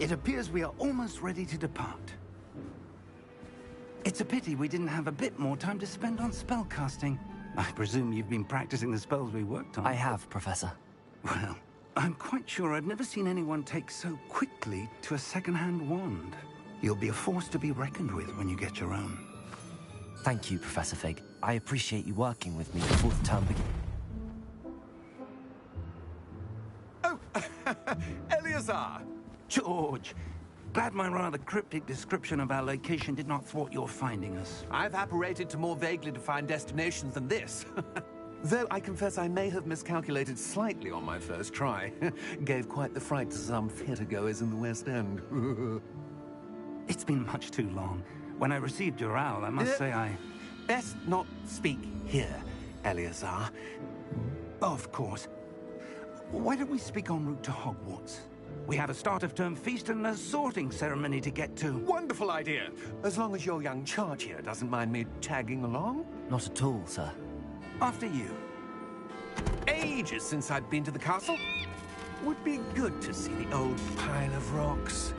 It appears we are almost ready to depart. It's a pity we didn't have a bit more time to spend on spellcasting. I presume you've been practicing the spells we worked on. I have, Professor. Well, I'm quite sure I've never seen anyone take so quickly to a second-hand wand. You'll be a force to be reckoned with when you get your own. Thank you, Professor Fig. I appreciate you working with me before the term begins. Oh, Eleazar! George! Glad my rather cryptic description of our location did not thwart your finding us. I've apparated to more vaguely defined destinations than this. Though I confess I may have miscalculated slightly on my first try. Gave quite the fright to some theatre-goers in the West End. It's been much too long. When I received your owl, I must say I... Best not speak here, Eleazar. Of course. Why don't we speak en route to Hogwarts? We have a start-of-term feast and a sorting ceremony to get to. Wonderful idea! As long as your young charge here doesn't mind me tagging along. Not at all, sir. After you. Ages since I'd been to the castle. Would be good to see the old pile of rocks.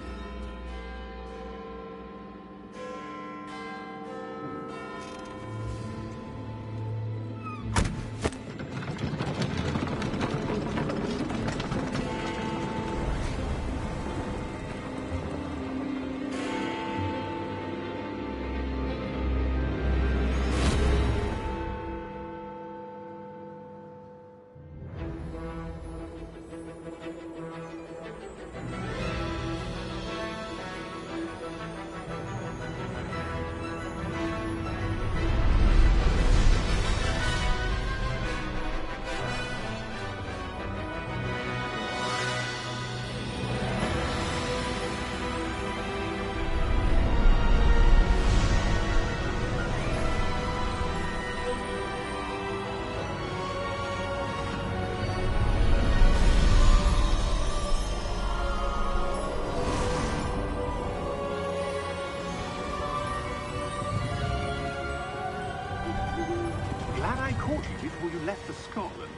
Before you left for Scotland.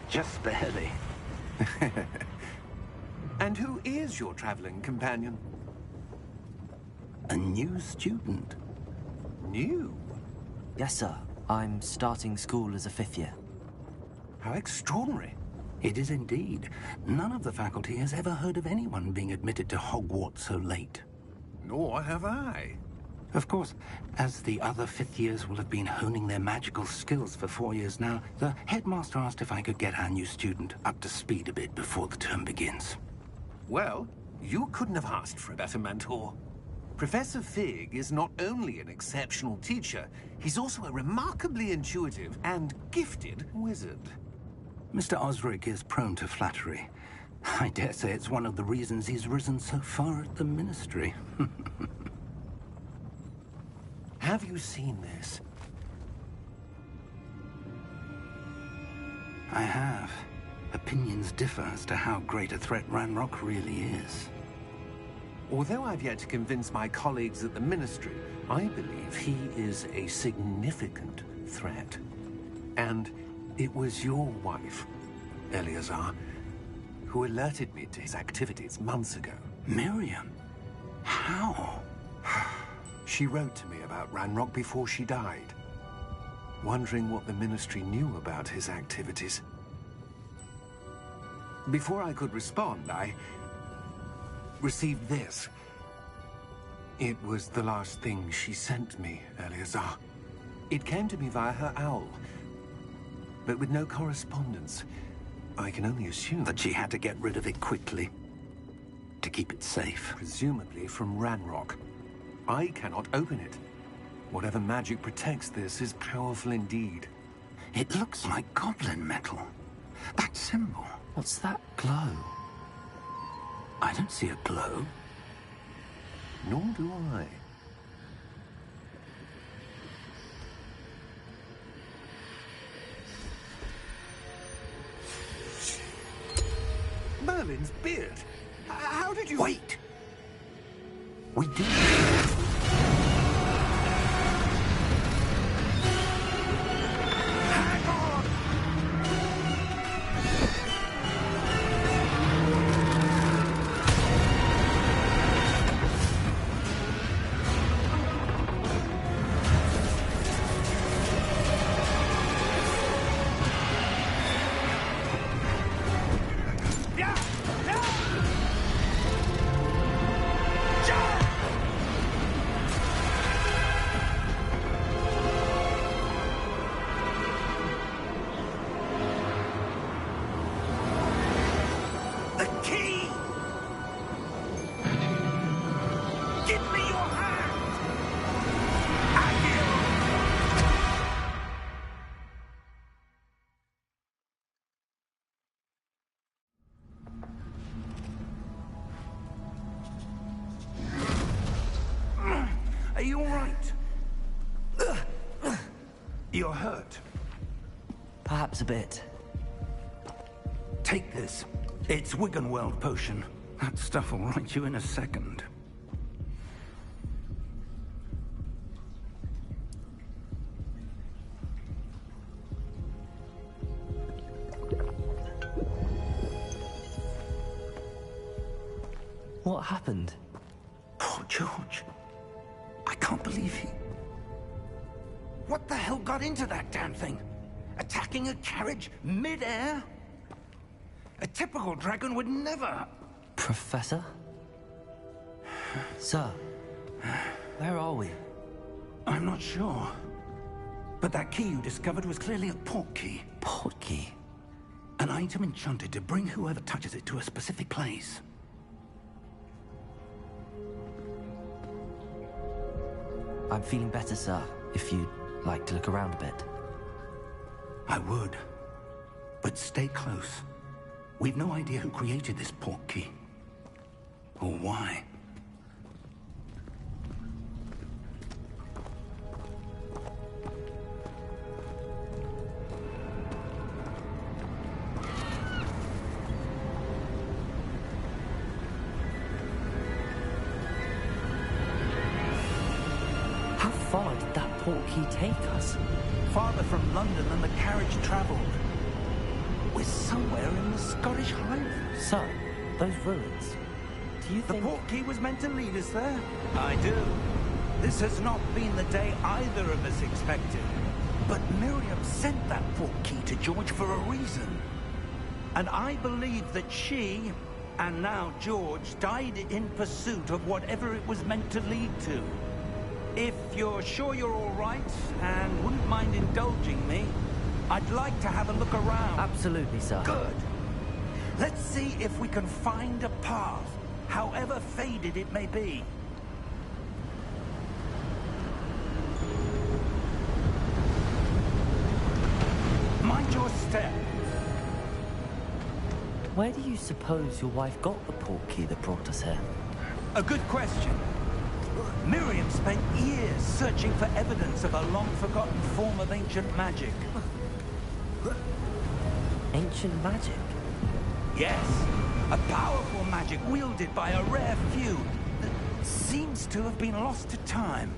Just barely. And who is your traveling companion? A new student. New? Yes, sir. I'm starting school as a 5th year. How extraordinary. It is indeed. None of the faculty has ever heard of anyone being admitted to Hogwarts so late. Nor have I. Of course, as the other 5th years will have been honing their magical skills for 4 years now, the headmaster asked if I could get our new student up to speed a bit before the term begins. Well, you couldn't have asked for a better mentor. Professor Fig is not only an exceptional teacher, he's also a remarkably intuitive and gifted wizard. Mr. Osric is prone to flattery. I dare say it's one of the reasons he's risen so far at the Ministry. Have you seen this? I have. Opinions differ as to how great a threat Ranrock really is. Although I've yet to convince my colleagues at the Ministry, I believe he is a significant threat. And it was your wife, Eleazar, who alerted me to his activities months ago. Miriam? How? She wrote to me about Ranrock before she died, wondering what the Ministry knew about his activities. Before I could respond, I received this. It was the last thing she sent me, Eleazar. It came to me via her owl, but with no correspondence. I can only assume that she had to get rid of it quickly, to keep it safe. Presumably from Ranrock. I cannot open it. Whatever magic protects this is powerful indeed. It looks like goblin metal. That symbol. What's that glow? I don't see a glow. Nor do I. Merlin's beard. How did you... Wait! We did. Hang on! you all right? You're hurt. Perhaps a bit. Take this. It's Wiggenweld potion. That stuff will right you in a second. What happened? Poor George. I can't believe he... What the hell got into that damn thing? Attacking a carriage mid-air? A typical dragon would never... Professor? Sir, where are we? I'm not sure. But that key you discovered was clearly a port key. Port key? An item enchanted to bring whoever touches it to a specific place. I'm feeling better, sir, if you'd like to look around a bit. I would. But stay close. We've no idea who created this port key. Or why. How far did that port key take us? Farther from London than the carriage traveled. We're somewhere in the Scottish Highlands. Sir, those ruins. Do you The think... port key was meant to lead us there? I do. This has not been the day either of us expected. But Miriam sent that port key to George for a reason. And I believe that she, and now George, died in pursuit of whatever it was meant to lead to. If you're sure you're all right, and wouldn't mind indulging me, I'd like to have a look around. Absolutely, sir. Good. Let's see if we can find a path, however faded it may be. Mind your step. Where do you suppose your wife got the port key that brought us here? A good question. Miriam spent years searching for evidence of a long-forgotten form of ancient magic. Ancient magic? Yes, a powerful magic wielded by a rare few that seems to have been lost to time.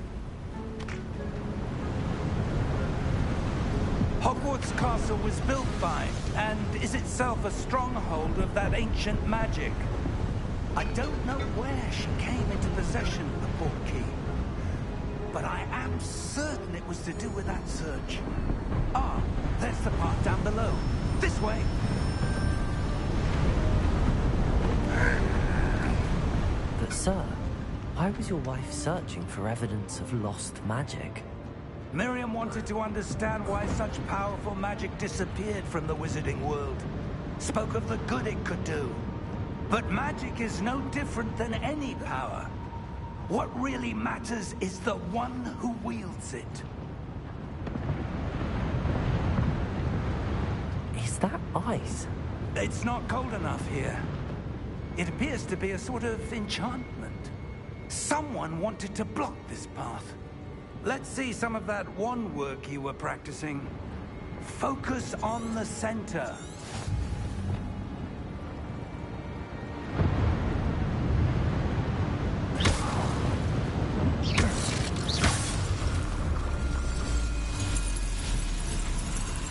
Hogwarts Castle was built by, and is itself a stronghold of that ancient magic. I don't know where she came into possession of the port key, but I am certain it was to do with that search. Ah, there's the path down below. This way. But sir, why was your wife searching for evidence of lost magic? Miriam wanted to understand why such powerful magic disappeared from the wizarding world. Spoke of the good it could do. But magic is no different than any power. What really matters is the one who wields it. Is that ice? It's not cold enough here. It appears to be a sort of enchantment. Someone wanted to block this path. Let's see some of that wand work you were practicing. Focus on the center.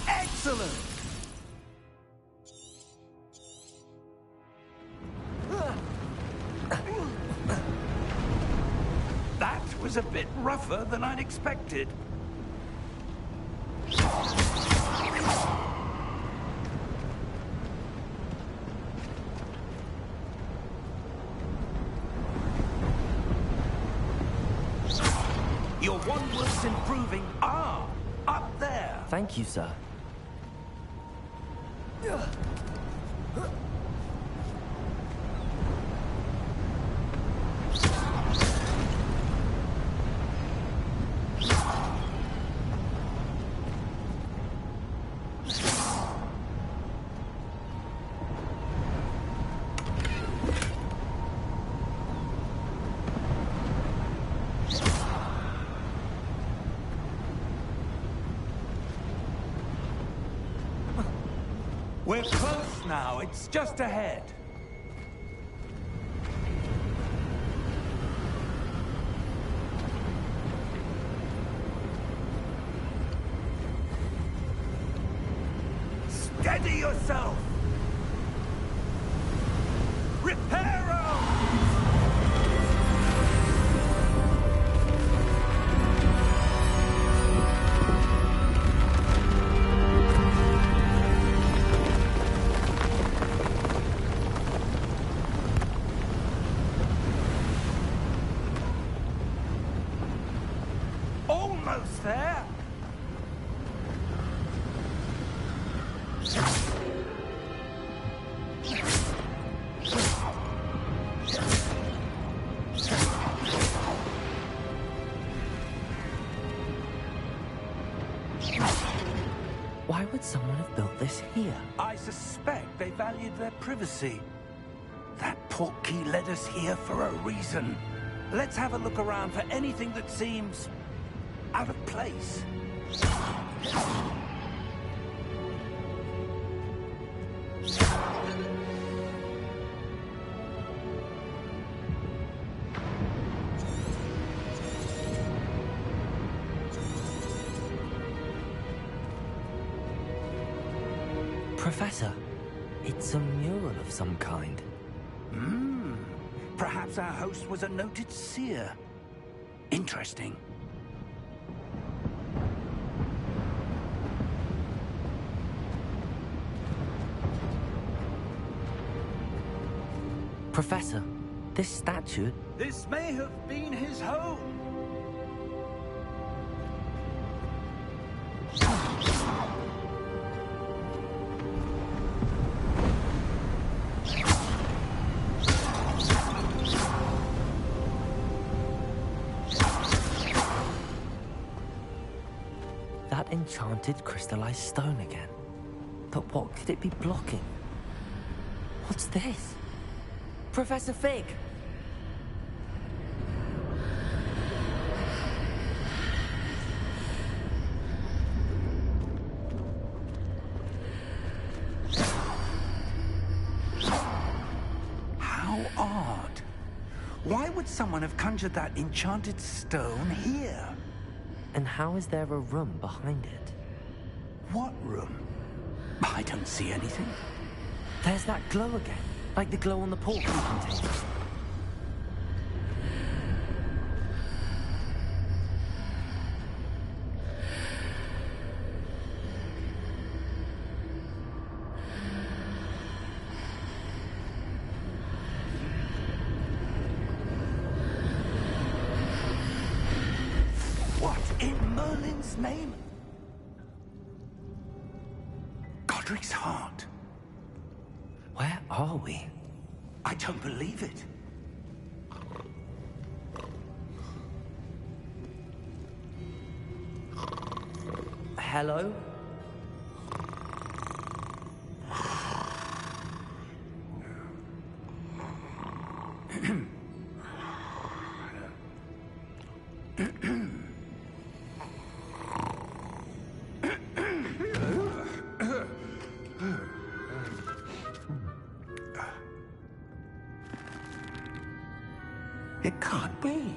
Excellent! That was a bit rougher than I'd expected. Your wand work's improving. Ah, up there. Thank you, sir. We're close now. It's just ahead. Steady yourself! Reparo! Almost there! Why would someone have built this here? I suspect they valued their privacy. That portkey led us here for a reason. Let's have a look around for anything that seems out of place. Professor, it's a mural of some kind. Perhaps our host was a noted seer. Interesting. Professor, this statue... This may have been his home. That enchanted crystallized stone again. But what could it be blocking? What's this? Professor Fig! How odd. Why would someone have conjured that enchanted stone here? And how is there a room behind it? What room? I don't see anything. There's that glow again, like the glow on the portkey containers. What in Merlin's name? Godric's heart. Where are we? I don't believe it. Hello? It can't be.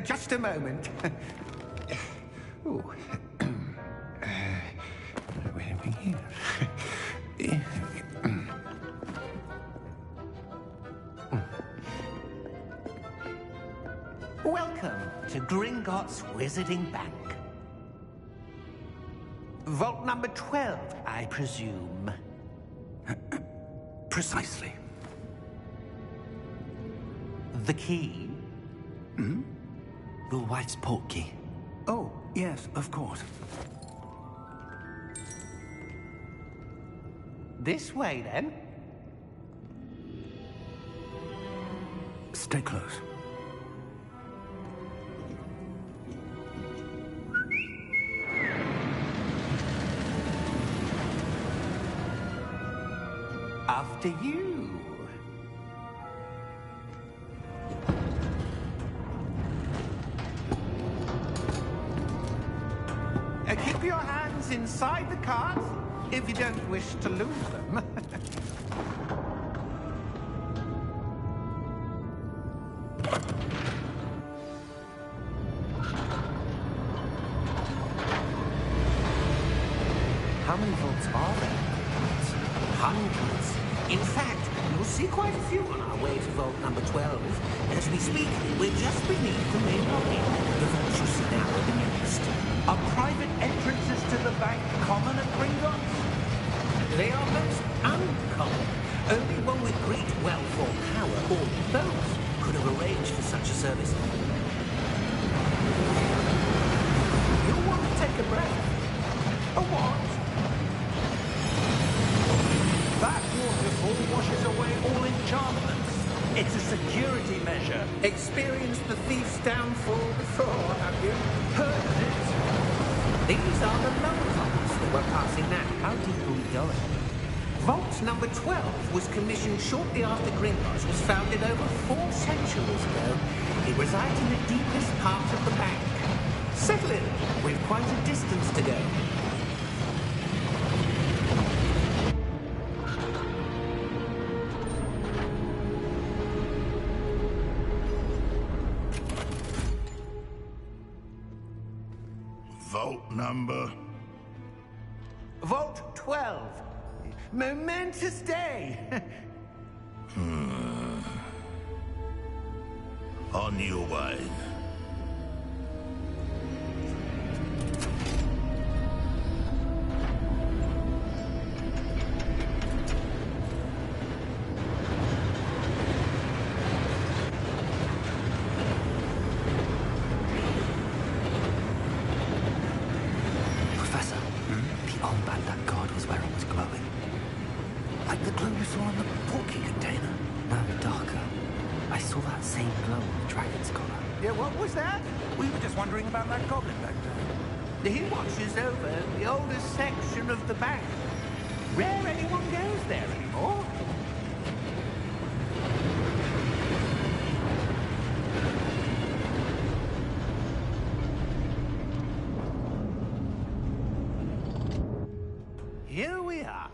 Just a moment. Ooh. Where are we here? Welcome to Gringotts Wizarding Bank. Vault number 12, I presume. Precisely. The key? Your wife's portkey. Oh, yes, of course. This way, then. Stay close. After you. items inside the cart, if you don't wish to lose them. How many vaults are there? Hundreds. In fact, you'll see quite a few on our way to vault number 12. As we speak, we're just beneath the main lobby. The vaults you see now are the nearest. Are private entrances to the bank common at Gringotts? They are most uncommon. Only one with great wealth or power, or both, could have arranged for such a service. You'll want to take a breath. A what? That waterfall washes away all enchantments. It's a security measure. Experienced the thief's downfall before, have you? Heard of it? These are the lower vaults that we're passing now. How deep are we going? Vault number 12 was commissioned shortly after Gringotts was founded over 4 centuries ago. It resides in the deepest part of the bank. Settle in. We've quite a distance to go. Vault number? Vault 12. Momentous day. On your way. Professor, the armband that guard was wearing was glowing. Like the glow we saw on the porky container. No, darker. I saw that same glow on the dragon's collar. Yeah, what was that? We were just wondering about that goblin back there. He watches over the oldest section of the bank. Rare anyone goes there anymore. Here we are.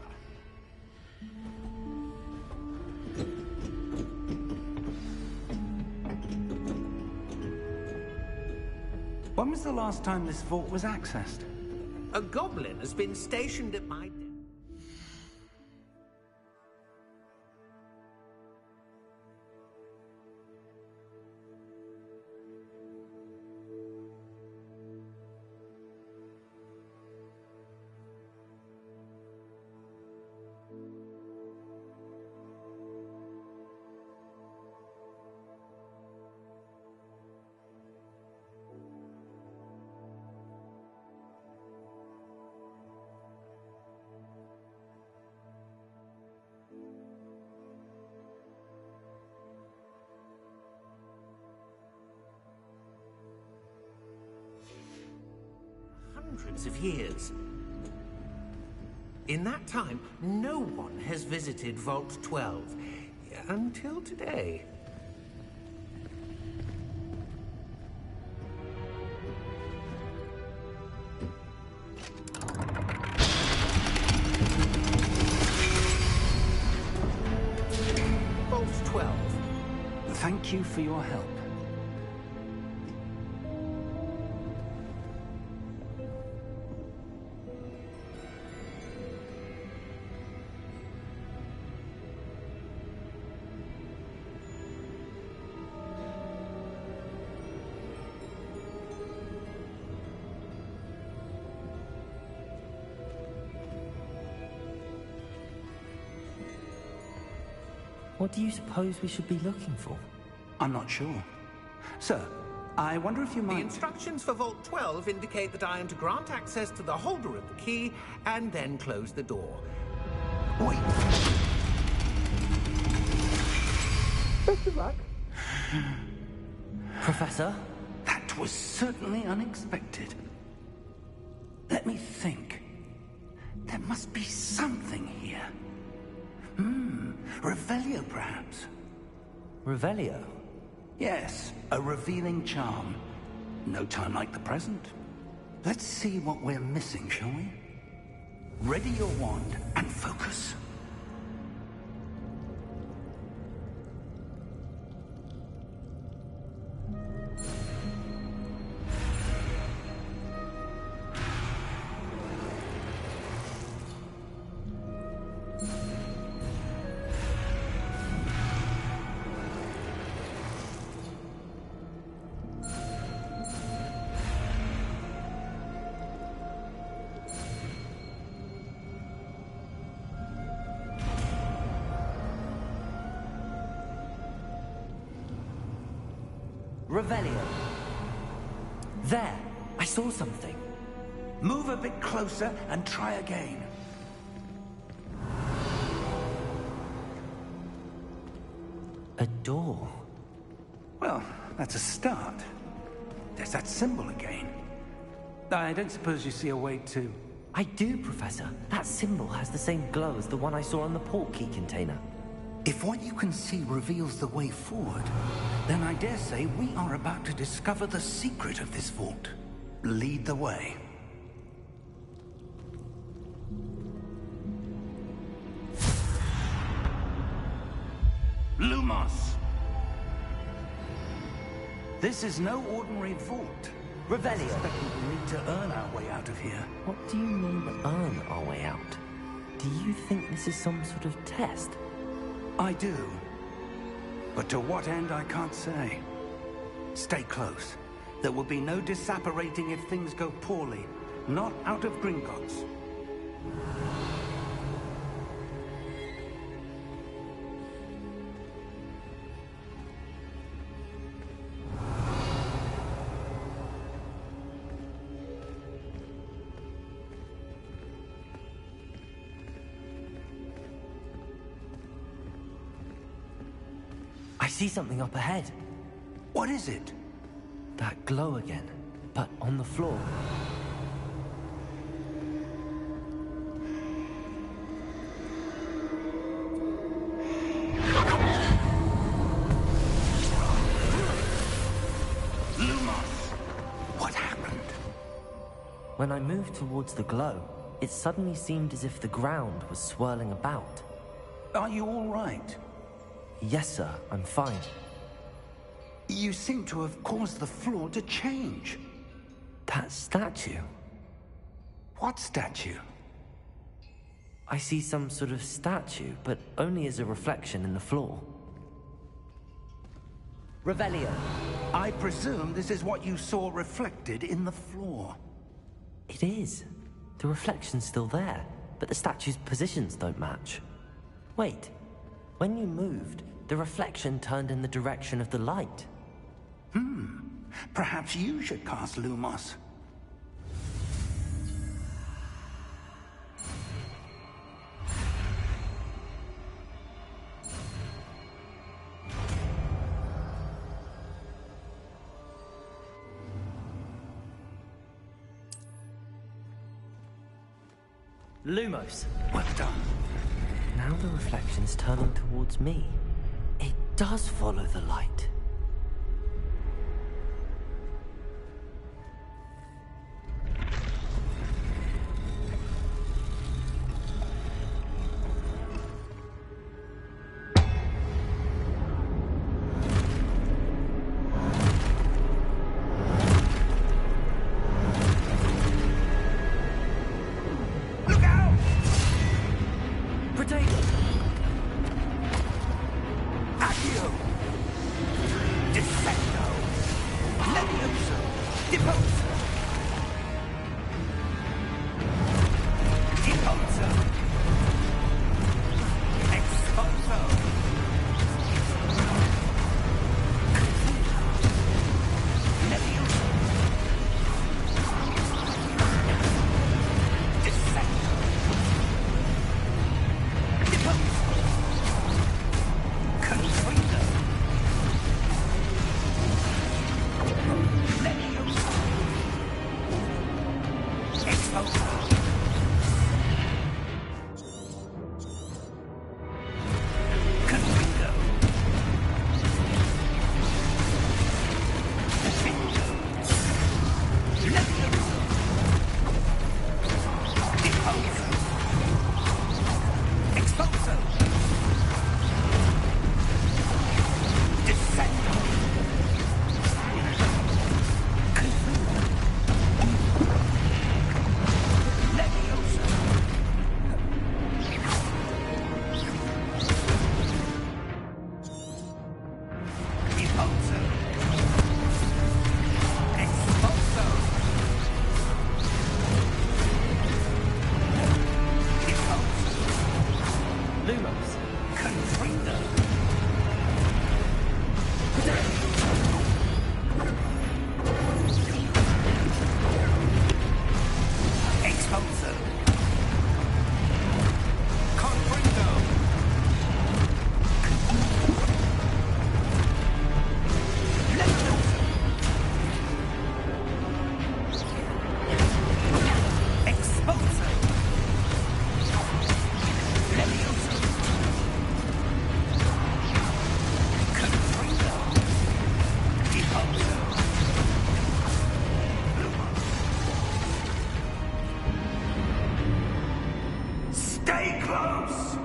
When was the last time this vault was accessed? A goblin has been stationed at my desk. Hundreds of years. In that time, no one has visited Vault 12 until today. Vault 12. Thank you for your help. What do you suppose we should be looking for? I'm not sure. Sir, I wonder if you The might... instructions for Vault 12 indicate that I am to grant access to the holder of the key and then close the door. Wait. Best of luck. Professor? That was certainly unexpected. Let me think. There must be something here. Revelio, perhaps. Revelio? Yes, a revealing charm. No time like the present. Let's see what we're missing, shall we? Ready your wand and focus. Revelio. There, I saw something. Move a bit closer and try again. A door. Well, that's a start. There's that symbol again. I don't suppose you see a way to... I do, Professor. That symbol has the same glow as the one I saw on the port key container. If what you can see reveals the way forward, then I dare say we are about to discover the secret of this vault. Lead the way. Lumos! This is no ordinary vault. Revelio. I suspect we will need to earn our way out of here. What do you mean, earn our way out? Do you think this is some sort of test? I do. But to what end, I can't say. Stay close. There will be no disapparating if things go poorly. Not out of Gringotts. I see something up ahead. What is it? That glow again, but on the floor. Lumos! What happened? When I moved towards the glow, it suddenly seemed as if the ground was swirling about. Are you all right? Yes, sir, I'm fine. You seem to have caused the floor to change. That statue. What statue? I see some sort of statue, but only as a reflection in the floor. Revelio. I presume this is what you saw reflected in the floor. It is. The reflection's still there, but the statue's positions don't match. Wait. When you moved, the reflection turned in the direction of the light. Perhaps you should cast Lumos. Lumos. Well done. Now the reflection's turning towards me. It does follow the light. Expulso! Expulso! Expulso! Lumos. Confringo! Expulso! Confringo! Levioso! Expulso! Levioso! Confringo! Expulso! Stay close!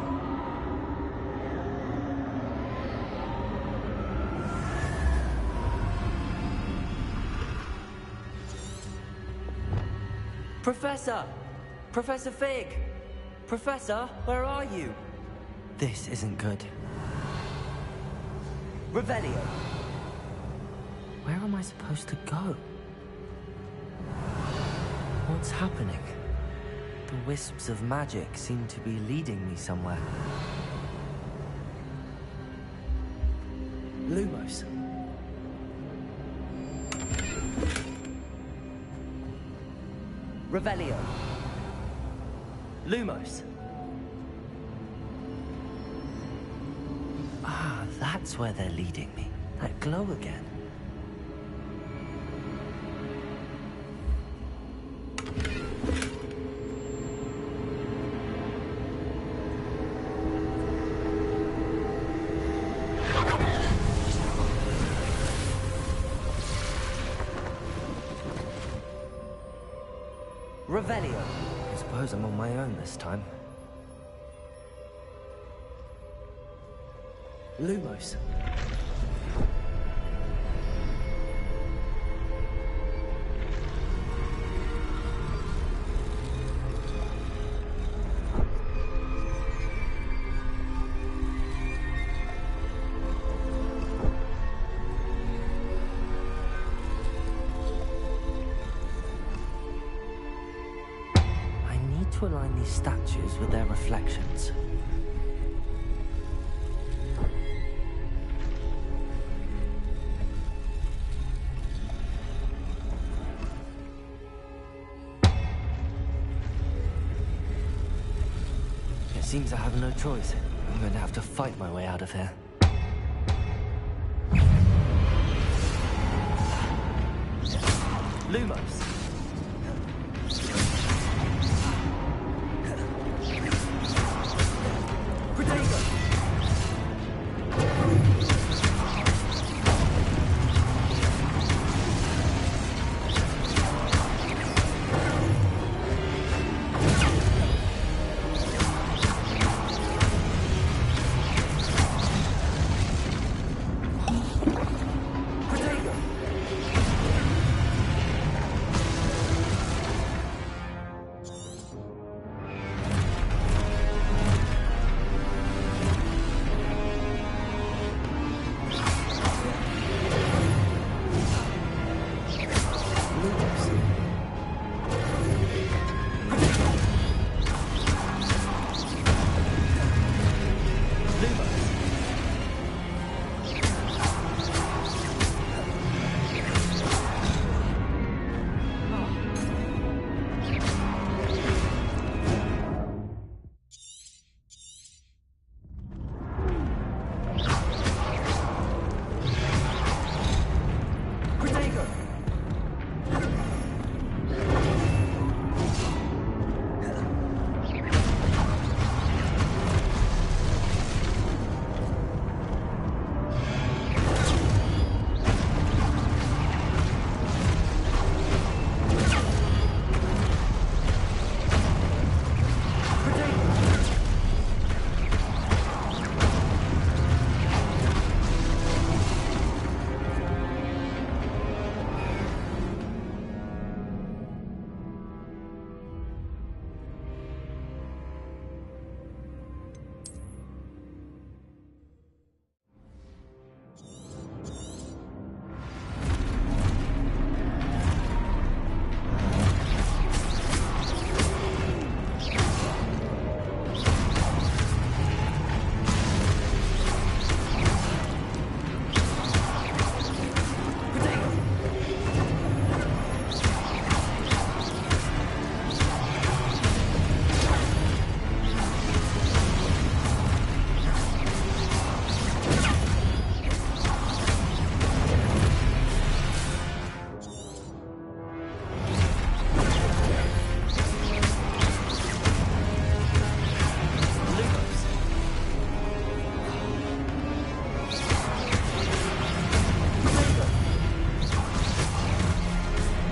Professor! Professor Fig! Professor, where are you? This isn't good. Revelio! Where am I supposed to go? What's happening? The wisps of magic seem to be leading me somewhere. Lumos. Revelio. Lumos. Ah, that's where they're leading me. That glow again. Revelio. I suppose I'm on my own this time. Lumos. To align these statues with their reflections. It seems I have no choice. I'm going to have to fight my way out of here. Lumos.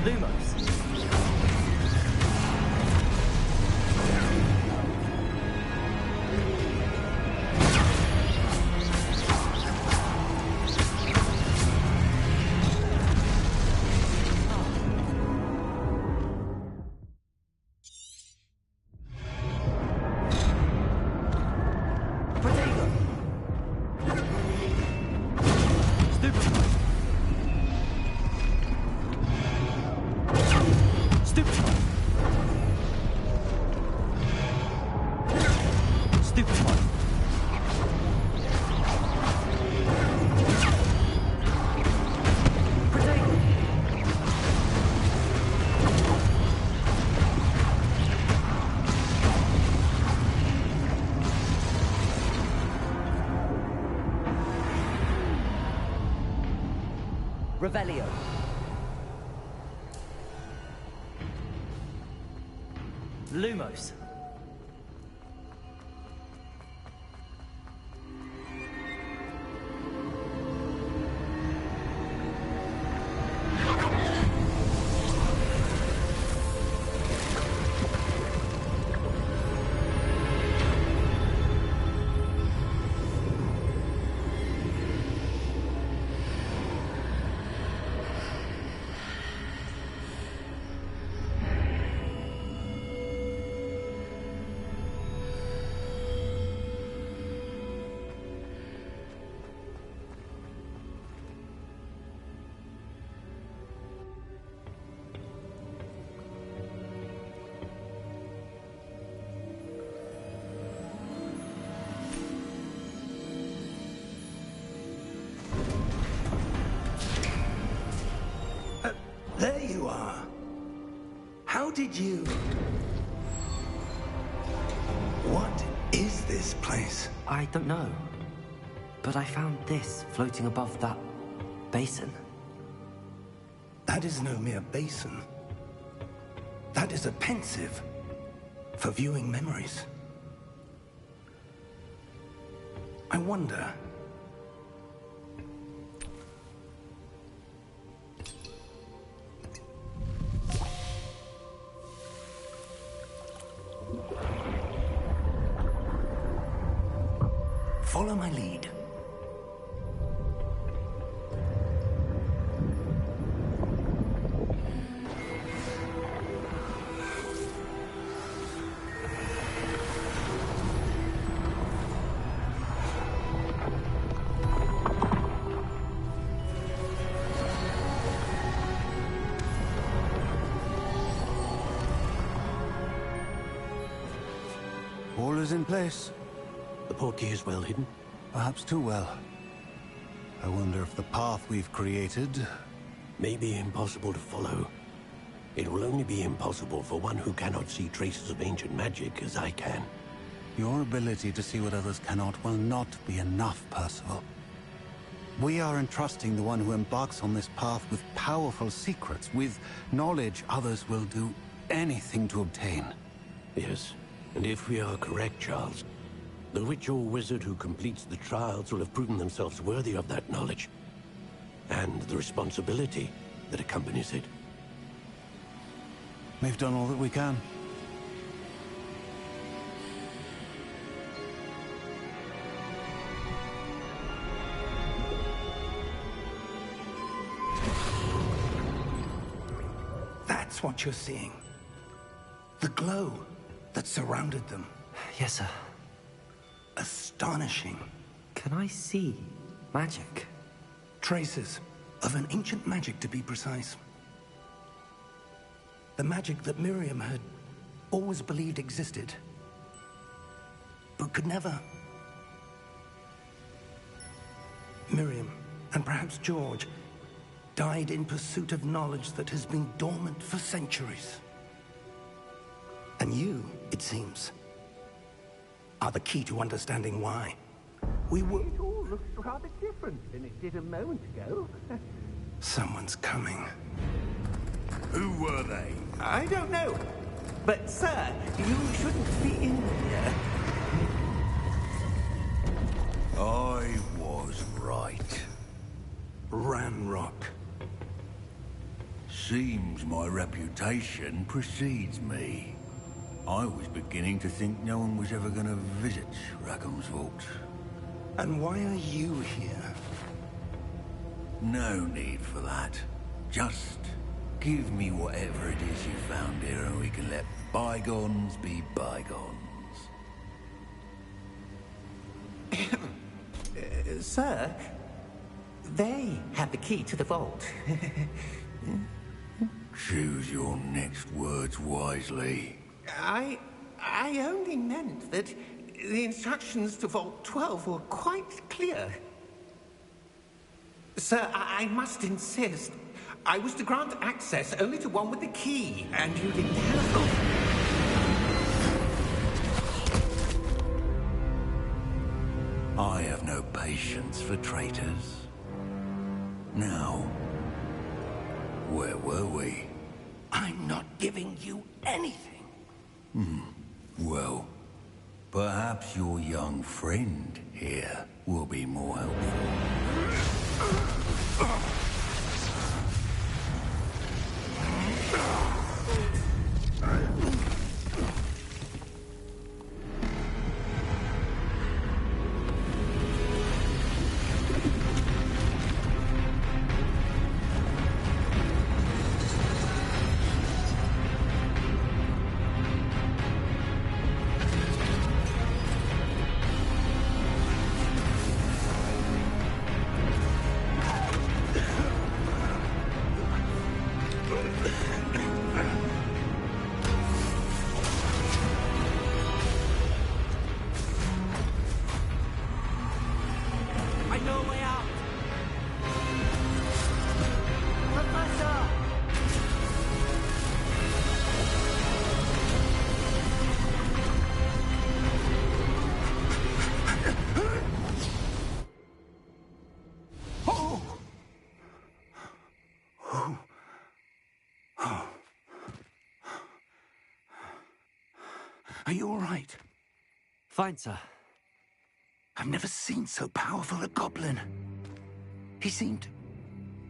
Lumos. Revelio. Lumos. There you are. How did you... What is this place? I don't know. But I found this floating above that basin. That is no mere basin. That is a pensive for viewing memories. I wonder... Follow my lead. All is in place. The portkey is well hidden. Perhaps too well. I wonder if the path we've created... May be impossible to follow. It will only be impossible for one who cannot see traces of ancient magic as I can. Your ability to see what others cannot will not be enough, Percival. We are entrusting the one who embarks on this path with powerful secrets, with knowledge others will do anything to obtain. Yes, and if we are correct, Charles, the witch or wizard who completes the trials will have proven themselves worthy of that knowledge, and the responsibility that accompanies it. We've done all that we can. That's what you're seeing. The glow that surrounded them. Yes, sir. Astonishing. Can I see magic? Traces of an ancient magic, to be precise. The magic that Miriam had always believed existed, but could never. Miriam, and perhaps George, died in pursuit of knowledge that has been dormant for centuries. And you, it seems, are the key to understanding why. We were... It all looks rather different than it did a moment ago. Someone's coming. Who were they? I don't know. But, sir, you shouldn't be in here. I was right. Ranrock. Seems my reputation precedes me. I was beginning to think no one was ever going to visit Rackham's vault. And why are you here? No need for that. Just give me whatever it is you found here and we can let bygones be bygones. Sir, they have the key to the vault. Choose your next words wisely. I only meant that the instructions to Vault 12 were quite clear. Sir, I must insist. I was to grant access only to one with the key, and you didn't have... I have no patience for traitors. Now, where were we? I'm not giving you anything. Well, perhaps your young friend here will be more helpful. I know a way out! Professor! Are you all right? Fine, sir. I've never seen so powerful a goblin. He seemed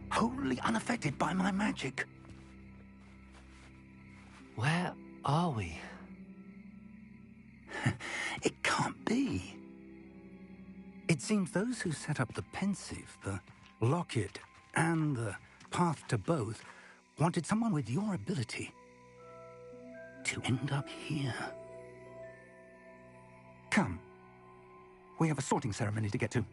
wholly unaffected by my magic. Where are we? It can't be. It seems those who set up the pensive, the locket, and the path to both wanted someone with your ability to end up here. Come. We have a sorting ceremony to get to.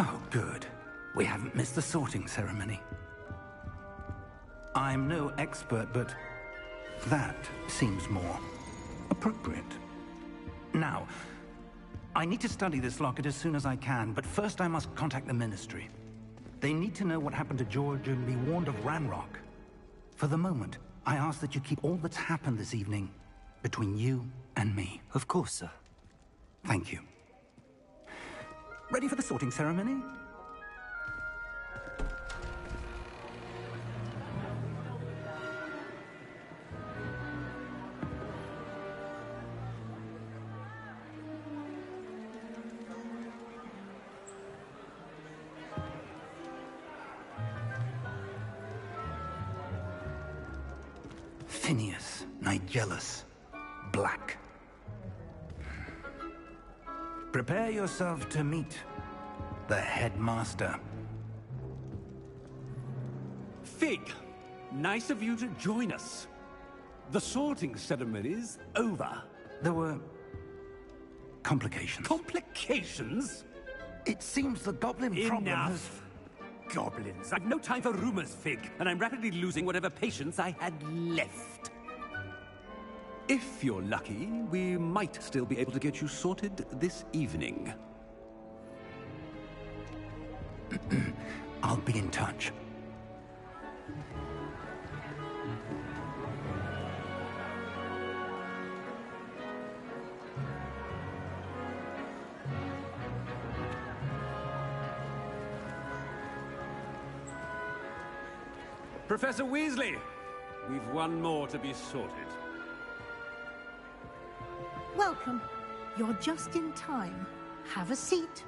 Oh, good. We haven't missed the sorting ceremony. I'm no expert, but that seems more appropriate. Now, I need to study this locket as soon as I can, but first I must contact the Ministry. They need to know what happened to George and be warned of Ranrock. For the moment, I ask that you keep all that's happened this evening between you and me. Of course, sir. Thank you. Ready for the sorting ceremony? Tinius, Nigellus, Black. Prepare yourself to meet the headmaster. Fig, nice of you to join us. The sorting ceremony's over. There were complications. Complications? It seems the goblin problem has... Enough! Goblins. I've no time for rumors, Fig, and I'm rapidly losing whatever patience I had left. If you're lucky, we might still be able to get you sorted this evening. I'll be in touch. Professor Weasley, we've one more to be sorted. Welcome. You're just in time. Have a seat.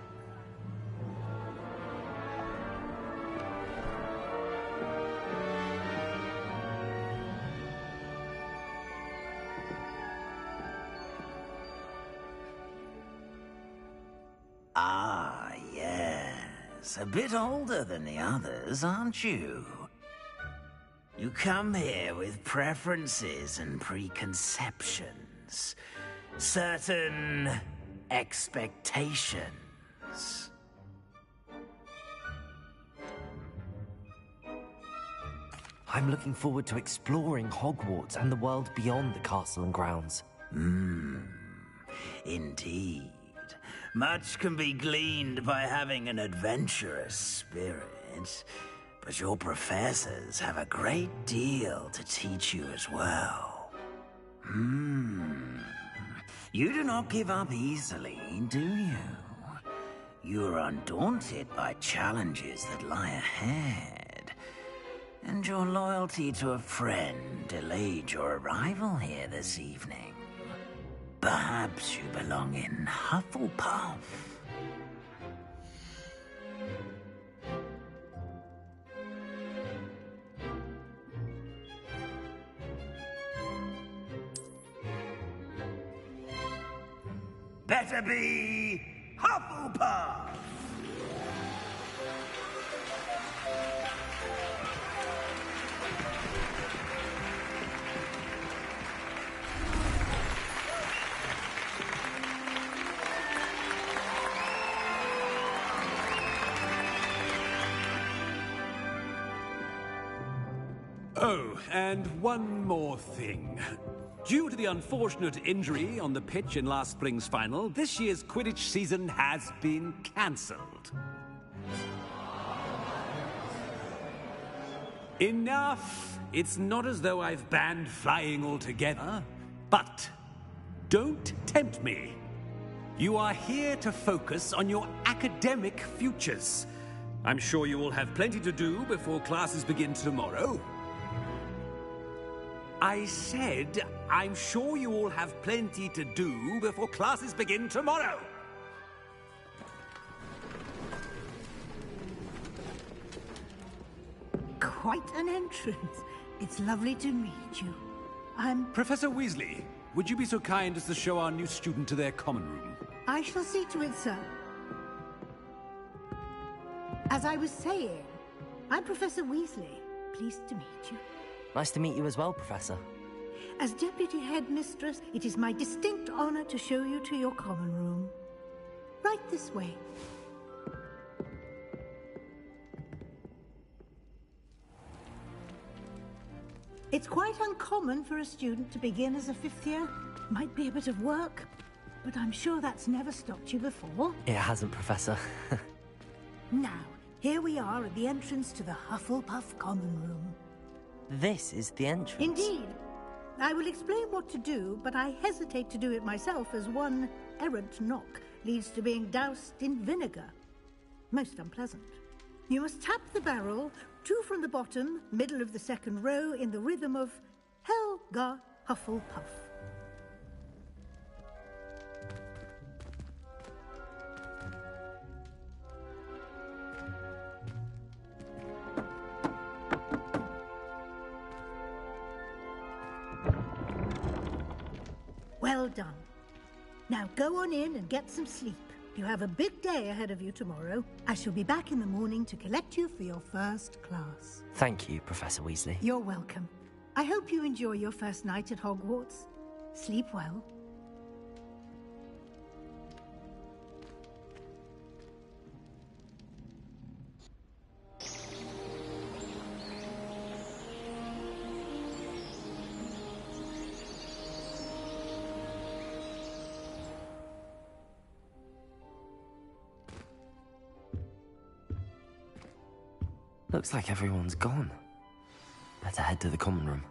Ah, yes. A bit older than the others, aren't you? You come here with preferences and preconceptions. Certain expectations. I'm looking forward to exploring Hogwarts and the world beyond the castle and grounds. Indeed. Much can be gleaned by having an adventurous spirit, but your professors have a great deal to teach you as well. You do not give up easily, do you? You are undaunted by challenges that lie ahead, and your loyalty to a friend delayed your arrival here this evening. Perhaps you belong in Hufflepuff. Better be Hufflepuff! Oh, and one more thing. Due to the unfortunate injury on the pitch in last spring's final, this year's Quidditch season has been cancelled. Enough! It's not as though I've banned flying altogether, but don't tempt me. You are here to focus on your academic futures. I'm sure you will have plenty to do before classes begin tomorrow. I said, I'm sure you all have plenty to do before classes begin tomorrow. Quite an entrance. It's lovely to meet you. I'm... Professor Weasley, would you be so kind as to show our new student to their common room? I shall see to it, sir. As I was saying, I'm Professor Weasley. Pleased to meet you. Nice to meet you as well, Professor. As Deputy Headmistress, it is my distinct honor to show you to your common room. Right this way. It's quite uncommon for a student to begin as a fifth year. Might be a bit of work, but I'm sure that's never stopped you before. It hasn't, Professor. Now, here we are at the entrance to the Hufflepuff common room. This is the entrance. Indeed. I will explain what to do, but I hesitate to do it myself as one errant knock leads to being doused in vinegar. Most unpleasant. You must tap the barrel, 2 from the bottom, middle of the second row, in the rhythm of Helga Hufflepuff. Well done. Now go on in and get some sleep. You have a big day ahead of you tomorrow. I shall be back in the morning to collect you for your first class. Thank you, Professor Weasley. You're welcome. I hope you enjoy your first night at Hogwarts. Sleep well. Looks like everyone's gone. Better head to the common room.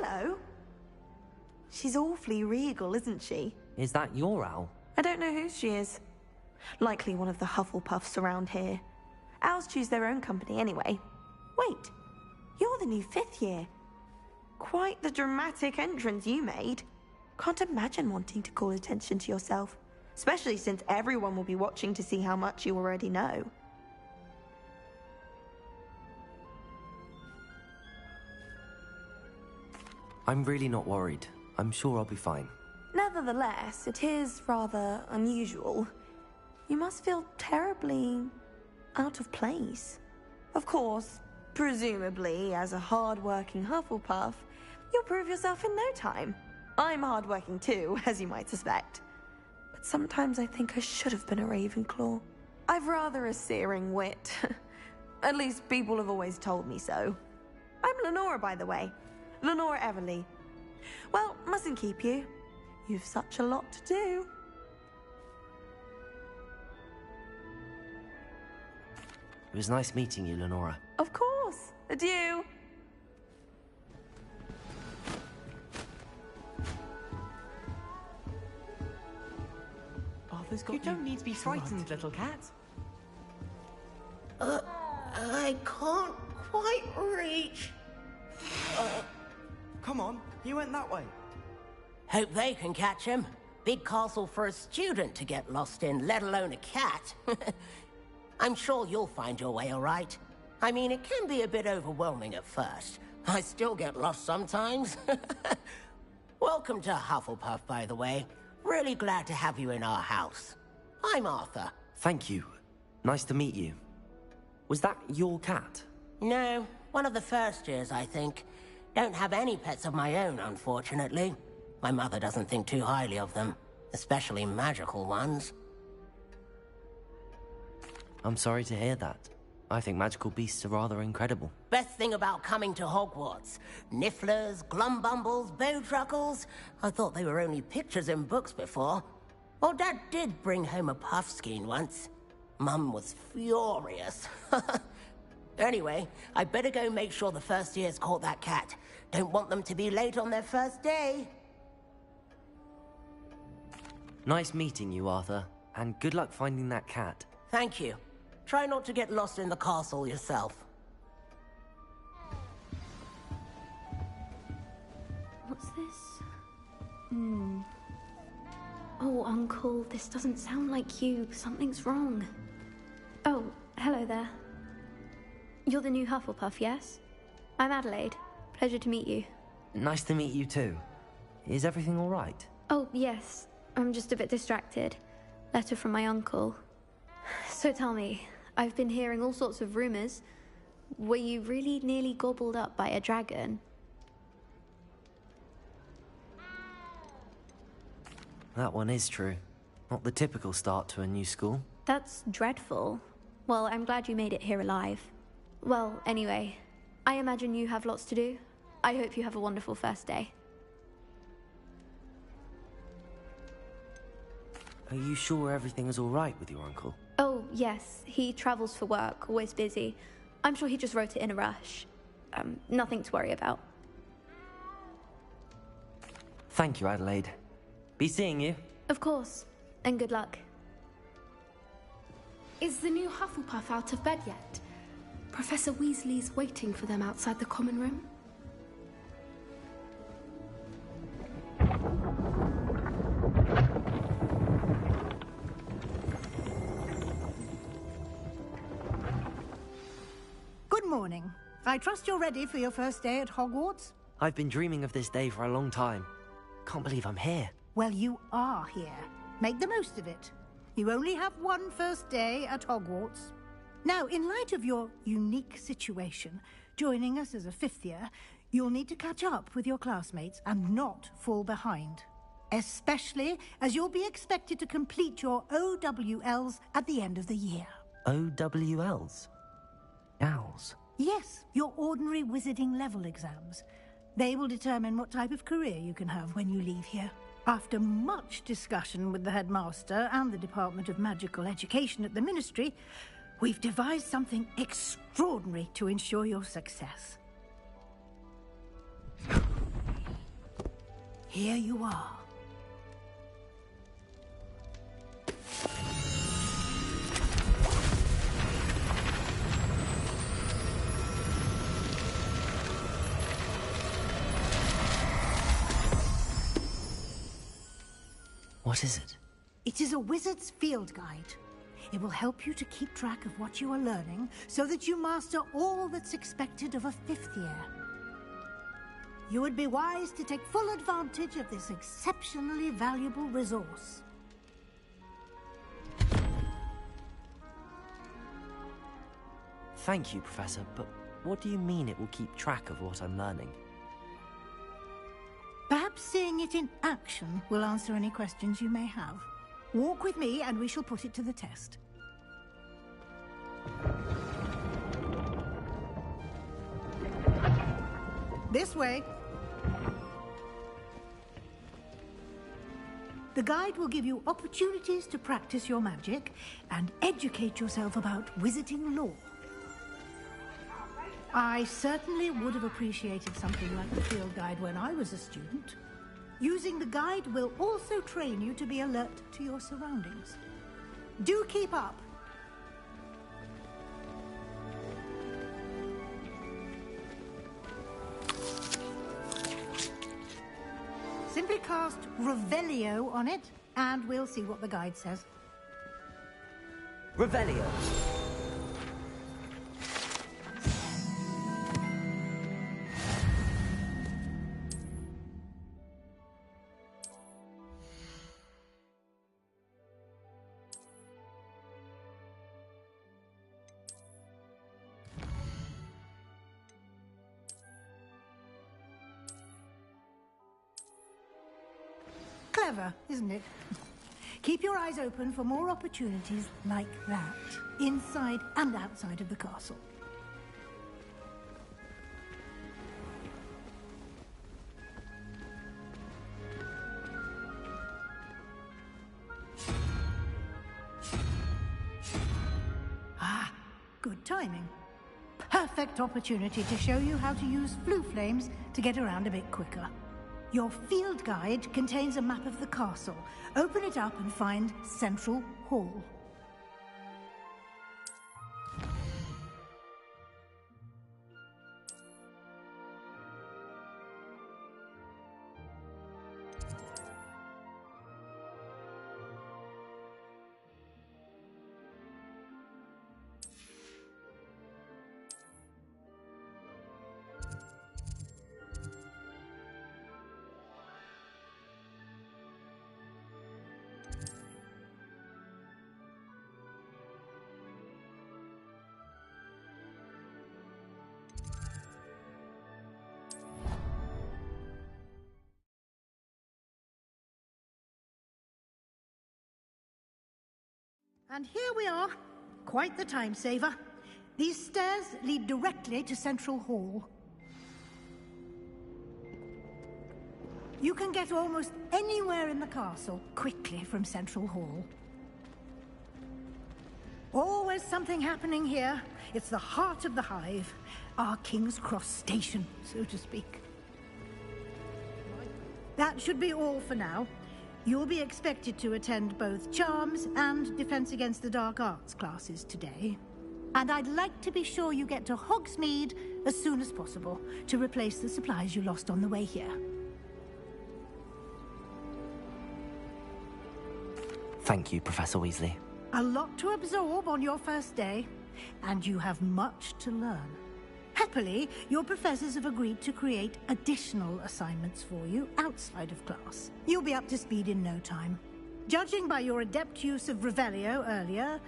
Hello. She's awfully regal, isn't she? Is that your owl? I don't know who she is. Likely one of the Hufflepuffs around here. Owls choose their own company anyway. Wait, you're the new 5th year. Quite the dramatic entrance you made. Can't imagine wanting to call attention to yourself, especially since everyone will be watching to see how much you already know. I'm really not worried. I'm sure I'll be fine. Nevertheless, it is rather unusual. You must feel terribly out of place. Of course, presumably, as a hard-working Hufflepuff, you'll prove yourself in no time. I'm hard-working too, as you might suspect. But sometimes I think I should have been a Ravenclaw. I've rather a searing wit. At least people have always told me so. I'm Lenora, by the way. Lenora Everly. Well, mustn't keep you. You've such a lot to do. It was nice meeting you, Lenora. Of course. Adieu. Arthur's got you. Don't need to be frightened, little cat. I can't quite reach. Come on, he went that way. Hope they can catch him. Big castle for a student to get lost in, let alone a cat. I'm sure you'll find your way all right. I mean, it can be a bit overwhelming at first. I still get lost sometimes. Welcome to Hufflepuff, by the way. Really glad to have you in our house. I'm Arthur. Thank you. Nice to meet you. Was that your cat? No, one of the first years, I think. Don't have any pets of my own, unfortunately. My mother doesn't think too highly of them, especially magical ones. I'm sorry to hear that. I think magical beasts are rather incredible. Best thing about coming to Hogwarts. Nifflers, Glumbumbles, Bowtruckles. I thought they were only pictures in books before. Well, Dad did bring home a Puffskein once. Mum was furious. Anyway, I better go make sure the first years caught that cat. Don't want them to be late on their first day. Nice meeting you, Arthur. And good luck finding that cat. Thank you. Try not to get lost in the castle yourself. What's this? Oh, Uncle, this doesn't sound like you. Something's wrong. Oh, hello there. You're the new Hufflepuff, yes? I'm Adelaide. Pleasure to meet you. Nice to meet you too. Is everything all right? Oh, yes. I'm just a bit distracted. Letter from my uncle. So tell me, I've been hearing all sorts of rumors. Were you really nearly gobbled up by a dragon? That one is true. Not the typical start to a new school. That's dreadful. Well, I'm glad you made it here alive. Well, anyway, I imagine you have lots to do. I hope you have a wonderful first day. Are you sure everything is all right with your uncle? Oh, yes. He travels for work, always busy. I'm sure he just wrote it in a rush. Nothing to worry about. Thank you, Adelaide. Be seeing you. Of course. And good luck. Is the new Hufflepuff out of bed yet? Professor Weasley's waiting for them outside the common room. Good morning. I trust you're ready for your first day at Hogwarts? I've been dreaming of this day for a long time. Can't believe I'm here. Well, you are here. Make the most of it. You only have one first day at Hogwarts. Now, in light of your unique situation, joining us as a fifth year, you'll need to catch up with your classmates and not fall behind. Especially as you'll be expected to complete your OWLs at the end of the year. OWLs? Owls? Yes, your ordinary wizarding level exams. They will determine what type of career you can have when you leave here. After much discussion with the headmaster and the Department of Magical Education at the Ministry, we've devised something extraordinary to ensure your success. Here you are. What is it? It is a wizard's field guide. It will help you to keep track of what you are learning so that you master all that's expected of a fifth year. You would be wise to take full advantage of this exceptionally valuable resource. Thank you, Professor, but what do you mean it will keep track of what I'm learning? Perhaps seeing it in action will answer any questions you may have. Walk with me and we shall put it to the test. This way. The guide will give you opportunities to practice your magic and educate yourself about wizarding lore. I certainly would have appreciated something like the field guide when I was a student. Using the guide will also train you to be alert to your surroundings. Do keep up. Simply cast Revelio on it, and we'll see what the guide says. Revelio. Clever, isn't it? Keep your eyes open for more opportunities like that, inside and outside of the castle. Ah, good timing. Perfect opportunity to show you how to use flue flames to get around a bit quicker. Your field guide contains a map of the castle. Open it up and find Central Hall. And here we are. Quite the time saver. These stairs lead directly to Central Hall. You can get almost anywhere in the castle quickly from Central Hall. Always something happening here. It's the heart of the Hive. Our King's Cross station, so to speak. That should be all for now. You'll be expected to attend both Charms and Defense Against the Dark Arts classes today. And I'd like to be sure you get to Hogsmeade as soon as possible to replace the supplies you lost on the way here. Thank you, Professor Weasley. A lot to absorb on your first day, and you have much to learn. Happily, your professors have agreed to create additional assignments for you outside of class. You'll be up to speed in no time. Judging by your adept use of Revelio earlier,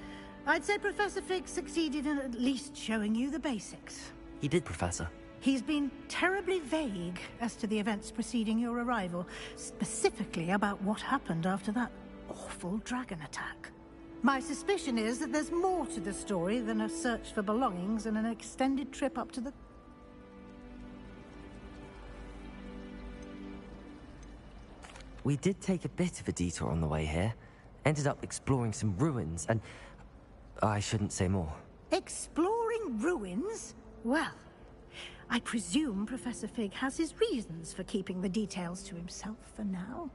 I'd say Professor Fig succeeded in at least showing you the basics. He did, Professor. He's been terribly vague as to the events preceding your arrival, specifically about what happened after that awful dragon attack. My suspicion is that there's more to the story than a search for belongings and an extended trip up to the... We did take a bit of a detour on the way here. Ended up exploring some ruins and... I shouldn't say more. Exploring ruins? Well, I presume Professor Fig has his reasons for keeping the details to himself for now.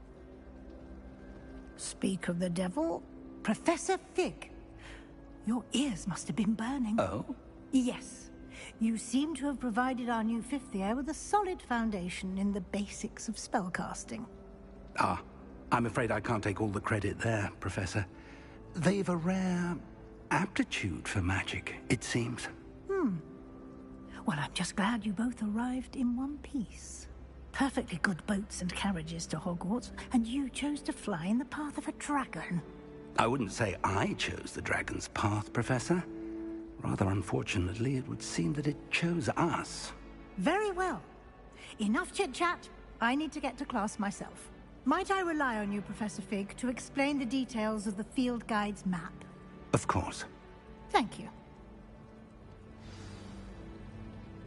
Speak of the devil, Professor Fig. Your ears must have been burning. Oh? Yes. You seem to have provided our new fifth year with a solid foundation in the basics of spellcasting. Ah, I'm afraid I can't take all the credit there, Professor. They've a rare aptitude for magic, it seems. Well, I'm just glad you both arrived in one piece. Perfectly good boats and carriages to Hogwarts, and you chose to fly in the path of a dragon. I wouldn't say I chose the dragon's path, Professor. Rather unfortunately, it would seem that it chose us. Very well. Enough chit-chat. I need to get to class myself. Might I rely on you, Professor Fig, to explain the details of the field guide's map? Of course. Thank you.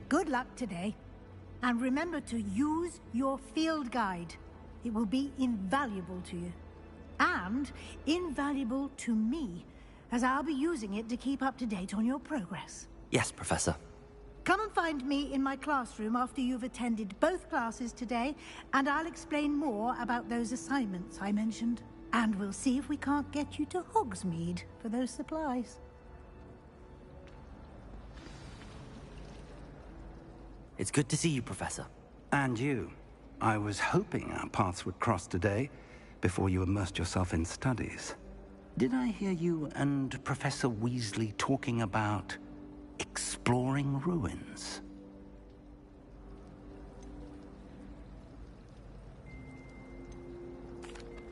Good luck today. And remember to use your field guide. It will be invaluable to you. And invaluable to me, as I'll be using it to keep up to date on your progress. Yes, Professor. Come and find me in my classroom after you've attended both classes today, and I'll explain more about those assignments I mentioned. And we'll see if we can't get you to Hogsmeade for those supplies. It's good to see you, Professor. And you. I was hoping our paths would cross today, before you immersed yourself in studies. Did I hear you and Professor Weasley talking about exploring ruins?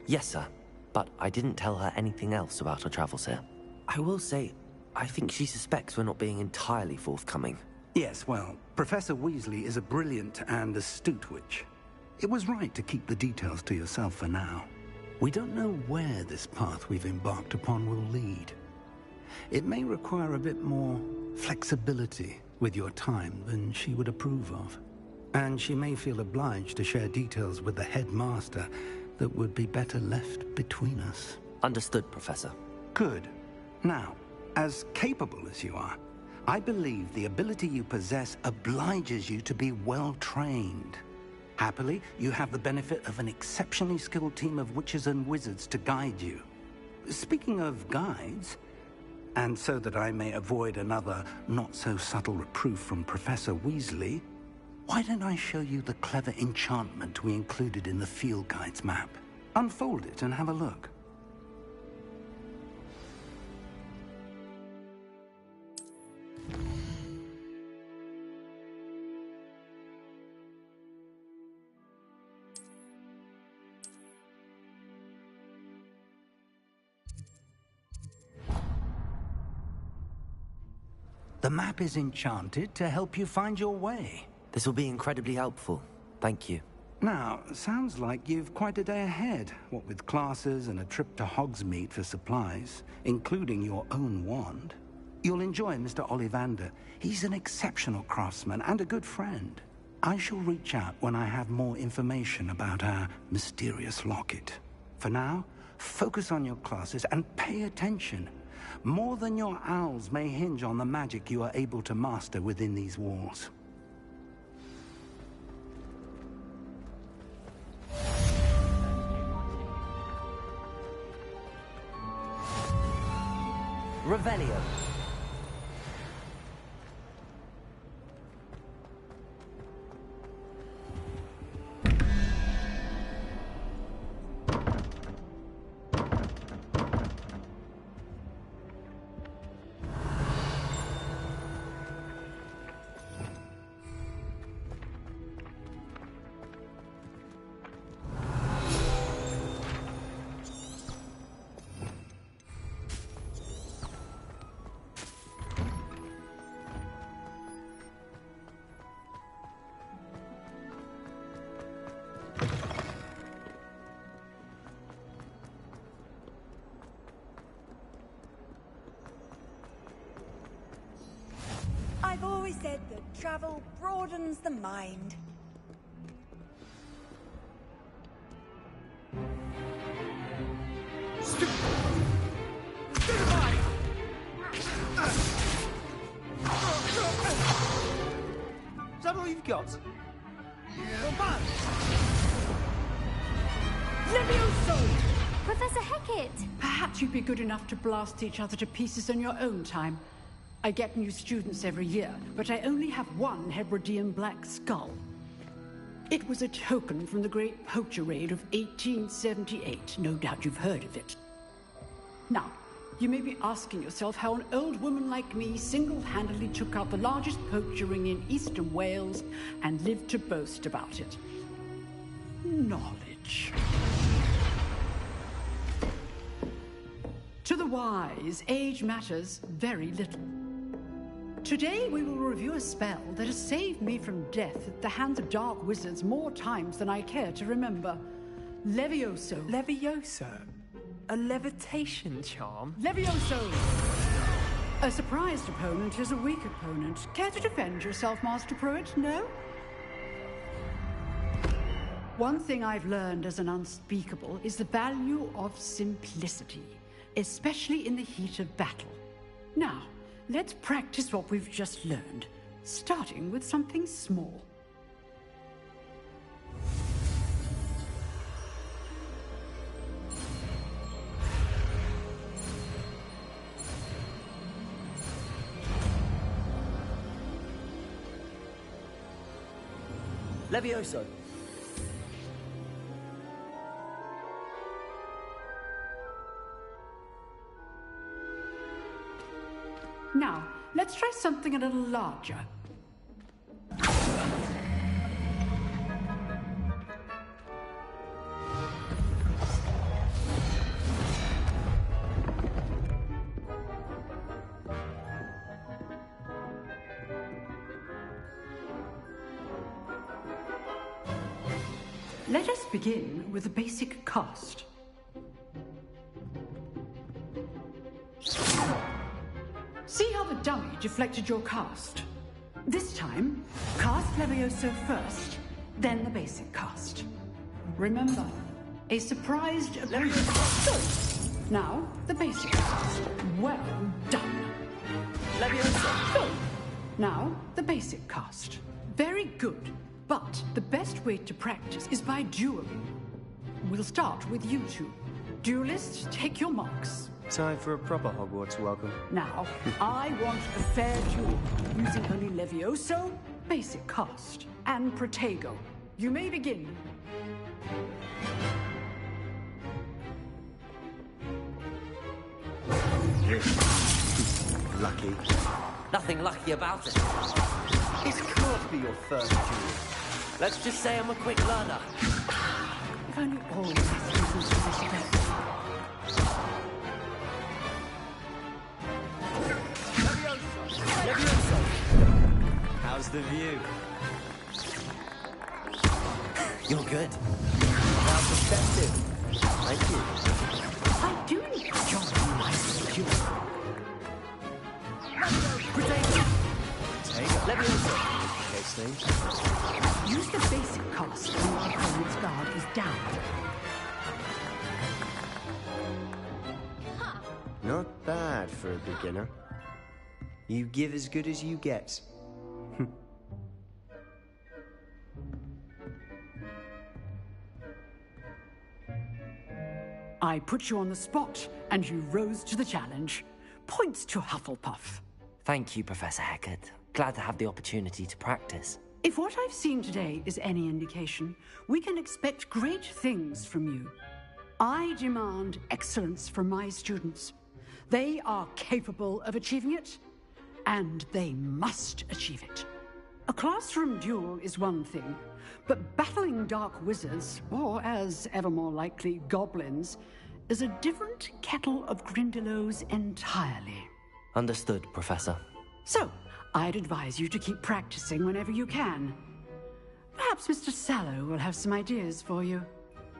Yes, sir. But I didn't tell her anything else about our travels here. I will say, I think she suspects we're not being entirely forthcoming. Yes, well, Professor Weasley is a brilliant and astute witch. It was right to keep the details to yourself for now. We don't know where this path we've embarked upon will lead. It may require a bit more flexibility with your time than she would approve of. And she may feel obliged to share details with the headmaster that would be better left between us. Understood, Professor. Good. Now, as capable as you are, I believe the ability you possess obliges you to be well-trained. Happily, you have the benefit of an exceptionally skilled team of witches and wizards to guide you. Speaking of guides, and so that I may avoid another not-so-subtle reproof from Professor Weasley, why don't I show you the clever enchantment we included in the field guide's map? Unfold it and have a look. The map is enchanted to help you find your way. This will be incredibly helpful. Thank you. Now, sounds like you've quite a day ahead, what with classes and a trip to Hogsmeade for supplies, including your own wand. You'll enjoy Mr. Ollivander. He's an exceptional craftsman and a good friend. I shall reach out when I have more information about our mysterious locket. For now, focus on your classes and pay attention. More than your owls may hinge on the magic you are able to master within these walls. Revelio. I've always said that travel broadens the mind. Is that all you've got? Levioso! Professor Hecat! Perhaps you'd be good enough to blast each other to pieces in your own time. I get new students every year, but I only have one Hebridean black skull. It was a token from the Great Poacher Raid of 1878. No doubt you've heard of it. Now, you may be asking yourself how an old woman like me single-handedly took out the largest poacher ring in eastern Wales and lived to boast about it. Knowledge. To the wise, age matters very little. Today we will review a spell that has saved me from death at the hands of dark wizards more times than I care to remember. Levioso. Levioso? A levitation charm? Levioso! A surprised opponent is a weak opponent. Care to defend yourself, Master Pruitt? No? One thing I've learned as an unspeakable is the value of simplicity, especially in the heat of battle. Now, let's practice what we've just learned, starting with something small. Levioso. Now, let's try something a little larger. Let us begin with a basic cast. See how the dummy deflected your cast? This time, cast Levioso first, then the basic cast. Remember, a surprised Levioso. Good. Now, the basic cast. Well done. Levioso. Good. Now, the basic cast. Very good. But the best way to practice is by dueling. We'll start with you two. Duelists, take your marks. Time for a proper Hogwarts welcome. Now, I want a fair duel, using only Levioso, basic cast, and Protego. You may begin. Lucky. Nothing lucky about it. This can't be your first duel. Let's just say I'm a quick learner. If only all the lessons Levioso. How's the view? You're good. Now perspective. Thank you. I do need to join you, my duel. Protego. Protego. Levioso. Okay, Steve. Use the basic cast when your opponent's guard is down. Not bad for a beginner. You give as good as you get. I put you on the spot, and you rose to the challenge. Points to Hufflepuff. Thank you, Professor Hecat. Glad to have the opportunity to practice. If what I've seen today is any indication, we can expect great things from you. I demand excellence from my students. They are capable of achieving it, and they must achieve it. A classroom duel is one thing, but battling dark wizards, or as ever more likely, goblins, is a different kettle of Grindylows entirely. Understood, Professor. So, I'd advise you to keep practicing whenever you can. Perhaps Mr. Sallow will have some ideas for you.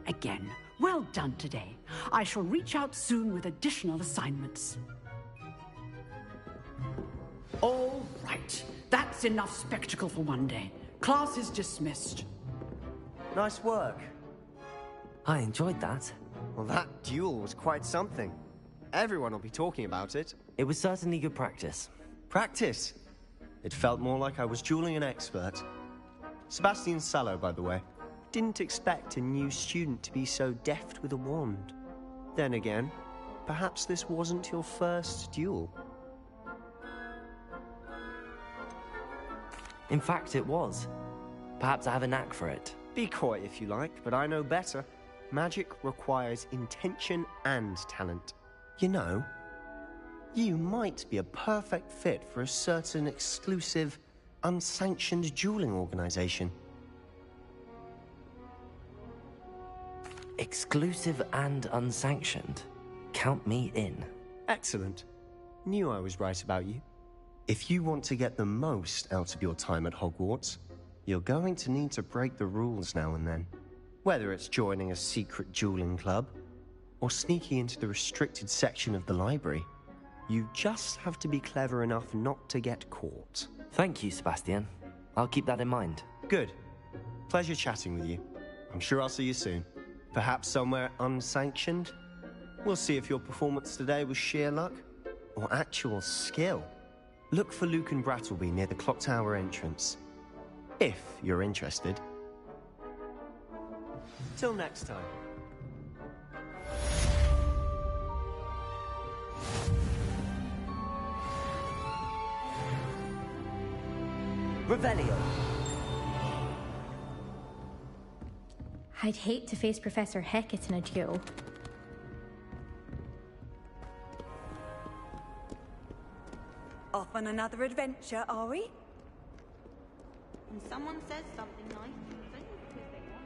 Again, well done today. I shall reach out soon with additional assignments. All right. That's enough spectacle for one day. Class is dismissed. Nice work. I enjoyed that. Well, that duel was quite something. Everyone will be talking about it. It was certainly good practice. Practice? It felt more like I was dueling an expert. Sebastian Sallow, by the way. Didn't expect a new student to be so deft with a wand. Then again, perhaps this wasn't your first duel. In fact, it was. Perhaps I have a knack for it. Be coy if you like, but I know better. Magic requires intention and talent. You know, you might be a perfect fit for a certain exclusive, unsanctioned dueling organization. Exclusive and unsanctioned? Count me in. Excellent. Knew I was right about you. If you want to get the most out of your time at Hogwarts, you're going to need to break the rules now and then. Whether it's joining a secret dueling club, or sneaking into the restricted section of the library, you just have to be clever enough not to get caught. Thank you, Sebastian. I'll keep that in mind. Good. Pleasure chatting with you. I'm sure I'll see you soon. Perhaps somewhere unsanctioned? We'll see if your performance today was sheer luck, or actual skill. Look for Luke and Brattleby near the clock tower entrance. If you're interested. Till next time. Revelio. I'd hate to face Professor Hecat in a duel. Off on another adventure, are we? When someone says something nice, it's only because they want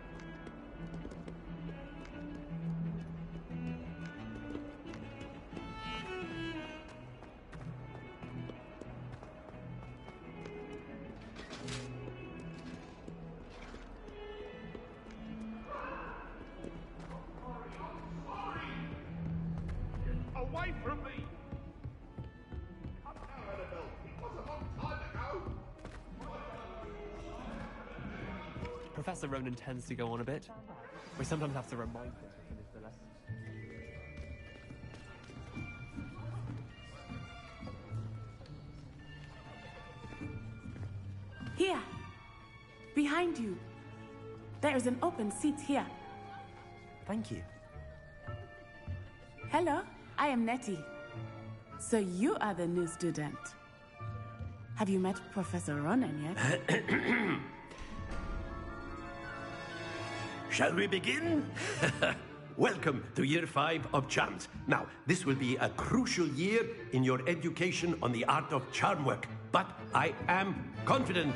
Away from me! Come down, Annabelle. It was a long time ago. Professor Ronan tends to go on a bit. We sometimes have to remind him to finish the lesson. Here! Behind you! There is an open seat here. Thank you. Hello, I am Nettie. So you are the new student. Have you met Professor Ronan yet? Shall we begin? Welcome to Year 5 of Charms. Now, this will be a crucial year in your education on the art of charm work. But I am confident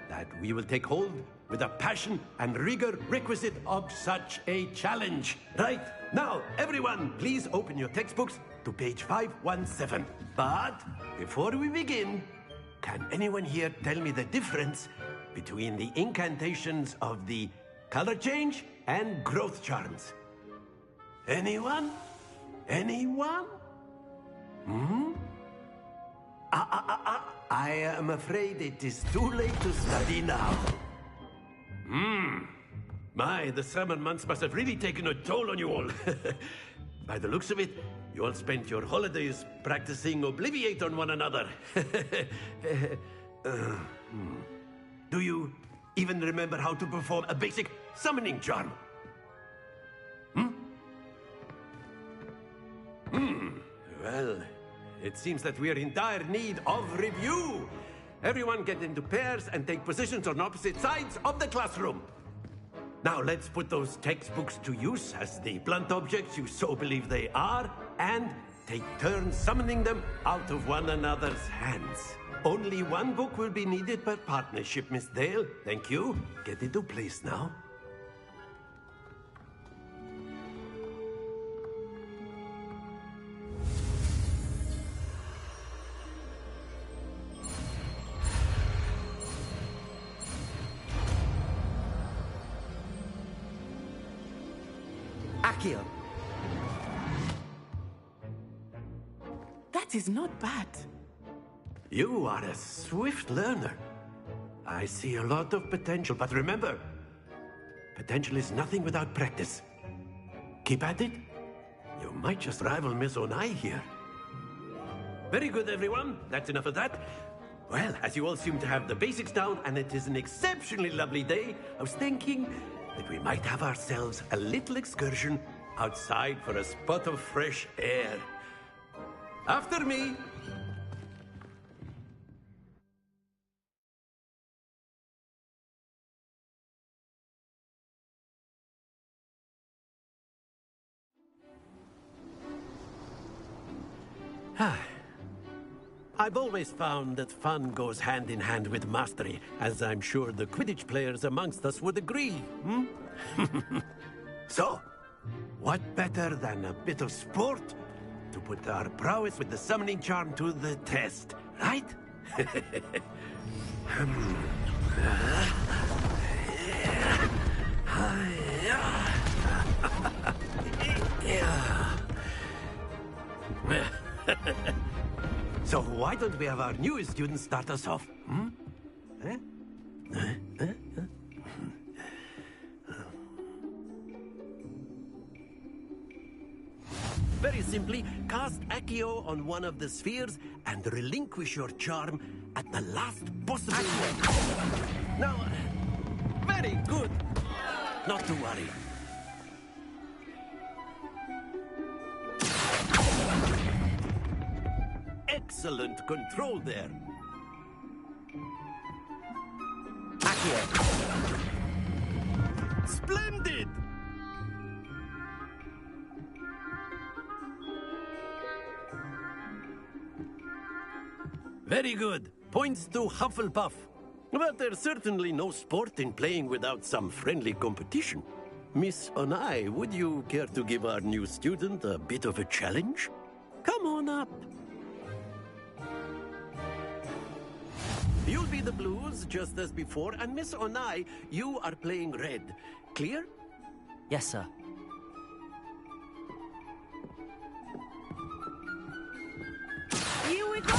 that we will take hold with the passion and rigor requisite of such a challenge. Right, now, everyone, please open your textbooks to page 517. But before we begin, can anyone here tell me the difference between the incantations of the color change and growth charms? Anyone? Anyone? I am afraid it is too late to study now. My, the summer months must have really taken a toll on you all. By the looks of it, you all spent your holidays practicing Obliviate on one another. Do you even remember how to perform a basic summoning charm? Well, it seems that we are in dire need of review. Everyone get into pairs and take positions on opposite sides of the classroom. Now let's put those textbooks to use as the blunt objects you so believe they are, and take turns summoning them out of one another's hands. Only one book will be needed per partnership, Miss Dale. Thank you. Get into place now. Accio. That is not bad. You are a swift learner. I see a lot of potential, but remember, potential is nothing without practice. Keep at it. You might just rival Miss Onai here. Very good, everyone. That's enough of that. Well, as you all seem to have the basics down, and it is an exceptionally lovely day, I was thinking that we might have ourselves a little excursion outside for a spot of fresh air. After me. I've always found that fun goes hand in hand with mastery, as I'm sure the Quidditch players amongst us would agree, So, what better than a bit of sport to put our prowess with the summoning charm to the test, right? So why don't we have our newest student start us off? Very simply, cast Accio on one of the spheres and relinquish your charm at the last possible moment. Now, very good. Not to worry. Excellent control there. Accio. Splendid! Very good. Points to Hufflepuff. But there's certainly no sport in playing without some friendly competition. Miss Onai, would you care to give our new student a bit of a challenge? Come on up. You'll be the blues, just as before, and Miss Onai, you are playing red. Clear? Yes, sir. Here we go!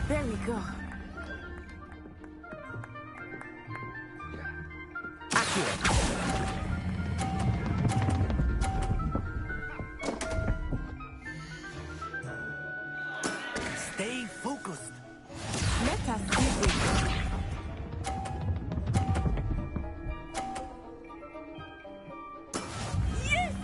There we go. Accio. Stay focused. Let us begin. Yes!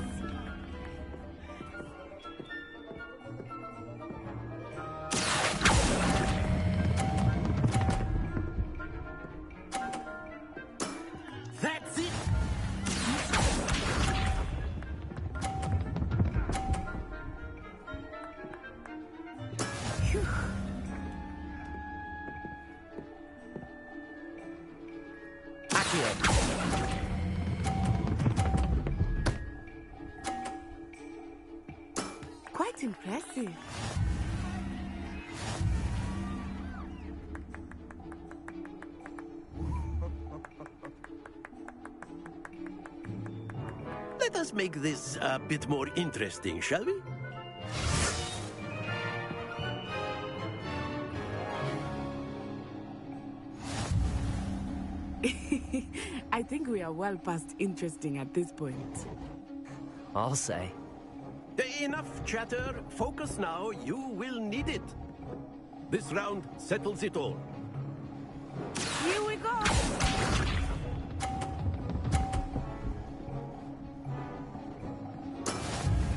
That's it. Quite impressive. Let us make this a bit more interesting, shall we? I think we are well past interesting at this point. I'll say. Enough chatter. Focus now. You will need it. This round settles it all. Here we go!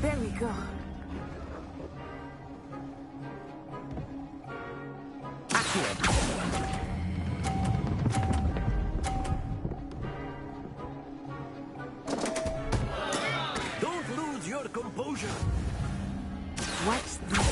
There we go. Don't lose your composure. Watch this.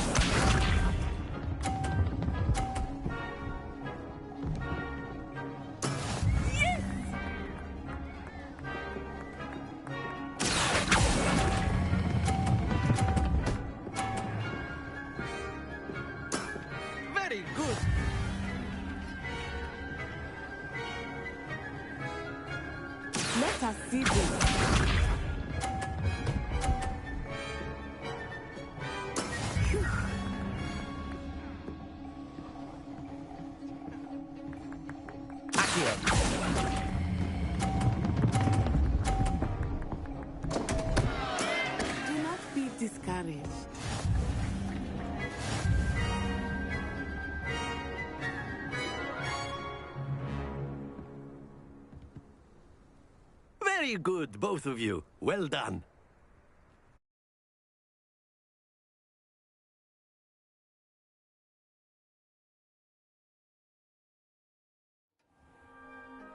Very good. Let us see this. Do not be discouraged. Very good, both of you. Well done.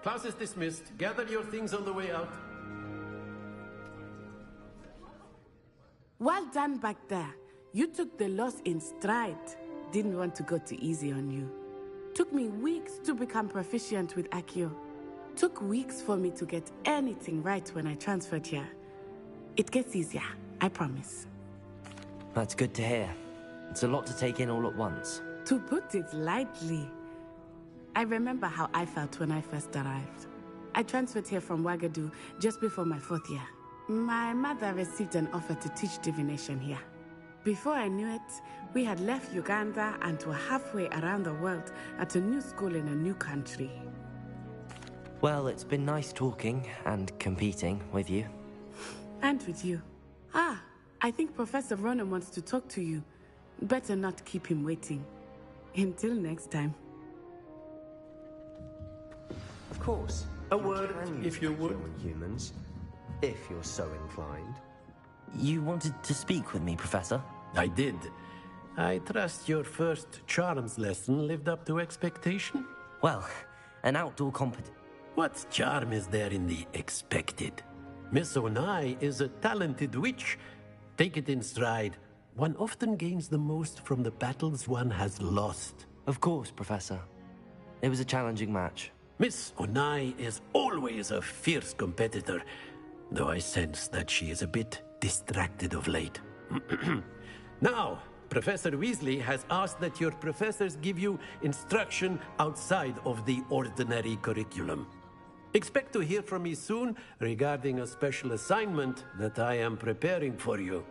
Class is dismissed. Gather your things on the way out. Well done back there. You took the loss in stride. Didn't want to go too easy on you. Took me weeks to become proficient with Accio. Took weeks for me to get anything right when I transferred here. It gets easier, I promise. That's good to hear. It's a lot to take in all at once. To put it lightly, I remember how I felt when I first arrived. I transferred here from Wagadu just before my 4th year. My mother received an offer to teach divination here. Before I knew it, we had left Uganda and were halfway around the world at a new school in a new country. Well, it's been nice talking and competing with you. And with you. Ah, I think Professor Ronan wants to talk to you. Better not keep him waiting. Until next time. Of course. A word, if you would. Humans, if you're so inclined. You wanted to speak with me, Professor? I did. I trust your first charms lesson lived up to expectation? Well, an outdoor competition. What charm is there in the expected? Miss Onai is a talented witch. Take it in stride. One often gains the most from the battles one has lost. Of course, Professor. It was a challenging match. Miss Onai is always a fierce competitor, though I sense that she is a bit distracted of late. Now, Professor Weasley has asked that your professors give you instruction outside of the ordinary curriculum. Expect to hear from me soon regarding a special assignment that I am preparing for you.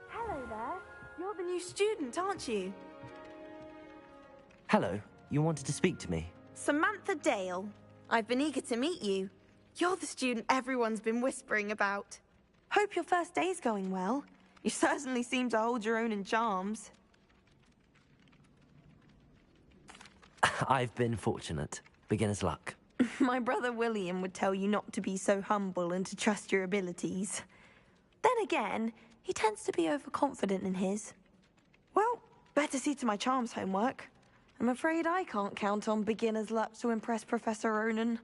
Hello there. You're the new student, aren't you? Hello, you wanted to speak to me? Samantha Dale. I've been eager to meet you. You're the student everyone's been whispering about. Hope your first day's going well. You certainly seem to hold your own in charms. I've been fortunate. Beginner's luck. My brother William would tell you not to be so humble and to trust your abilities. Then again, he tends to be overconfident in his. Well, better see to my charms homework. I'm afraid I can't count on beginner's luck to impress Professor Ronan.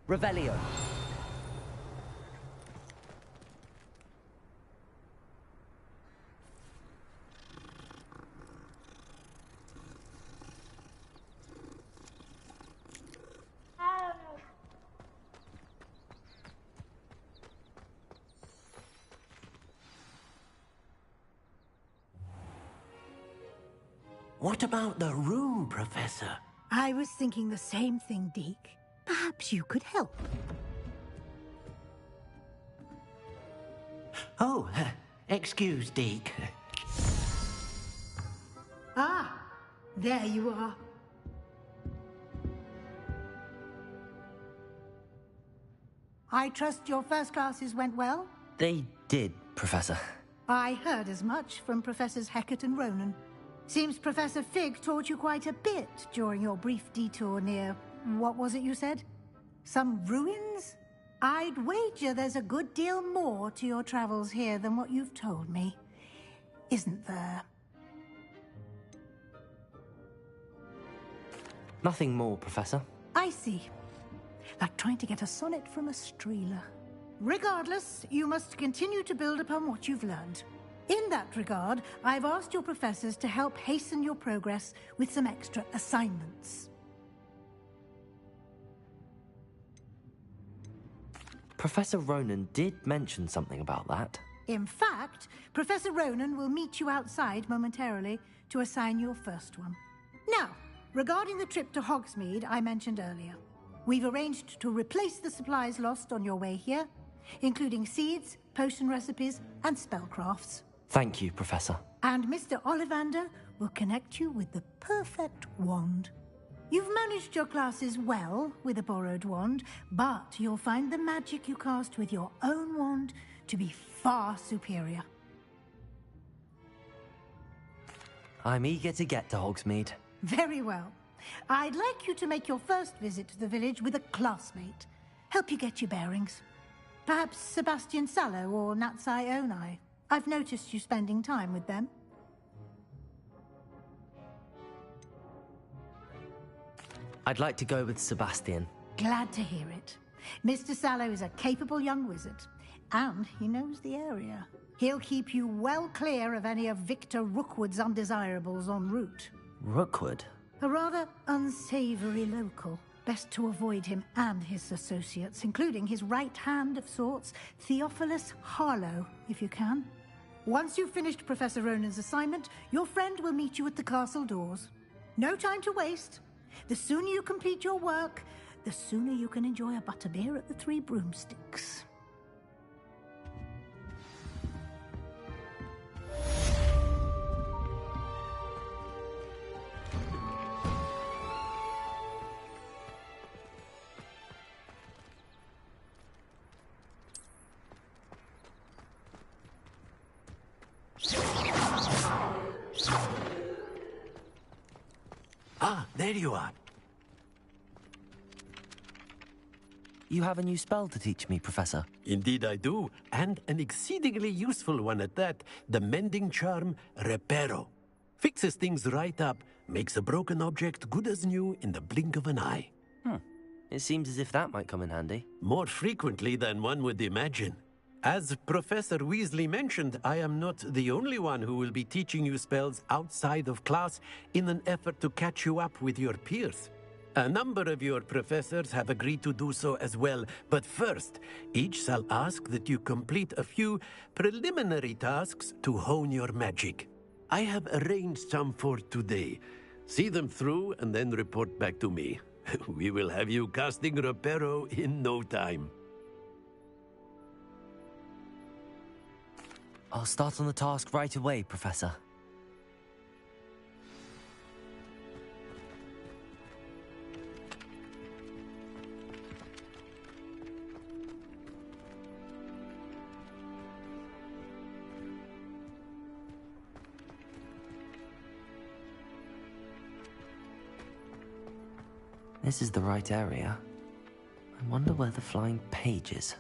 Revelio. What about the room, Professor? I was thinking the same thing, Deke. Perhaps you could help. Oh, excuse, Deke. Ah, there you are. I trust your first classes went well? They did, Professor. I heard as much from Professors Hecat and Ronan. Seems Professor Fig taught you quite a bit during your brief detour near... what was it you said? Some ruins? I'd wager there's a good deal more to your travels here than what you've told me. Isn't there? Nothing more, Professor. I see. Like trying to get a sonnet from a streeler. Regardless, you must continue to build upon what you've learned. In that regard, I've asked your professors to help hasten your progress with some extra assignments. Professor Ronan did mention something about that. In fact, Professor Ronan will meet you outside momentarily to assign your first one. Now, regarding the trip to Hogsmeade I mentioned earlier, we've arranged to replace the supplies lost on your way here, including seeds, potion recipes, and spellcrafts. Thank you, Professor. And Mr. Ollivander will connect you with the perfect wand. You've managed your classes well with a borrowed wand, but you'll find the magic you cast with your own wand to be far superior. I'm eager to get to Hogsmeade. Very well. I'd like you to make your first visit to the village with a classmate. Help you get your bearings. Perhaps Sebastian Sallow or Natsai Onai. I've noticed you spending time with them. I'd like to go with Sebastian. Glad to hear it. Mr. Sallow is a capable young wizard, and he knows the area. He'll keep you well clear of any of Victor Rookwood's undesirables en route. Rookwood? A rather unsavory local. Best to avoid him and his associates, including his right hand of sorts, Theophilus Harlow, if you can. Once you've finished Professor Ronan's assignment, your friend will meet you at the castle doors. No time to waste. The sooner you complete your work, the sooner you can enjoy a butterbeer at the Three Broomsticks. Ah, there you are. You have a new spell to teach me, Professor. Indeed I do, and an exceedingly useful one at that. The mending charm, Reparo. Fixes things right up, makes a broken object good as new in the blink of an eye. It seems as if that might come in handy. More frequently than one would imagine. As Professor Weasley mentioned, I am not the only one who will be teaching you spells outside of class in an effort to catch you up with your peers. A number of your professors have agreed to do so as well, but first, each shall ask that you complete a few preliminary tasks to hone your magic. I have arranged some for today. See them through and then report back to me. We will have you casting Reparo in no time. I'll start on the task right away, Professor. This is the right area. I wonder where the flying page is.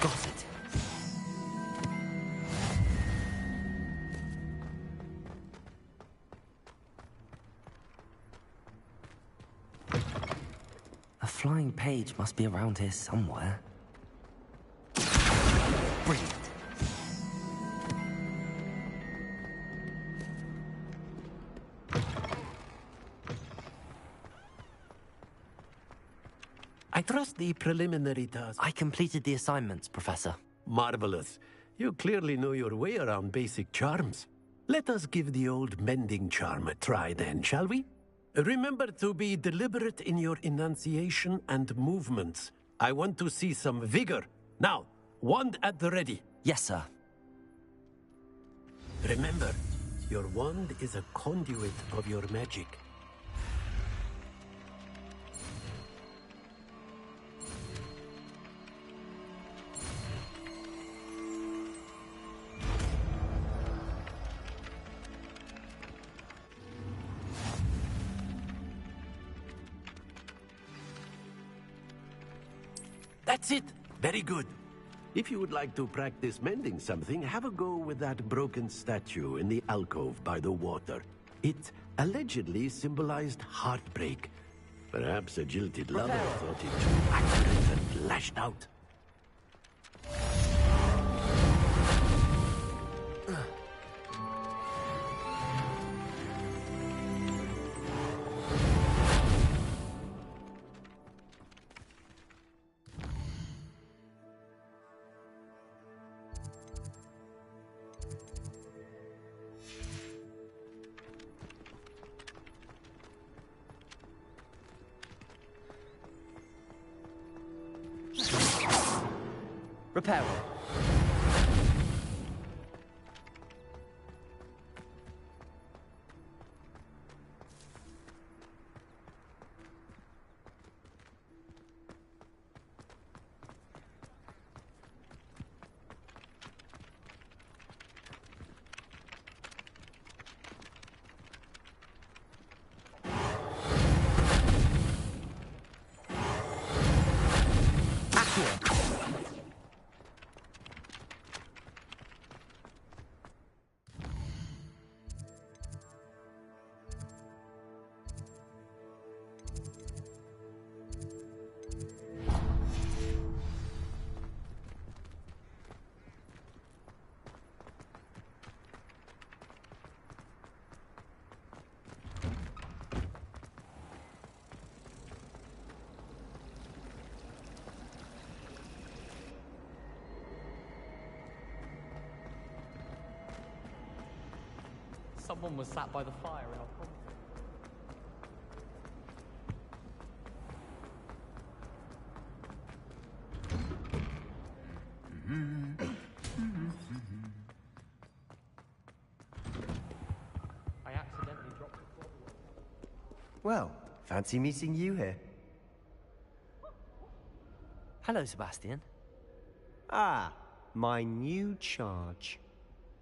Got it. flying page must be around here somewhere. Brilliant. I trust the preliminary task. I completed the assignments, Professor. Marvelous. You clearly know your way around basic charms. Let us give the old mending charm a try then, shall we? Remember to be deliberate in your enunciation and movements. I want to see some vigor. Now, wand at the ready. Yes, sir. Remember, your wand is a conduit of your magic. That's it. Very good. If you would like to practice mending something, have a go with that broken statue in the alcove by the water. It allegedly symbolized heartbreak. Perhaps a jilted lover thought it too accurate and lashed out. Repair. Someone was sat by the fire in our property. I accidentally dropped the bottle. Well, fancy meeting you here. Hello, Sebastian. Ah, my new charge.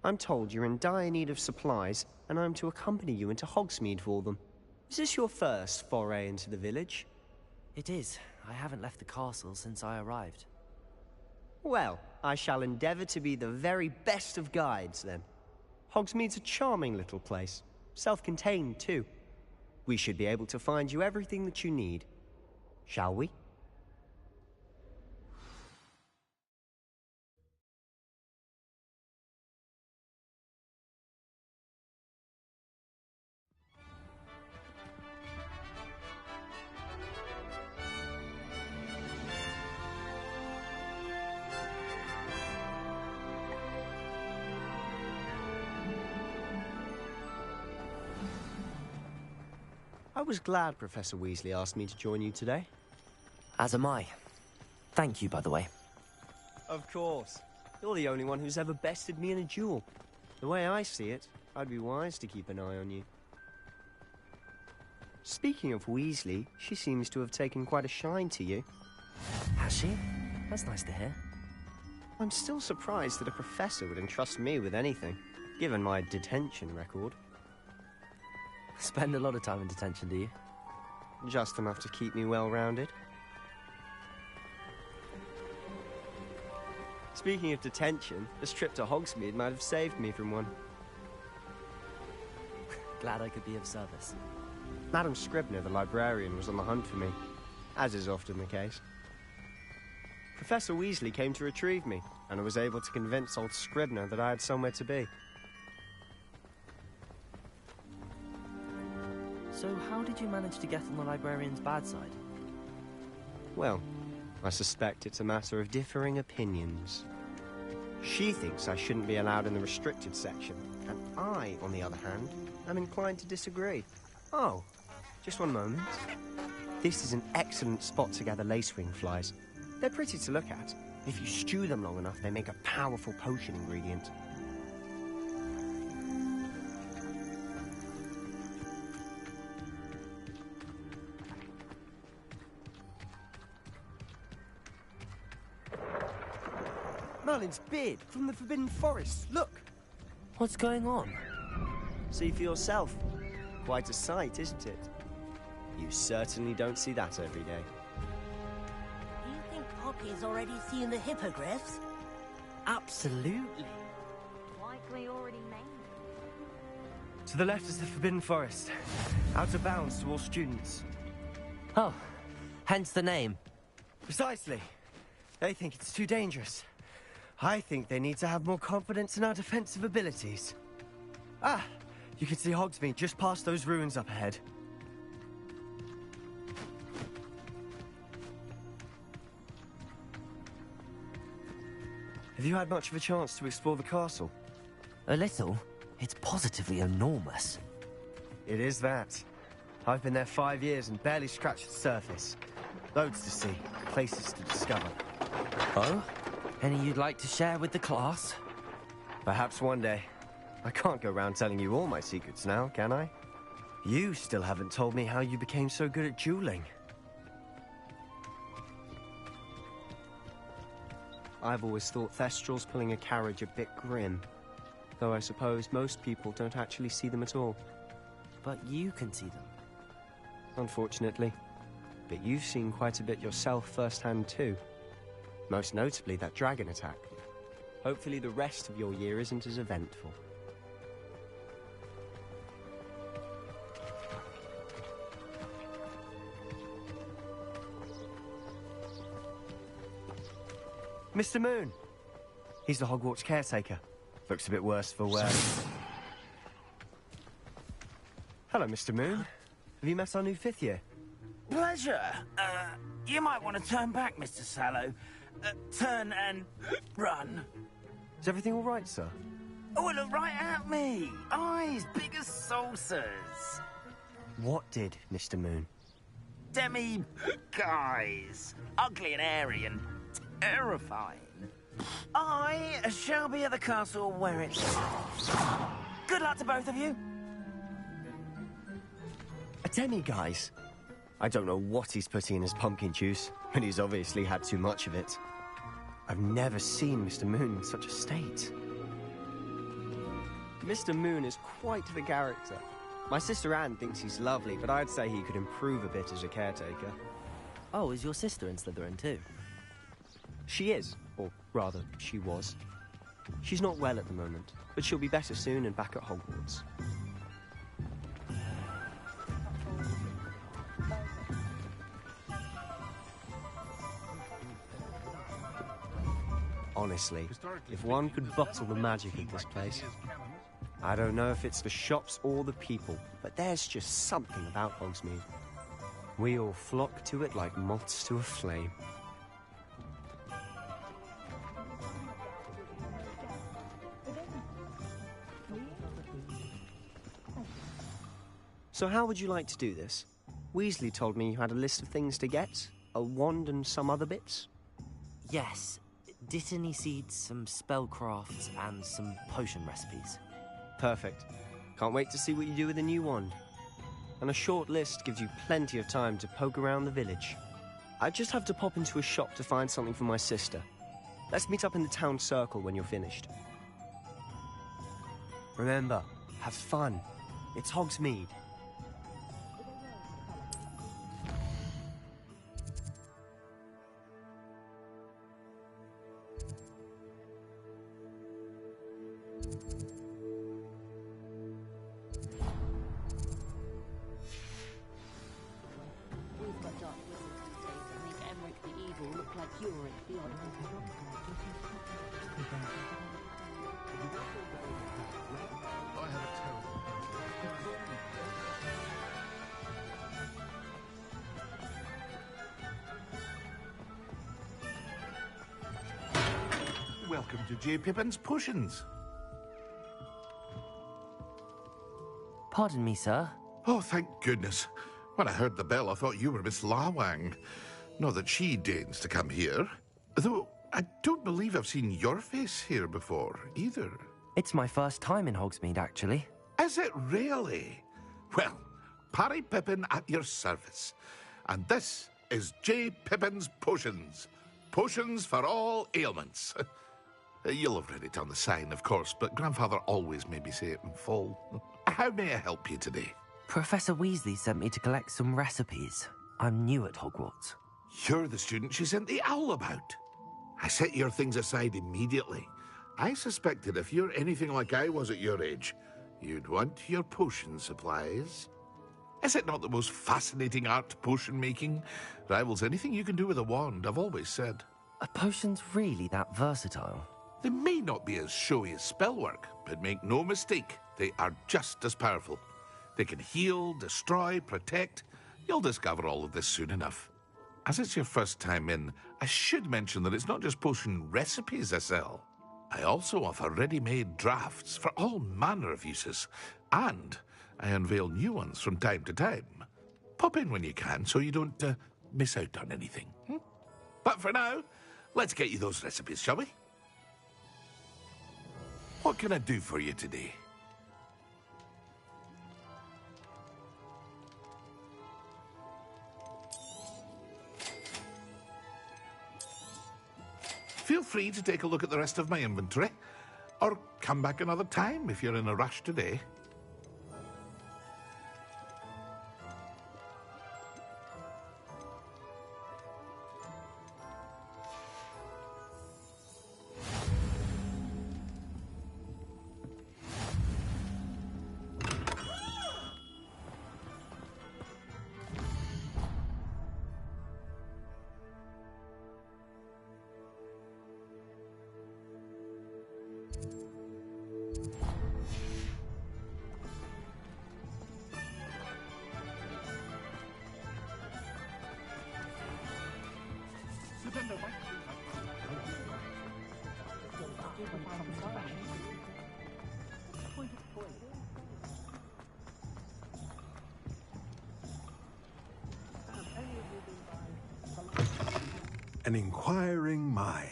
I'm told you're in dire need of supplies, and I'm to accompany you into Hogsmeade for them. Is this your first foray into the village? It is. I haven't left the castle since I arrived. Well, I shall endeavor to be the very best of guides, then. Hogsmeade's a charming little place. Self-contained, too. We should be able to find you everything that you need. Shall we? I was glad Professor Weasley asked me to join you today. As am I. Thank you, by the way. Of course. You're the only one who's ever bested me in a duel. The way I see it, I'd be wise to keep an eye on you. Speaking of Weasley, she seems to have taken quite a shine to you. Has she? That's nice to hear. I'm still surprised that a professor would entrust me with anything, given my detention record. Spend a lot of time in detention, do you? Just enough to keep me well-rounded. Speaking of detention, this trip to Hogsmeade might have saved me from one. Glad I could be of service. Madam Scribner, the librarian, was on the hunt for me. as is often the case. Professor Weasley came to retrieve me, and I was able to convince old Scribner that I had somewhere to be. So how did you manage to get on the librarian's bad side? Well, I suspect it's a matter of differing opinions. She thinks I shouldn't be allowed in the restricted section, and I, on the other hand, am inclined to disagree. Oh, just one moment. This is an excellent spot to gather lacewing flies. They're pretty to look at. If you stew them long enough, they make a powerful potion ingredient. Merlin's beard from the Forbidden Forest. Look! What's going on? See for yourself. Quite a sight, isn't it? You certainly don't see that every day. Do you think Poppy's already seen the hippogriffs? Absolutely. Likely already named. To the left is the Forbidden Forest. Out of bounds to all students. Oh, hence the name. Precisely. They think it's too dangerous. I think they need to have more confidence in our defensive abilities. Ah, you can see Hogsmeade just past those ruins up ahead. Have you had much of a chance to explore the castle? A little. It's positively enormous. It is that. I've been there 5 years and barely scratched the surface. Loads to see, places to discover. Oh? Any you'd like to share with the class? Perhaps one day. I can't go around telling you all my secrets now, can I? You still haven't told me how you became so good at dueling. I've always thought Thestrals pulling a carriage a bit grim. Though I suppose most people don't actually see them at all. But you can see them. Unfortunately. But you've seen quite a bit yourself firsthand too. Most notably that dragon attack. Hopefully the rest of your year isn't as eventful. Mr. Moon! He's the Hogwarts caretaker. Looks a bit worse for wear. Hello, Mr. Moon. Have you met our new 5th year? Pleasure. You might want to turn back, Mr. Sallow. Turn and run. Is everything all right, sir? Oh, look right at me. Eyes big as saucers. What did, Mr. Moon? Guys. Ugly and hairy and terrifying. I shall be at the castle where it's... Good luck to both of you. A demi-guise? I don't know what he's putting in his pumpkin juice, but he's obviously had too much of it. I've never seen Mr. Moon in such a state. Mr. Moon is quite the character. My sister Anne thinks he's lovely, but I'd say he could improve a bit as a caretaker. Oh, is your sister in Slytherin too? She is, or rather, she was. She's not well at the moment, but she'll be better soon and back at Hogwarts. Honestly, if one could bottle the magic of this place. I don't know if it's the shops or the people, but there's just something about Hogsmeade. We all flock to it like moths to a flame. So how would you like to do this? Weasley told me you had a list of things to get, a wand and some other bits. Yes. Dittany seeds, some spellcrafts, and some potion recipes. Perfect. Can't wait to see what you do with the new wand. And a short list gives you plenty of time to poke around the village. I just have to pop into a shop to find something for my sister. Let's meet up in the town circle when you're finished. Remember, have fun. It's Hogsmeade. Welcome to J. Pippin's Potions. Pardon me, sir. Oh, thank goodness. When I heard the bell, I thought you were Miss Lawang. Not that she deigns to come here. Though I don't believe I've seen your face here before, either. It's my first time in Hogsmeade, actually. Is it really? Well, Parry Pippin at your service. And this is J. Pippin's Potions. Potions for all ailments. You'll have read it on the sign, of course, but Grandfather always made me say it in full. How may I help you today? Professor Weasley sent me to collect some recipes. I'm new at Hogwarts. You're the student she sent the owl about. I set your things aside immediately. I suspected if you're anything like I was at your age, you'd want your potion supplies. Is it not the most fascinating art, potion making? Rivals anything you can do with a wand, I've always said. Are potions really that versatile? They may not be as showy as spellwork, but make no mistake, they are just as powerful. They can heal, destroy, protect. You'll discover all of this soon enough. As it's your first time in, I should mention that it's not just potion recipes I sell. I also offer ready-made drafts for all manner of uses, and I unveil new ones from time to time. Pop in when you can so you don't miss out on anything. But for now, let's get you those recipes, shall we? What can I do for you today? Feel free to take a look at the rest of my inventory, or come back another time if you're in a rush today. An inquiring mind.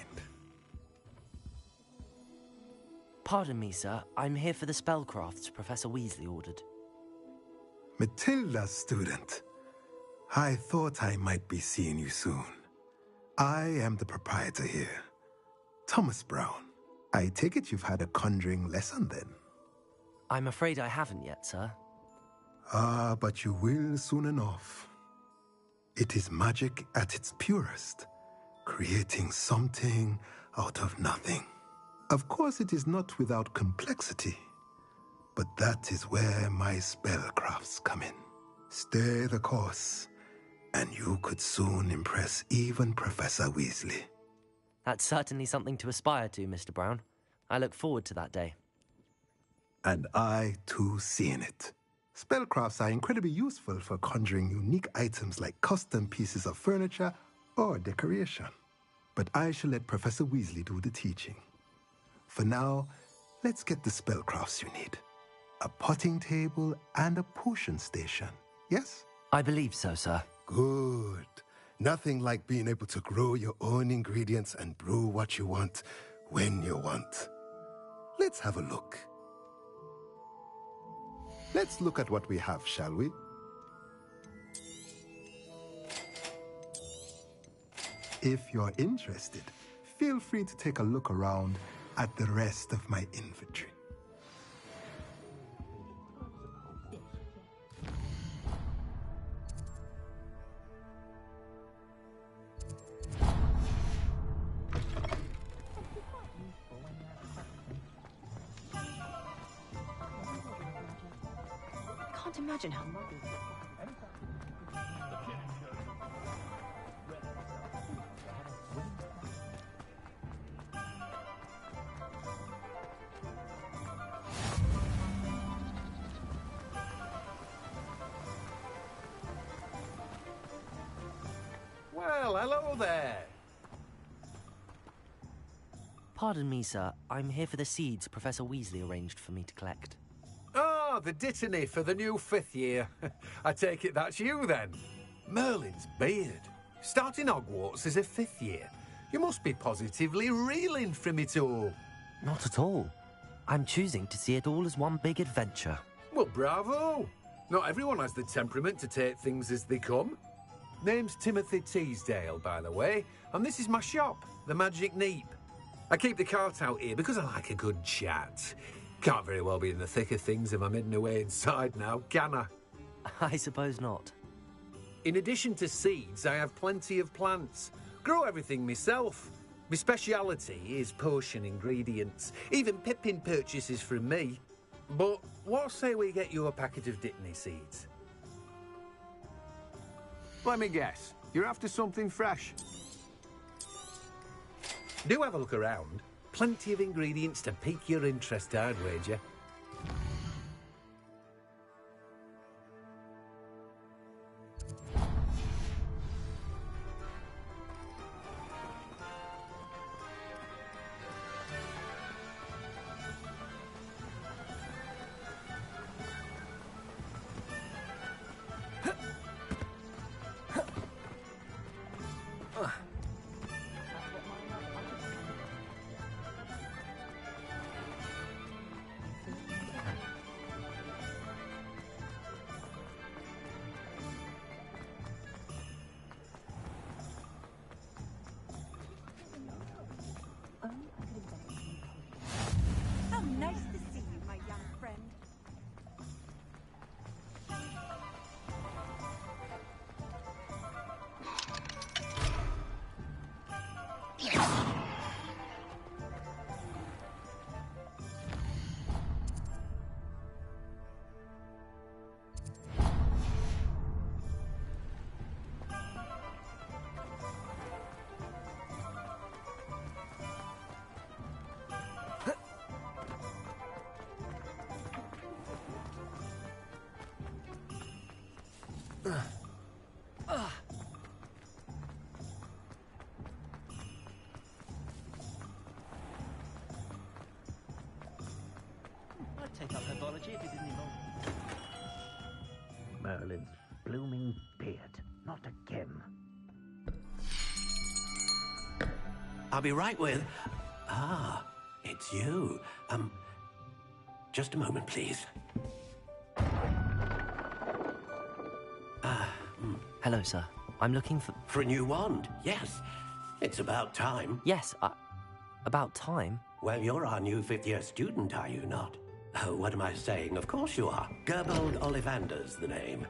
Pardon me, sir. I'm here for the spellcrafts Professor Weasley ordered. Matilda's student. I thought I might be seeing you soon. I am the proprietor here, Thomas Brown. I take it you've had a conjuring lesson then? I'm afraid I haven't yet, sir. Ah, but you will soon enough. It is magic at its purest, creating something out of nothing. Of course, it is not without complexity, but that is where my spellcrafts come in. Stay the course, and you could soon impress even Professor Weasley. That's certainly something to aspire to, Mr. Brown. I look forward to that day. And I, too, see in it. Spellcrafts are incredibly useful for conjuring unique items like custom pieces of furniture or decoration. But I shall let Professor Weasley do the teaching. For now, let's get the spellcrafts you need. A potting table and a potion station, yes? I believe so, sir. Good. Nothing like being able to grow your own ingredients and brew what you want when you want. Let's have a look. Let's look at what we have, shall we? If you're interested, feel free to take a look around at the rest of my inventory. Can't imagine how much. Hello there. Pardon me, sir. I'm here for the seeds Professor Weasley arranged for me to collect. Ah, the dittany for the new 5th year. I take it that's you, then. Merlin's beard. Starting Hogwarts as a 5th year. You must be positively reeling from it all. Not at all. I'm choosing to see it all as one big adventure. Well, bravo. Not everyone has the temperament to take things as they come. Name's Timothy Teasdale, by the way, and this is my shop, the Magic Neep. I keep the cart out here because I like a good chat. Can't very well be in the thick of things if I'm hidden away inside now, can I? I suppose not. In addition to seeds, I have plenty of plants. Grow everything myself. My speciality is potion ingredients. Even Pippin purchases from me. But what say we get you a packet of Dittany seeds? Let me guess. You're after something fresh. Do have a look around. Plenty of ingredients to pique your interest, I'd wager. How nice to see you, my young friend. I'd take up herbology if it didn't involve... Merlin's blooming beard. Not again. I'll be right with... Ah, it's you. Just a moment, please. Hello, sir. I'm looking for... For a new wand, yes. It's about time. Yes, about time? Well, you're our new 5th-year student, are you not? Oh, what am I saying? Of course you are. Gerbold Ollivander's the name.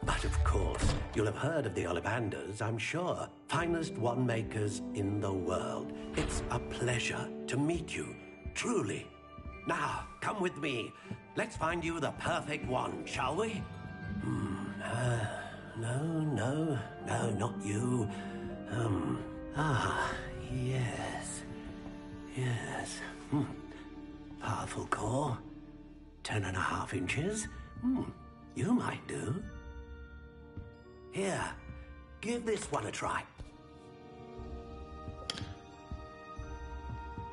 But of course, you'll have heard of the Ollivanders, I'm sure. Finest wand makers in the world. It's a pleasure to meet you, truly. Now, come with me. Let's find you the perfect wand, shall we? No, not you. Yes. Powerful core. 10.5 inches. You might do. Here, give this one a try.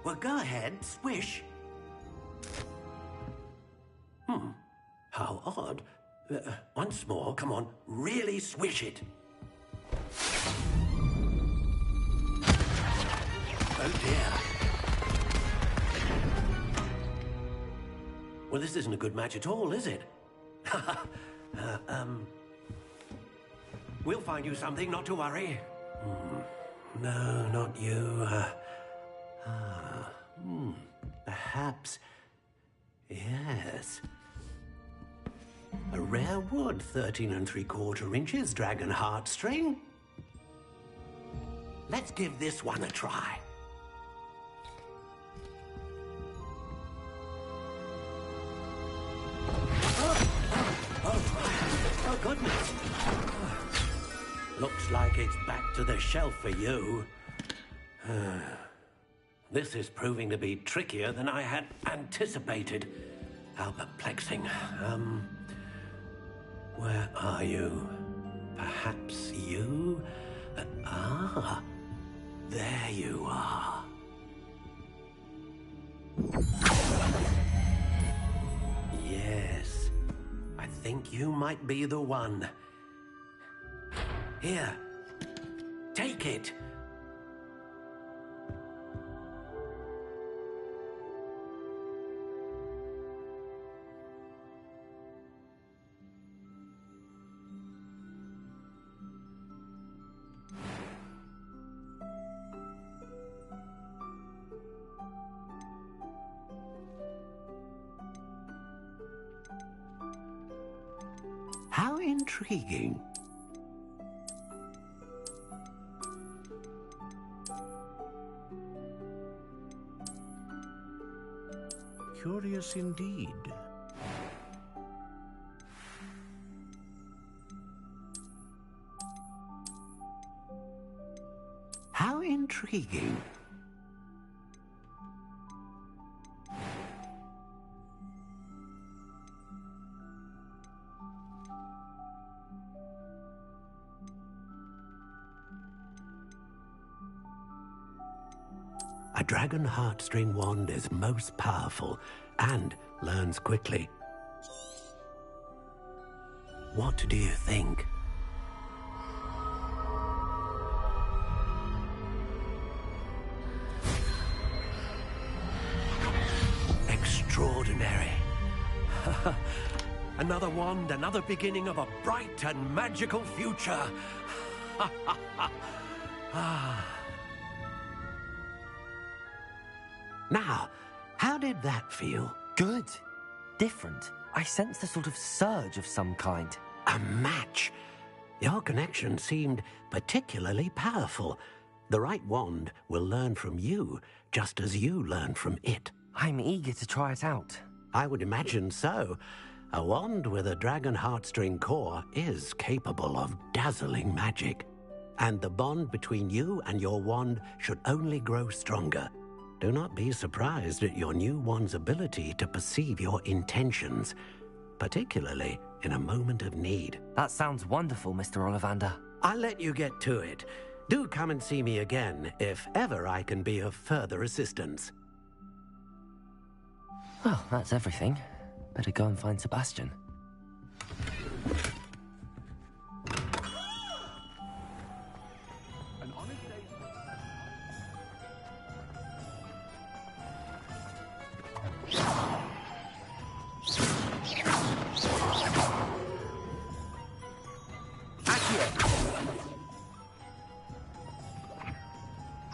Well, go ahead, swish. How odd. Once more, come on, really swish it. Oh dear. Well, this isn't a good match at all, is it? We'll find you something, not to worry. No, not you. Perhaps. Yes. A rare wood, 13 3/4 inches, dragon heartstring. Let's give this one a try. Oh, goodness. Looks like it's back to the shelf for you. This is proving to be trickier than I had anticipated. How perplexing. Where are you? Perhaps you? There you are. Yes. I think you might be the one. Here. Take it. How intriguing. Curious indeed. How intriguing. A dragon heartstring wand is most powerful and learns quickly. What do you think? Extraordinary. Another wand, another beginning of a bright and magical future. Now, how did that feel? Good. Different. I sensed a sort of surge of some kind. A match. Your connection seemed particularly powerful. The right wand will learn from you, just as you learn from it. I'm eager to try it out. I would imagine so. A wand with a dragon heartstring core is capable of dazzling magic. And the bond between you and your wand should only grow stronger. Do not be surprised at your new wand's ability to perceive your intentions, particularly in a moment of need. That sounds wonderful, Mr. Ollivander. I'll let you get to it. Do come and see me again if ever I can be of further assistance. Well, that's everything. Better go and find Sebastian.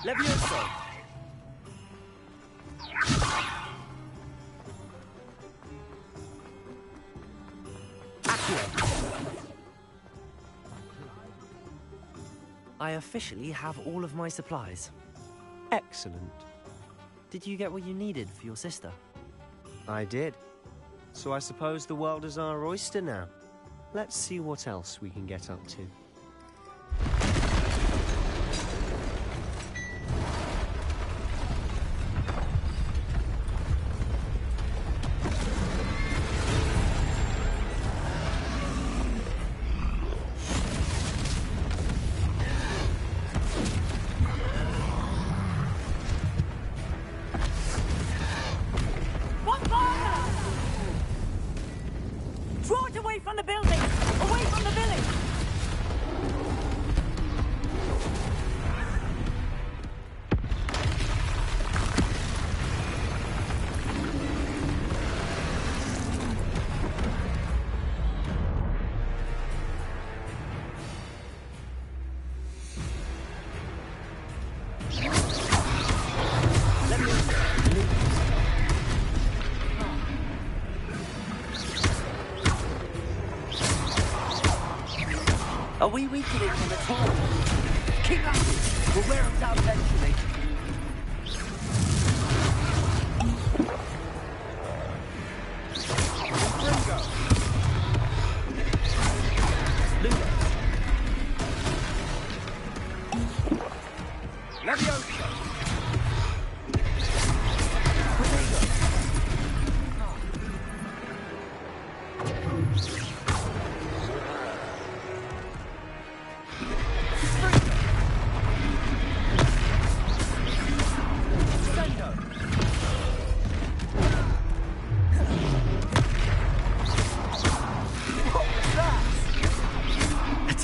Levioso! I officially have all of my supplies. Excellent. Did you get what you needed for your sister? I did. So I suppose the world is our oyster now. Let's see what else we can get up to. Are we weakening him at all? Keep at it! We'll wear him down eventually.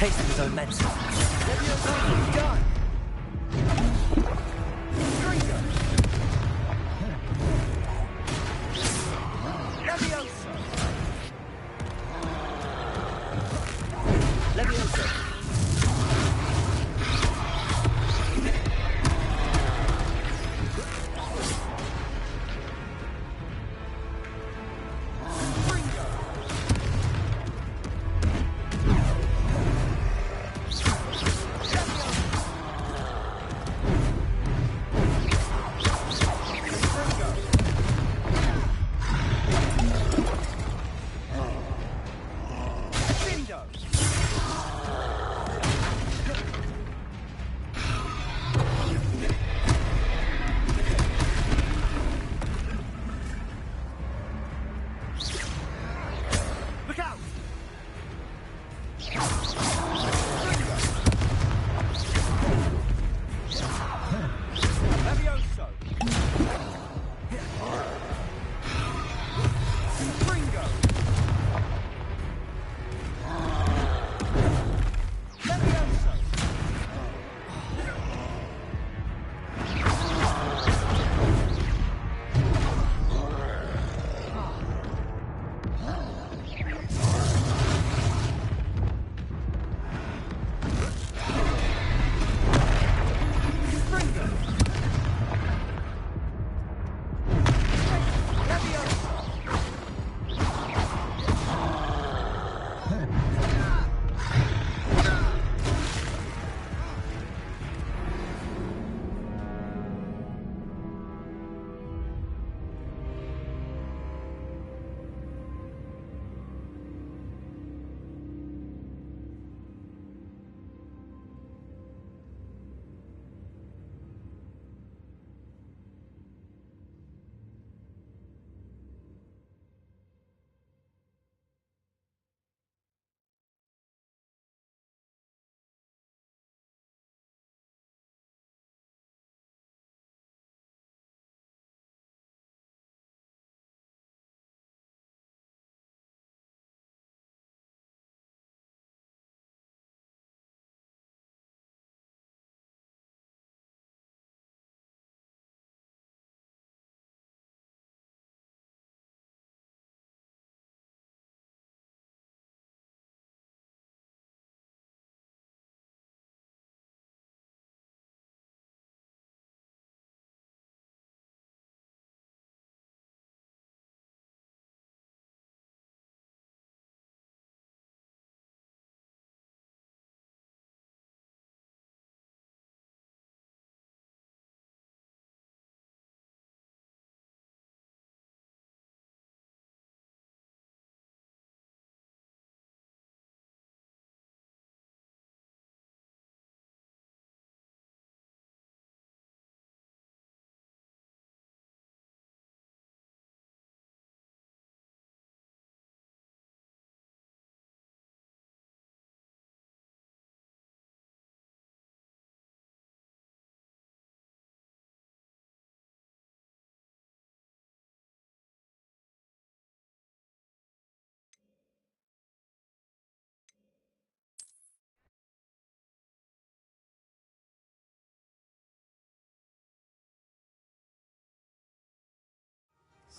taste of his own medicine. Done.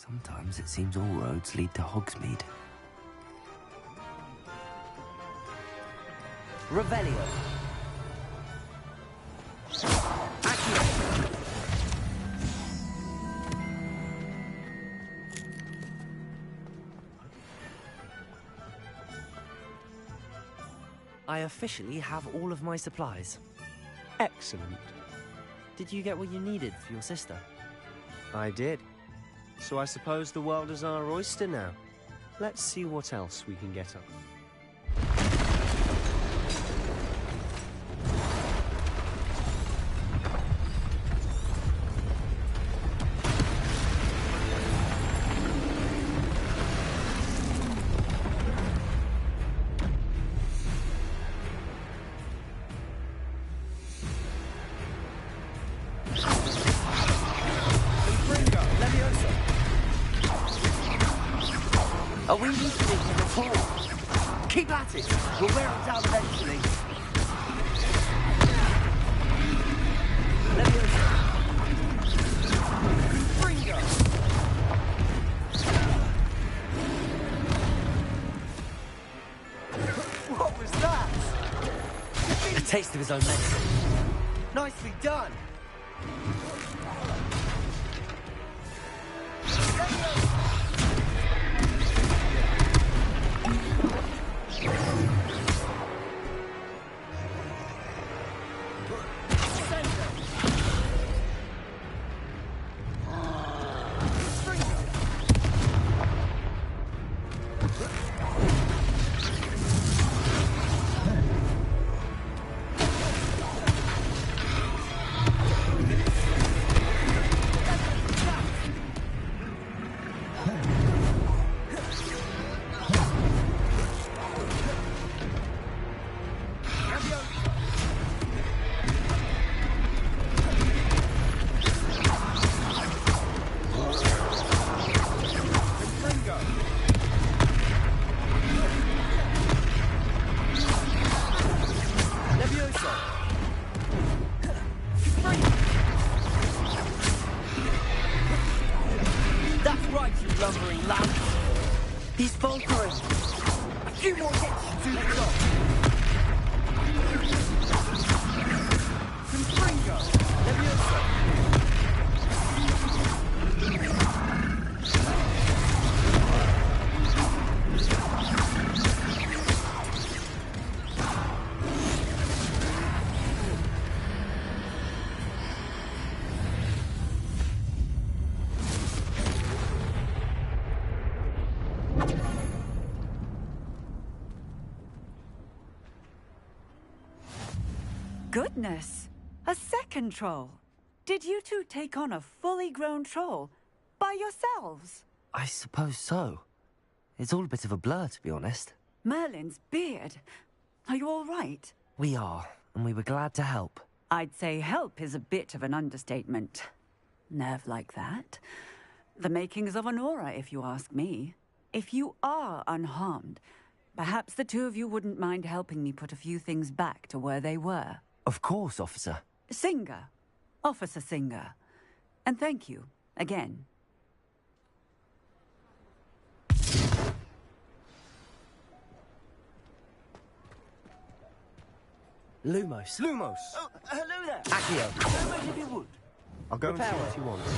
Sometimes it seems all roads lead to Hogsmeade. Revelio. I officially have all of my supplies. Excellent. Did you get what you needed for your sister? I did. So I suppose the world is our oyster now. Let's see what else we can get up. Are we leaving him at all? Keep at it. We'll wear them down eventually. Leviosa. Confringo. What was that? A taste of his own medicine. Nicely done. That's right, you lumbering lamb. He's faltering. A few more hits to do the job. Confringo. Leviosa. Goodness! A second troll! Did you two take on a fully grown troll? By yourselves? I suppose so. It's all a bit of a blur, to be honest. Merlin's beard. Are you all right? We are, and we were glad to help. I'd say help is a bit of an understatement. Nerve like that. The makings of an aura, if you ask me. If you are unharmed, perhaps the two of you wouldn't mind helping me put a few things back to where they were. Of course, officer. Singer. Officer Singer. And thank you, again. Lumos. Lumos. Oh, hello there. Accio. How much if you would? I'll go and see what he wants.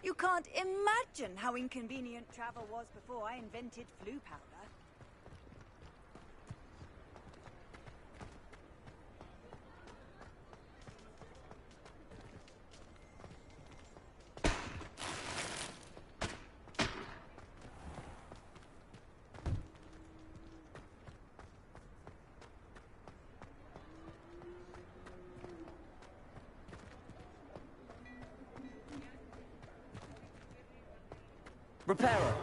You can't imagine how inconvenient travel was before I invented flu powder. Repairer.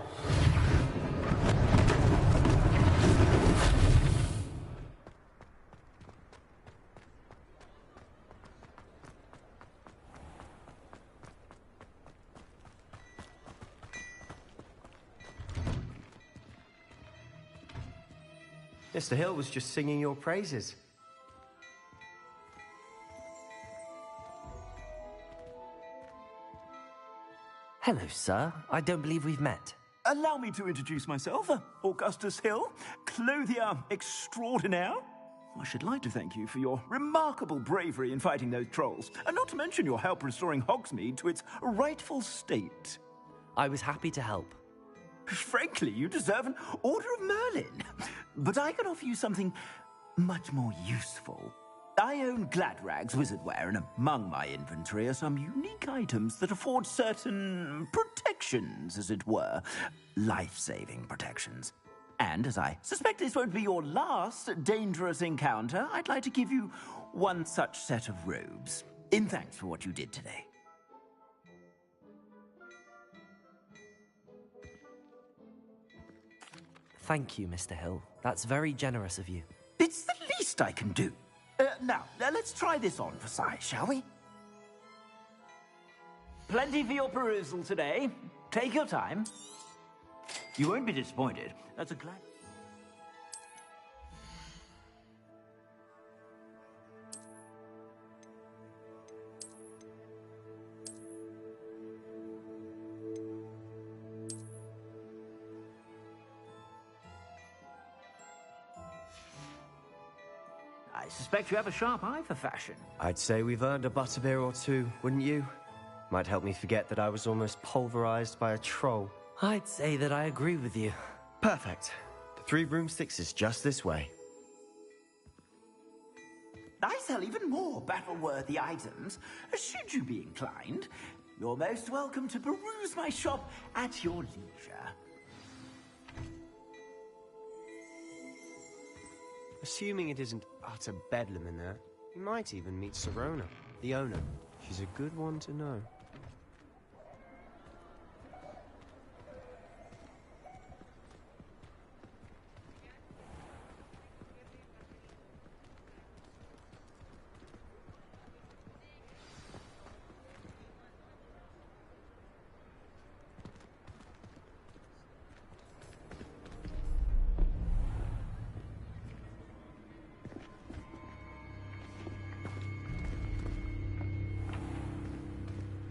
Mr. Hill was just singing your praises. Hello, sir. I don't believe we've met. Allow me to introduce myself, Augustus Hill, clothier extraordinaire. I should like to thank you for your remarkable bravery in fighting those trolls, and not to mention your help restoring Hogsmeade to its rightful state. I was happy to help. Frankly, you deserve an Order of Merlin. But I can offer you something much more useful. I own Gladrag's wizardware, and among my inventory are some unique items that afford certain protections, as it were. Life-saving protections. And as I suspect this won't be your last dangerous encounter, I'd like to give you one such set of robes, in thanks for what you did today. Thank you, Mr. Hill. That's very generous of you. It's the least I can do. Now, let's try this on for size, shall we? Plenty for your perusal today. Take your time. You won't be disappointed. That's a glad... I suspect you have a sharp eye for fashion. I'd say we've earned a butterbeer or two, wouldn't you? Might help me forget that I was almost pulverized by a troll. I'd say that I agree with you. Perfect. The 3 broomsticks is just this way. I sell even more battle-worthy items, should you be inclined. You're most welcome to peruse my shop at your leisure. Assuming it isn't utter bedlam in there, you might even meet Sirona, the owner. She's a good one to know.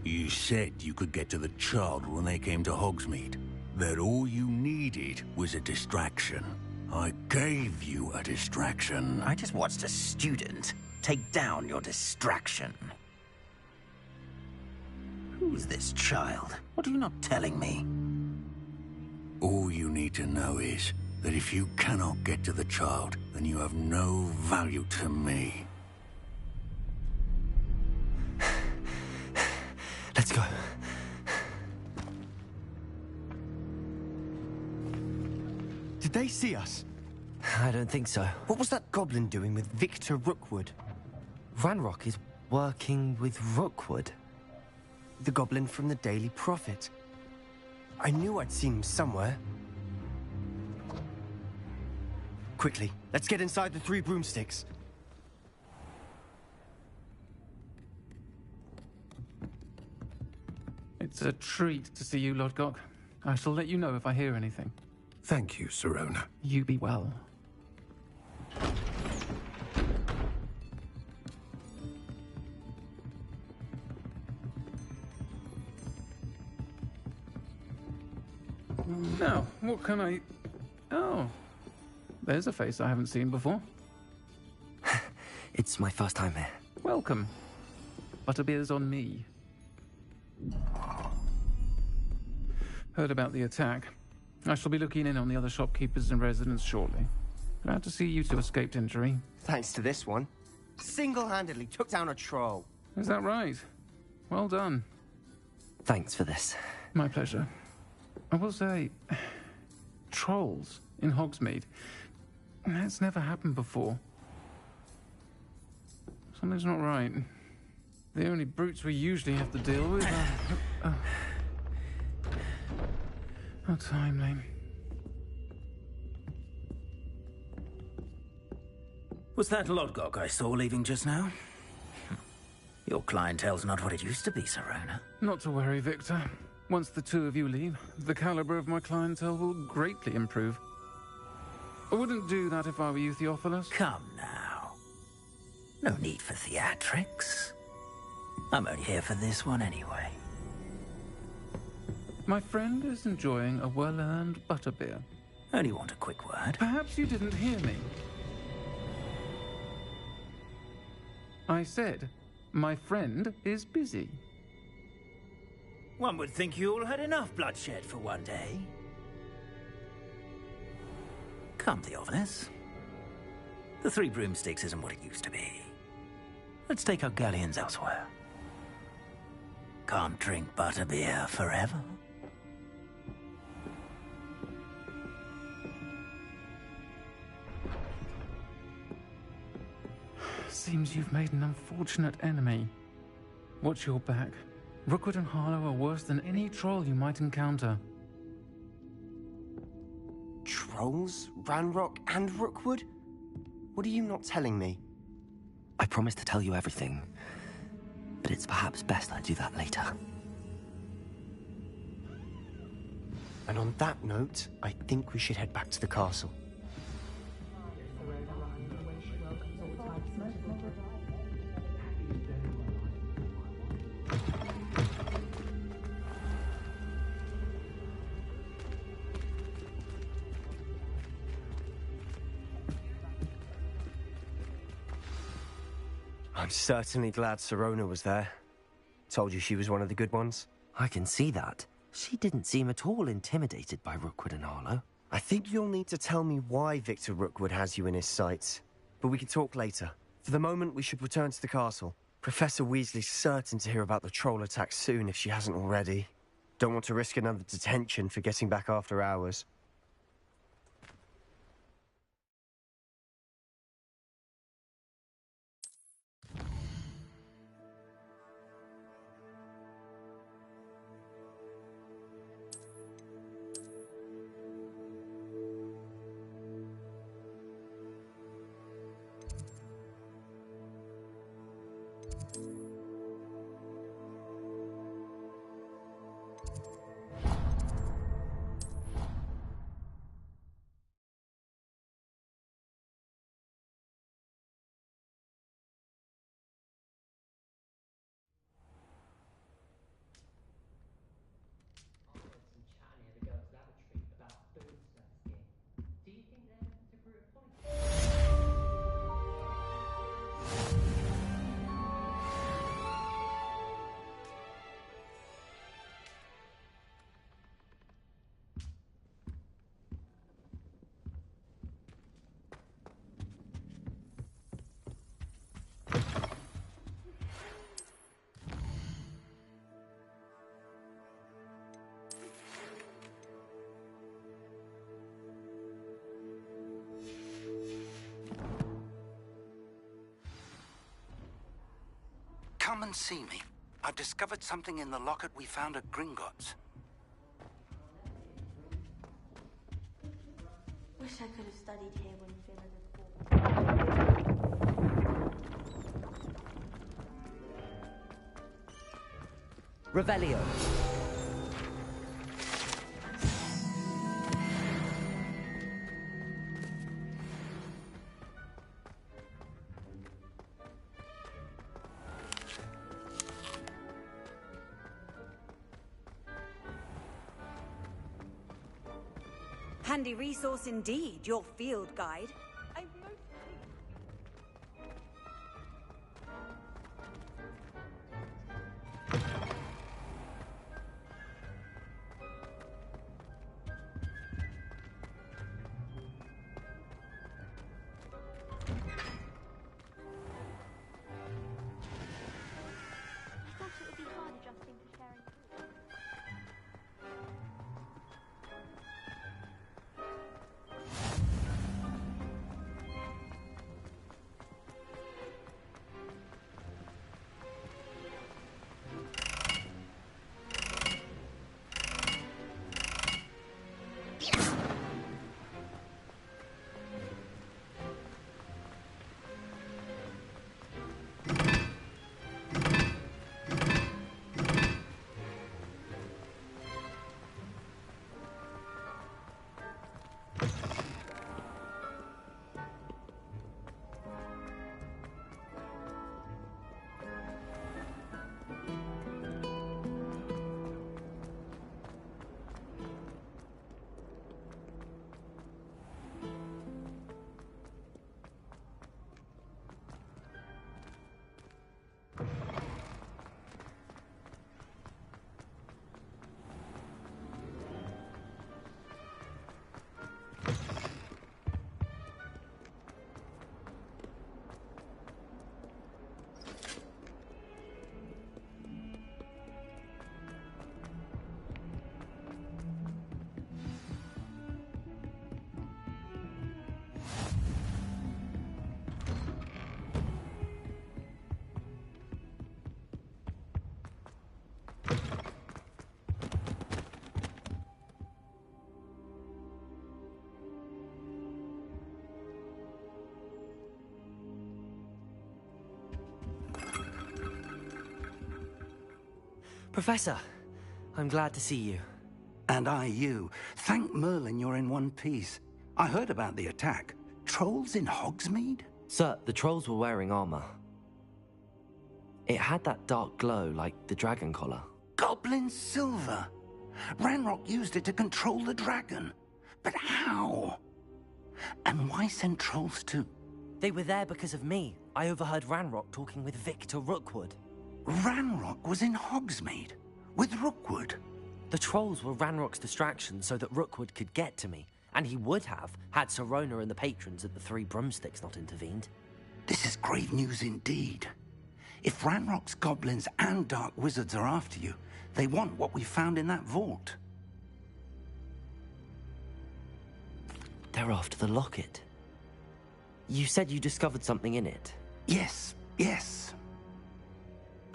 You said you could get to the child when they came to Hogsmeade. That all you needed was a distraction. I gave you a distraction. I just watched a student take down your distraction. Who's this child? What are you not telling me? All you need to know is that if you cannot get to the child, then you have no value to me. Let's go. Did they see us? I don't think so. What was that goblin doing with Victor Rookwood? Ranrock is working with Rookwood. The goblin from the Daily Prophet. I knew I'd seen him somewhere. Quickly, let's get inside the 3 broomsticks. It's a treat to see you, Lodgok. I shall let you know if I hear anything. Thank you, Sirona. You be well. Now, what can I... Oh, there's a face I haven't seen before. It's my first time here. Welcome. Butterbeer's on me. Heard about the attack. I shall be looking in on the other shopkeepers and residents shortly. Glad to see you two escaped injury. Thanks to this one. Single-handedly took down a troll. Is that right? Well done. Thanks for this. My pleasure. I will say, trolls in Hogsmeade. That's never happened before. Something's not right. The only brutes we usually have to deal with are... How timely. Was that Lodgok I saw leaving just now? Your clientele's not what it used to be, Sirona. Not to worry, Victor. Once the 2 of you leave, the caliber of my clientele will greatly improve. I wouldn't do that if I were you, Theophilus. Come now. No need for theatrics. I'm only here for this one anyway. My friend is enjoying a well-earned butterbeer. Only want a quick word. Perhaps you didn't hear me. I said, my friend is busy. One would think you all had enough bloodshed for one day. Come, Theophilus. The Three Broomsticks isn't what it used to be. Let's take our galleons elsewhere. Can't drink butterbeer forever. Seems you've made an unfortunate enemy. Watch your back. Rookwood and Harlow are worse than any troll you might encounter. Trolls? Ranrock and Rookwood? What are you not telling me? I promised to tell you everything, but it's perhaps best I do that later. And on that note, I think we should head back to the castle. I'm certainly glad Sirona was there. Told you she was one of the good ones. I can see that. She didn't seem at all intimidated by Rookwood and Harlow. I think you'll need to tell me why Victor Rookwood has you in his sights. But we can talk later. For the moment, we should return to the castle. Professor Weasley's certain to hear about the troll attack soon if she hasn't already. Don't want to risk another detention for getting back after hours. Come and see me. I've discovered something in the locket we found at Gringotts. Wish I could have studied here when Phil was born. Revelio. Handy resource indeed, your field guide. I'm most I thought it would be hard adjusting to sharing food. Professor, I'm glad to see you. And I you. Thank Merlin you're in one piece. I heard about the attack. Trolls in Hogsmeade? Sir, the trolls were wearing armor. It had that dark glow like the dragon collar. Goblin silver. Ranrock used it to control the dragon. But how? And why send trolls to... They were there because of me. I overheard Ranrock talking with Victor Rookwood. Ranrock was in Hogsmeade? With Rookwood? The trolls were Ranrock's distraction so that Rookwood could get to me. And he would have, had Sirona and the patrons at the Three Broomsticks not intervened. This is grave news indeed. If Ranrock's goblins and dark wizards are after you, they want what we found in that vault. They're after the locket. You said you discovered something in it. Yes.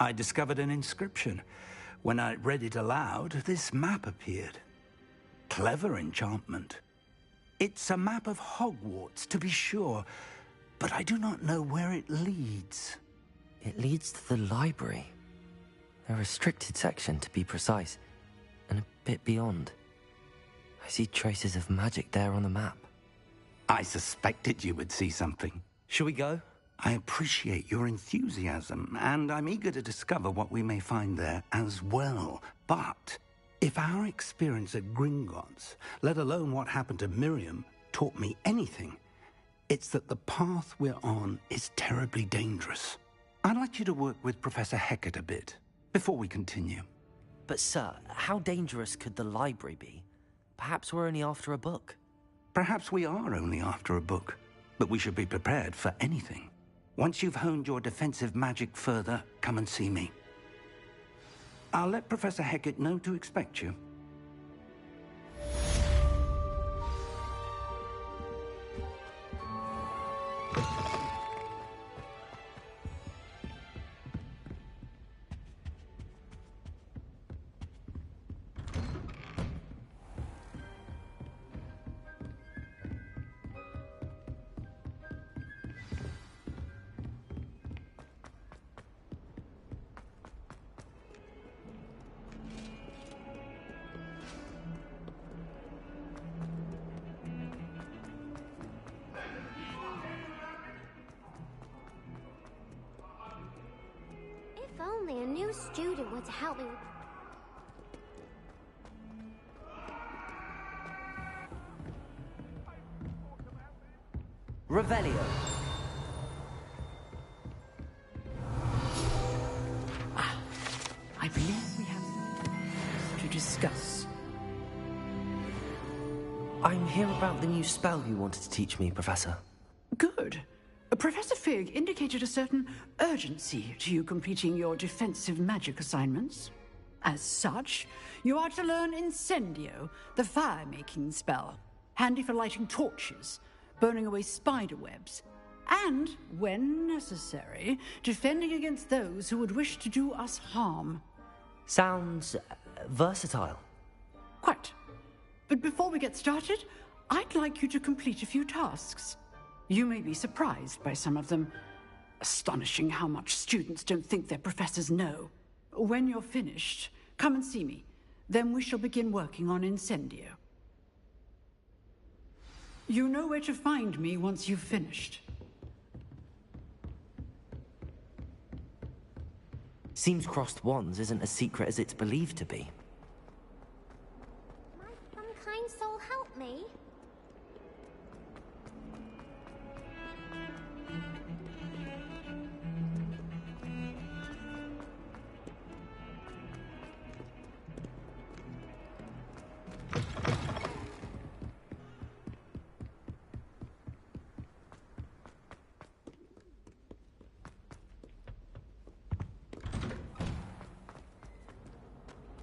I discovered an inscription. When I read it aloud, this map appeared. Clever enchantment. It's a map of Hogwarts, to be sure, but I do not know where it leads. It leads to the library. A restricted section, to be precise, and a bit beyond. I see traces of magic there on the map. I suspected you would see something. Shall we go? I appreciate your enthusiasm, and I'm eager to discover what we may find there as well. But if our experience at Gringotts, let alone what happened to Miriam, taught me anything, it's that the path we're on is terribly dangerous. I'd like you to work with Professor Hecat a bit, before we continue. But sir, how dangerous could the library be? Perhaps we're only after a book. Perhaps we are only after a book, but we should be prepared for anything. Once you've honed your defensive magic further, come and see me. I'll let Professor Hecat know to expect you. If only a new student were to help me with... Revelio. I believe we have to discuss. I'm here about the new spell you wanted to teach me, Professor. Good. Professor Fig indicated a certain urgency to you completing your defensive magic assignments. As such, you are to learn Incendio, the fire-making spell, handy for lighting torches, burning away spider webs, and, when necessary, defending against those who would wish to do us harm. Sounds versatile. Quite. But before we get started, I'd like you to complete a few tasks. You may be surprised by some of them. Astonishing how much students don't think their professors know. When you're finished, come and see me. Then we shall begin working on Incendio. You know where to find me once you've finished. Seems crossed wands isn't as secret as it's believed to be. Might some kind soul help me?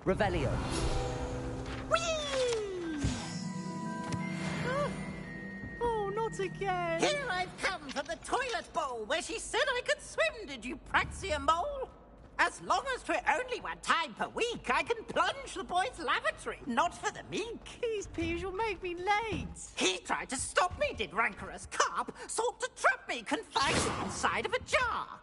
Revelio. Oh, not again! Here I've come for the toilet bowl where she said I could swim, did you praxia mole? As long as 'twere only one time per week, I can plunge the boy's lavatory, not for the meek. Please, Piers, you'll make me late. He tried to stop me, did rancorous carp, sought to trap me confined inside of a jar.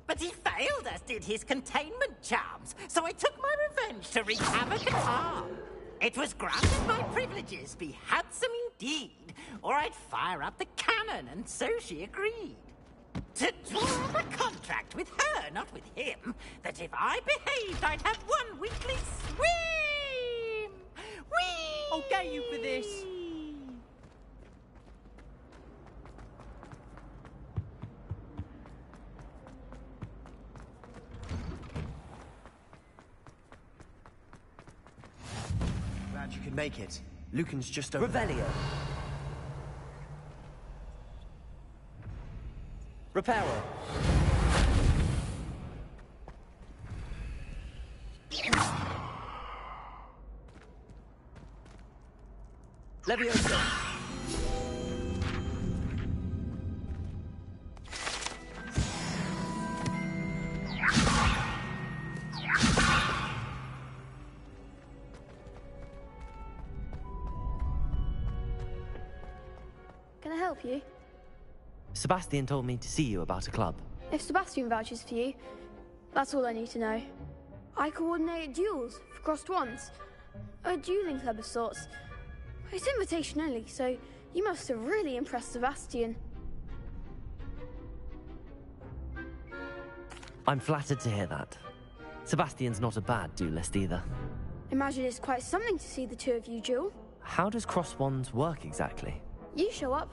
But he failed, as did his containment charms, so I took my revenge to wreak havoc and harm. It was granted my privileges be handsome indeed, or I'd fire up the cannon, and so she agreed. To draw up a contract with her, not with him, that if I behaved, I'd have one weekly swim! Whee! I'll get you for this. Glad you could make it. Lucan's just over Revelio. there. Reparo. Leviosa. Can I help you? Sebastian told me to see you about a club. If Sebastian vouches for you, that's all I need to know. I coordinate duels for crossed wands. A dueling club of sorts. It's invitation only, so you must have really impressed Sebastian. I'm flattered to hear that. Sebastian's not a bad duelist either. Imagine it's quite something to see the two of you duel. How does cross wands work exactly? You show up,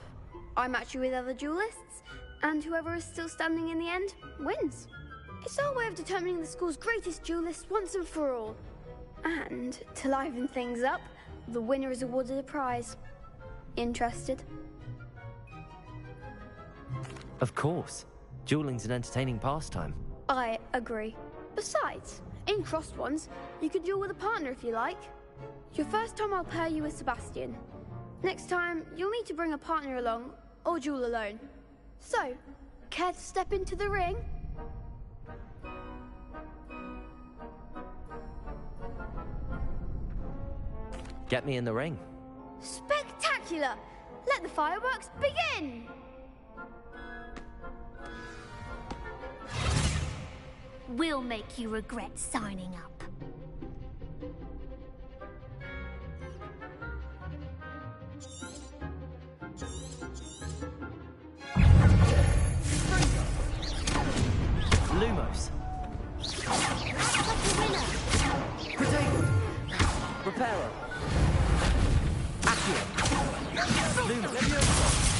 I match you with other duelists, and whoever is still standing in the end wins. It's our way of determining the school's greatest duelist once and for all. And to liven things up, the winner is awarded a prize. Interested? Of course. Dueling's an entertaining pastime. I agree. Besides, in crossed ones, you could duel with a partner if you like. Your first time I'll pair you with Sebastian. Next time, you'll need to bring a partner along, or duel alone. So, care to step into the ring? Get me in the ring. Spectacular! Let the fireworks begin! We'll make you regret signing up. Lumos. Protego. Reparo. Accio. Lumos.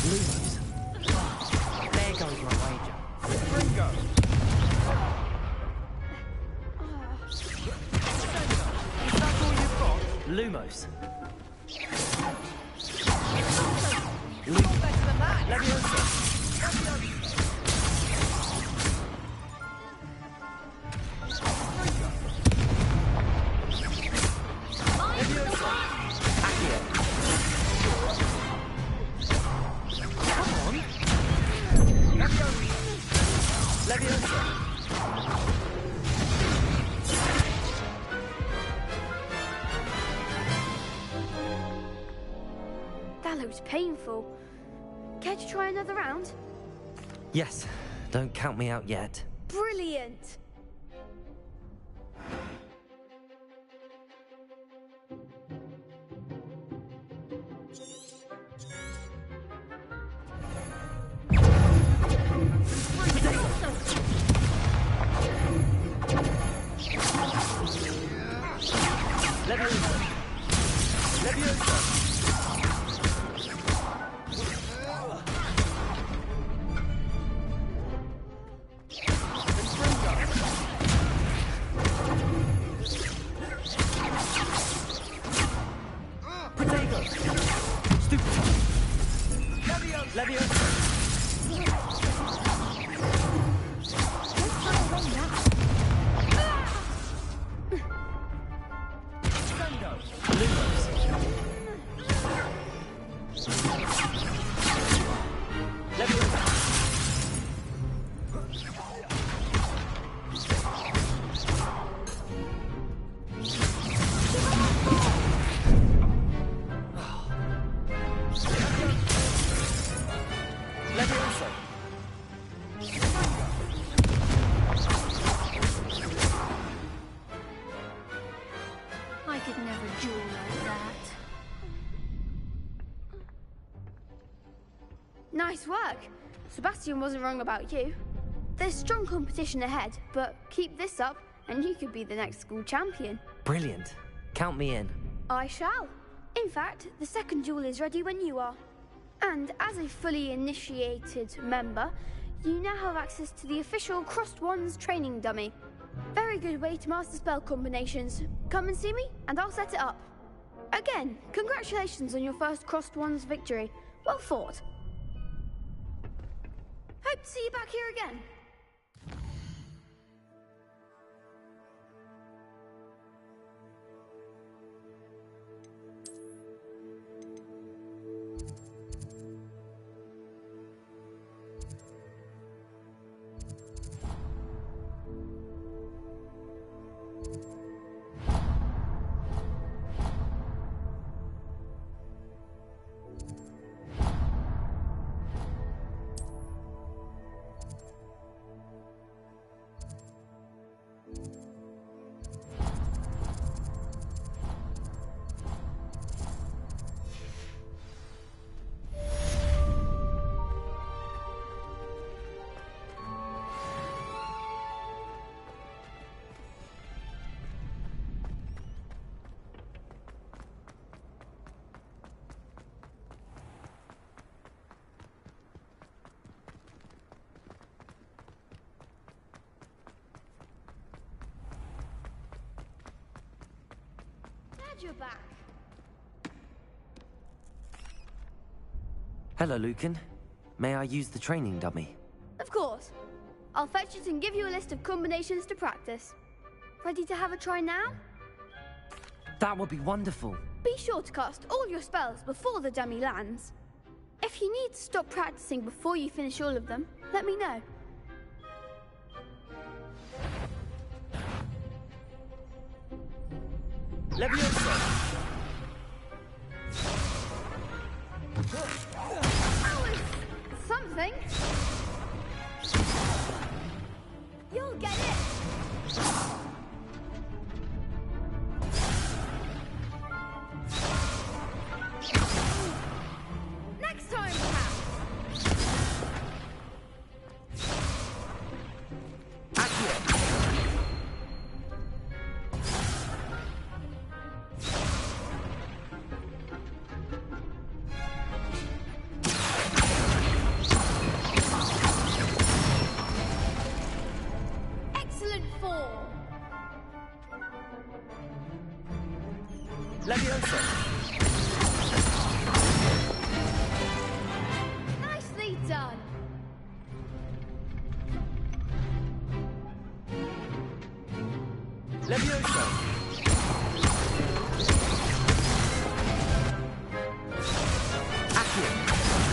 Lumos. There goes my wager. Ringo. Is that all you've got? Lumos. Lumos. Better than that. Leviosa. That looks painful. Care to try another round? Yes. Don't count me out yet. Brilliant! Nice work. Sebastian wasn't wrong about you. There's strong competition ahead, but keep this up and you could be the next school champion. Brilliant. Count me in. I shall. In fact, the second duel is ready when you are. And as a fully initiated member, you now have access to the official Crossed Wands training dummy. Very good way to master spell combinations. Come and see me, and I'll set it up. Again, congratulations on your first Crossed Wands victory. Well fought. Hope to see you back here again. You're back. Hello, Lucan. May I use the training dummy? Of course. I'll fetch it and give you a list of combinations to practice. Ready to have a try now? That would be wonderful. Be sure to cast all your spells before the dummy lands. If you need to stop practicing before you finish all of them, let me know. Leviosa! That was something. You'll get it. Next time, perhaps. Leviosa! Nicely done. Leviosa! Accio!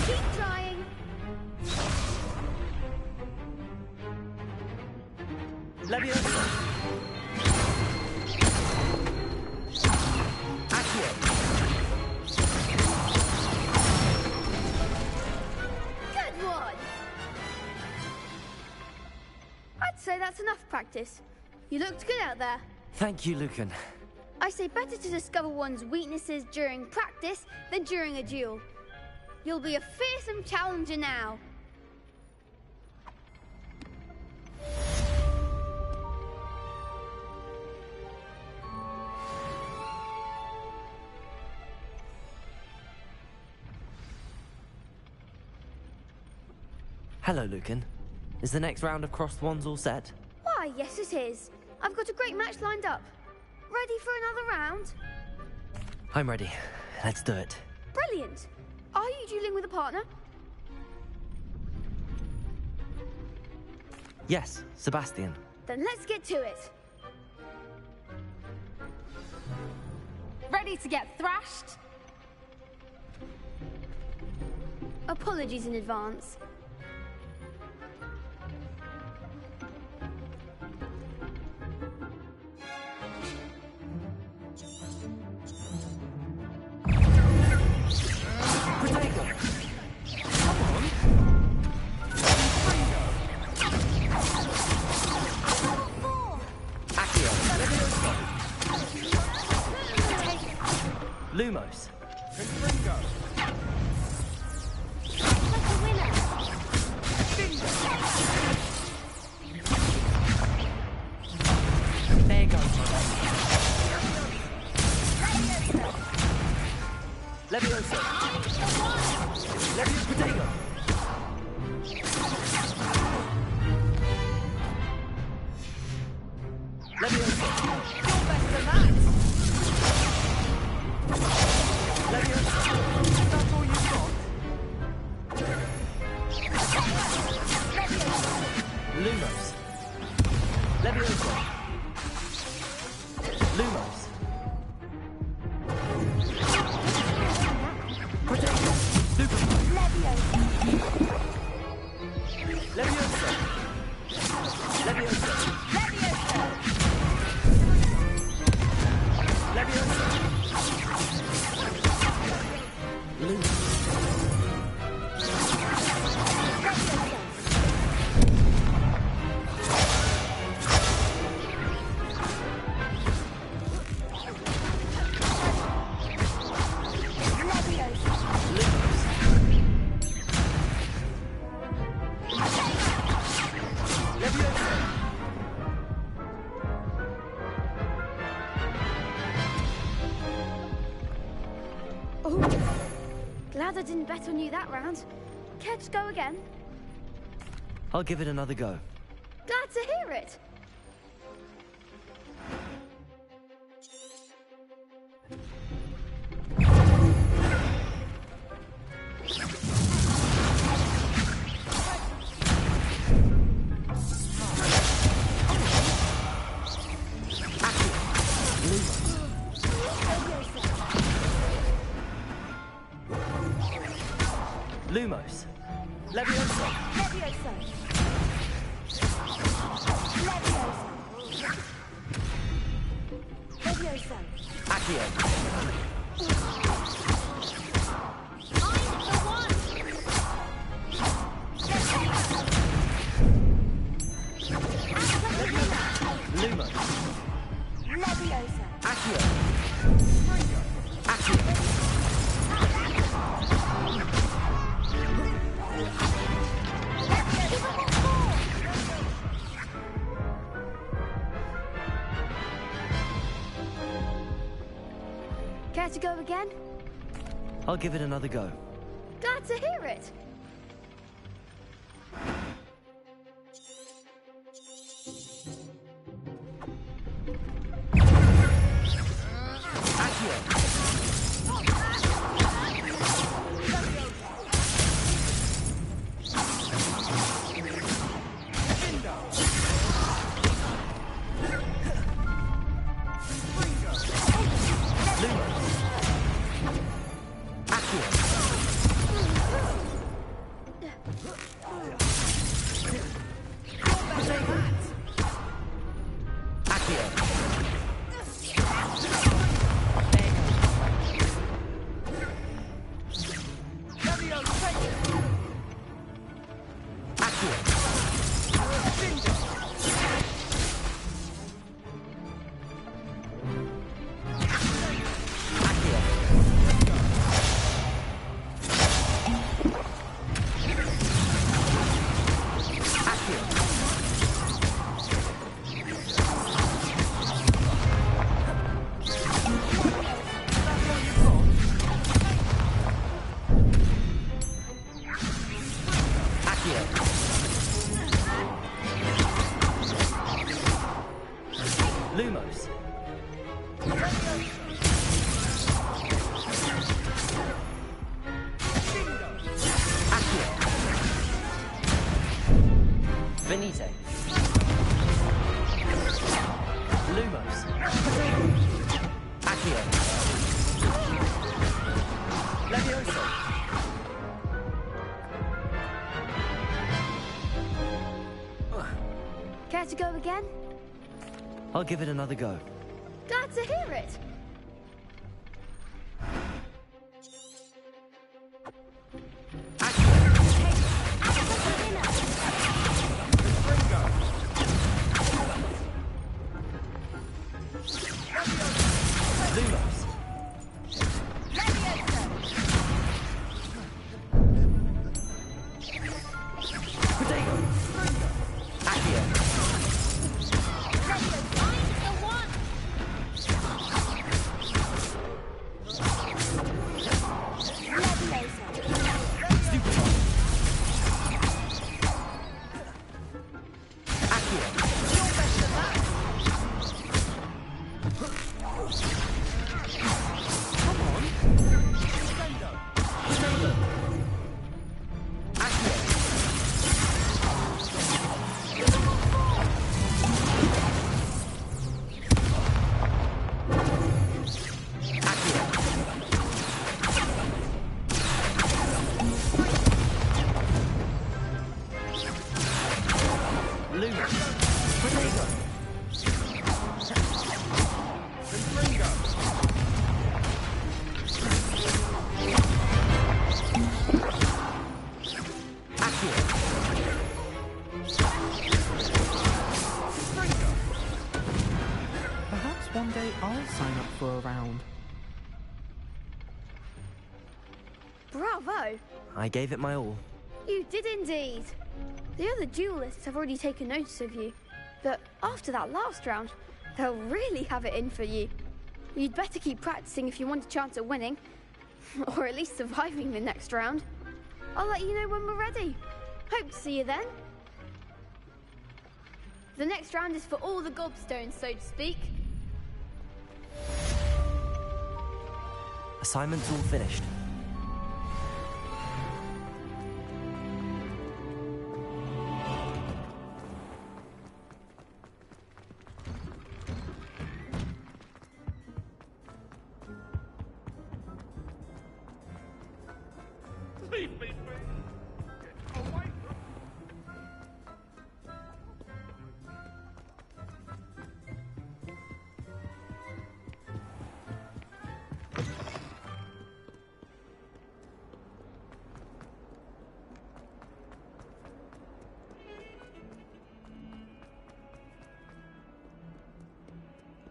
Keep trying. Leviosa! Good one. I'd say that's enough practice. You looked good out there. Thank you, Lucan. I say better to discover one's weaknesses during practice than during a duel. You'll be a fearsome challenger now. Hello, Lucan. Is the next round of Crossed Wands all set? Why, yes it is. I've got a great match lined up. Ready for another round? I'm ready. Let's do it. Brilliant. Are you dueling with a partner? Yes, Sebastian. Then let's get to it. Ready to get thrashed? Apologies in advance. Lumos. Like a winner. Leviosa! Leviosa Protego! Leviosa! You're better than that! Leviosa! That's all you've got? Lumos! Leviosa! Lumos! Protego! Leviosa! Leviosa! Leviosa! Glad I didn't bet on you that round. Care to go again? I'll give it another go. Glad to hear it. Lumos. Leviosa. Leviosa. Leviosa. Leviosa. Accio. Lumos. Leviosa. Accio. Accio. Care to go again? I'll give it another go. Glad to hear it. Lumos. Accio. Venite. Lumos. Accio. Leviosa. Care to go again? I'll give it another go. Glad to hear it. Lumos. Protego. Accio. sign up for a round. Bravo! I gave it my all. You did indeed. The other duelists have already taken notice of you, but after that last round, they'll really have it in for you. You'd better keep practicing if you want a chance at winning, or at least surviving the next round. I'll let you know when we're ready. Hope to see you then. The next round is for all the gobstones, so to speak. Assignment's all finished. Leave me be. Get away from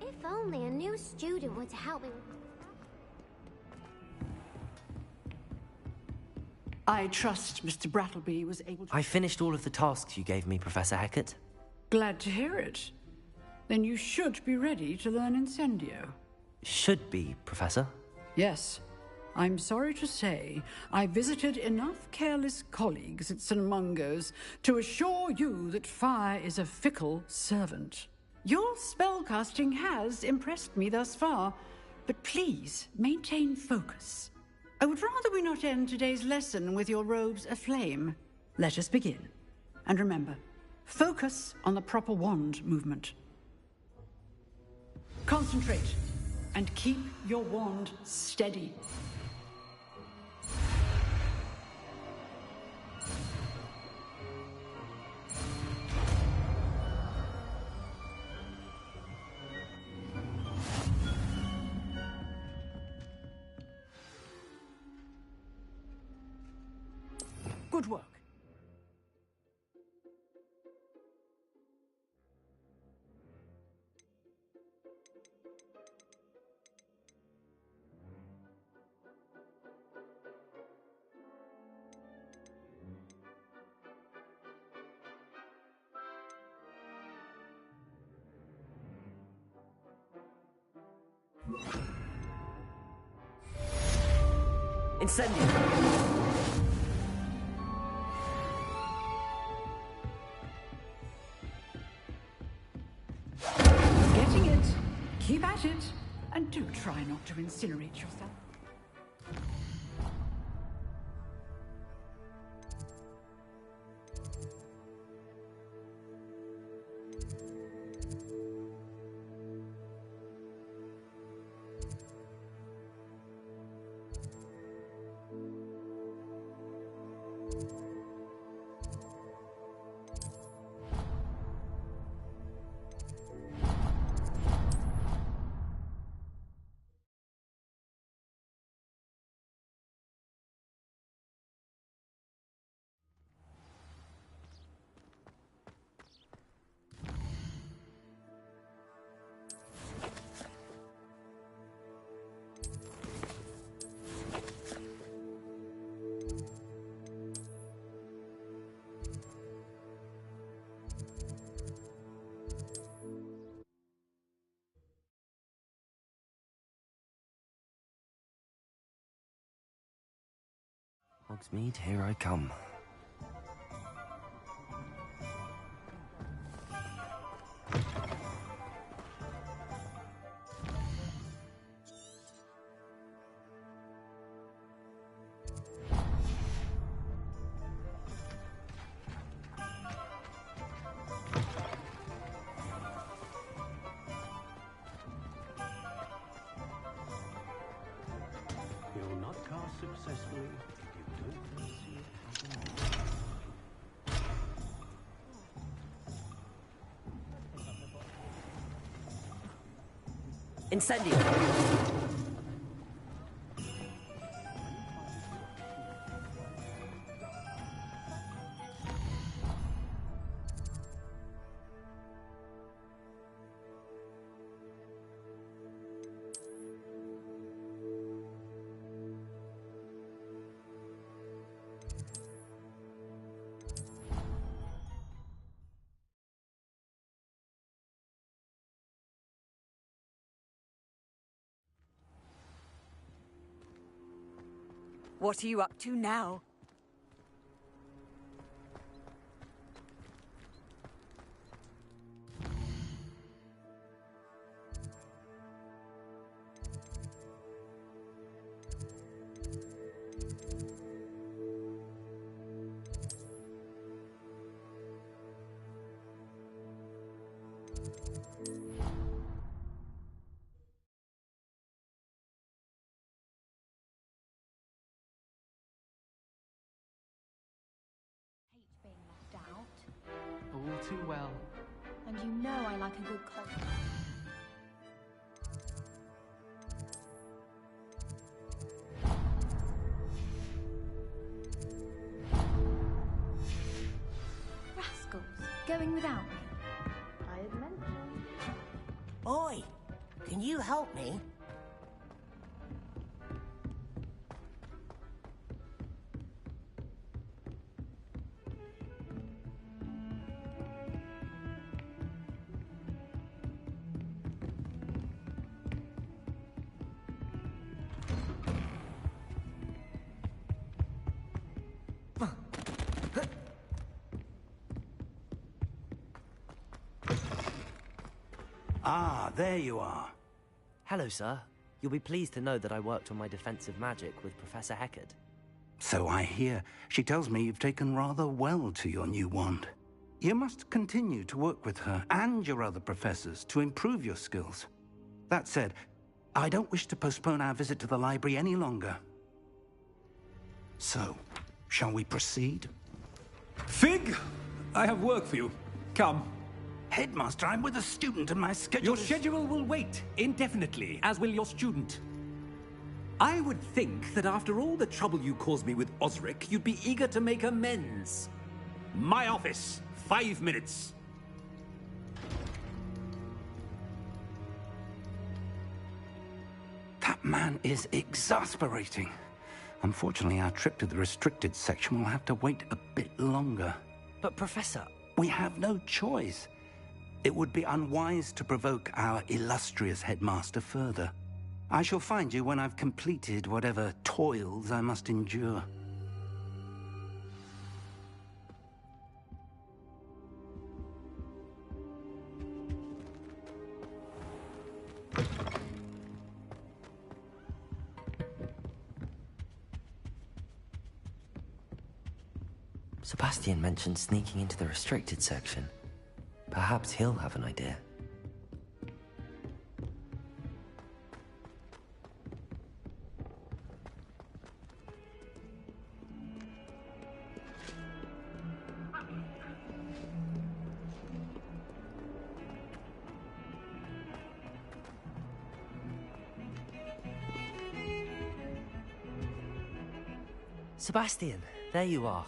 If only a new student were to help me. I trust Mr. Brattleby was able to... I finished all of the tasks you gave me, Professor Hecat. Glad to hear it. Then you should be ready to learn Incendio. Should be, Professor. Yes. I'm sorry to say, I visited enough careless colleagues at St. Mungo's to assure you that fire is a fickle servant. Your spellcasting has impressed me thus far, but please maintain focus. I would rather we not end today's lesson with your robes aflame. Let us begin. And remember, focus on the proper wand movement. Concentrate, and keep your wand steady. Good work. Incendio! Getting it. Keep at it. And do try not to incinerate yourself. Hogsmeade, here I come. You'll not cast successfully if you don't fancy it. Incendio! What are you up to now? All too well. And you know I like a good coffee. Rascals, going without me. I had mentioned. Oi, can you help me? Ah, there you are. Hello, sir. You'll be pleased to know that I worked on my defensive magic with Professor Heckard. So I hear. She tells me you've taken rather well to your new wand. You must continue to work with her and your other professors to improve your skills. That said, I don't wish to postpone our visit to the library any longer. So, shall we proceed? Fig! I have work for you. Come. Headmaster, I'm with a student and my schedule Your schedule will wait indefinitely, as will your student. I would think that after all the trouble you caused me with Osric, you'd be eager to make amends. My office, 5 minutes. That man is exasperating. Unfortunately, our trip to the restricted section will have to wait a bit longer. But, Professor... We have no choice. It would be unwise to provoke our illustrious headmaster further. I shall find you when I've completed whatever toils I must endure. Sebastian mentioned sneaking into the restricted section. Perhaps he'll have an idea. Sebastian, there you are.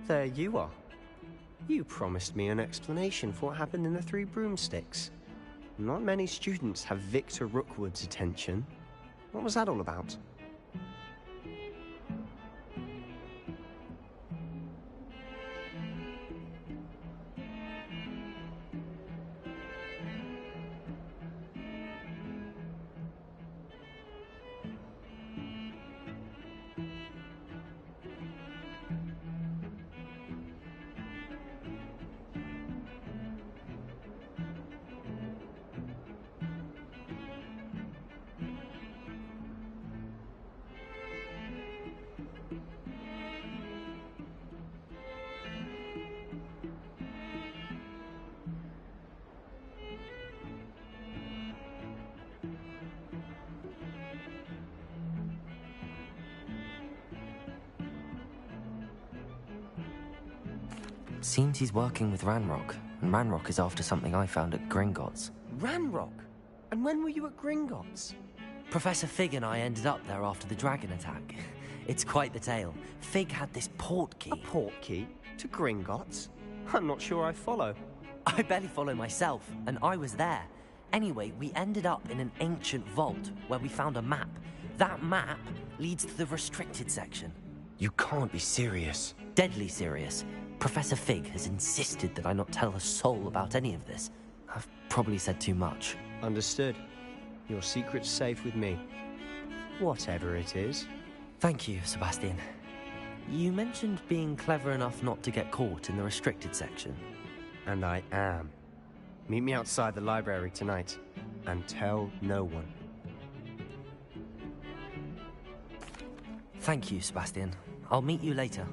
There you are. You promised me an explanation for what happened in the Three Broomsticks. Not many students have Victor Rookwood's attention. What was that all about? Seems he's working with Ranrock, and Ranrock is after something I found at Gringotts. Ranrock? And when were you at Gringotts? Professor Fig and I ended up there after the dragon attack. It's quite the tale. Fig had this port key. A port key? To Gringotts? I'm not sure I follow. I barely follow myself, and I was there. Anyway, we ended up in an ancient vault where we found a map. That map leads to the restricted section. You can't be serious. Deadly serious. Professor Fig has insisted that I not tell a soul about any of this. I've probably said too much. Understood. Your secret's safe with me. Whatever it is. Thank you, Sebastian. You mentioned being clever enough not to get caught in the restricted section. And I am. Meet me outside the library tonight, and tell no one. Thank you, Sebastian. I'll meet you later.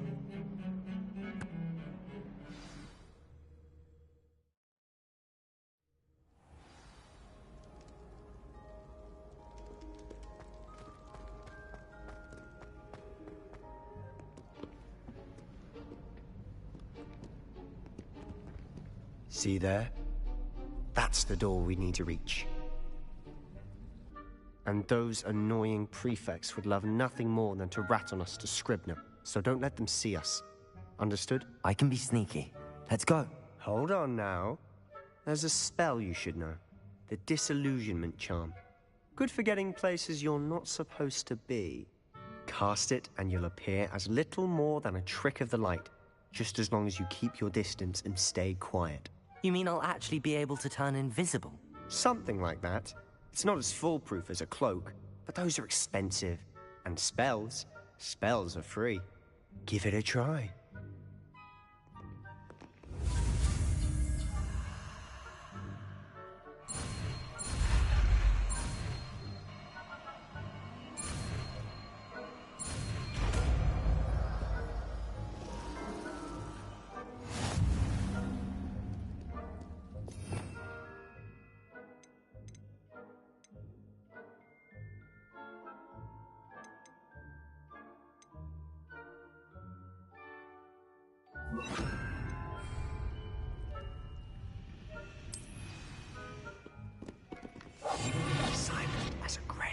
See there? That's the door we need to reach. And those annoying prefects would love nothing more than to rat on us to Scribner, so don't let them see us. Understood? I can be sneaky. Let's go. Hold on now. There's a spell you should know. The Disillusionment Charm. Good for getting places you're not supposed to be. Cast it and you'll appear as little more than a trick of the light, just as long as you keep your distance and stay quiet. You mean I'll actually be able to turn invisible? Something like that. It's not as foolproof as a cloak, but those are expensive. And spells are free. Give it a try. Silent as a grave.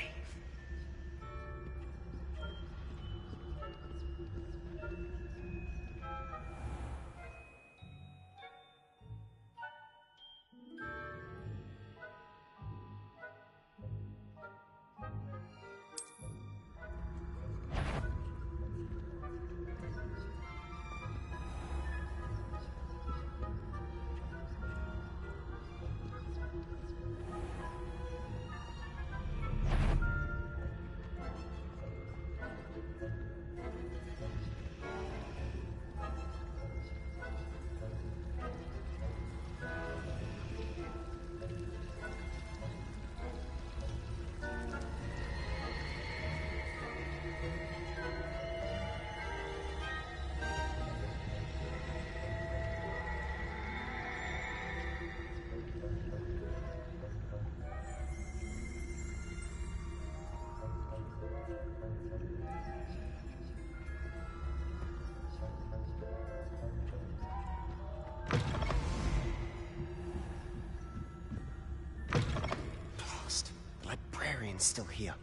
Still here.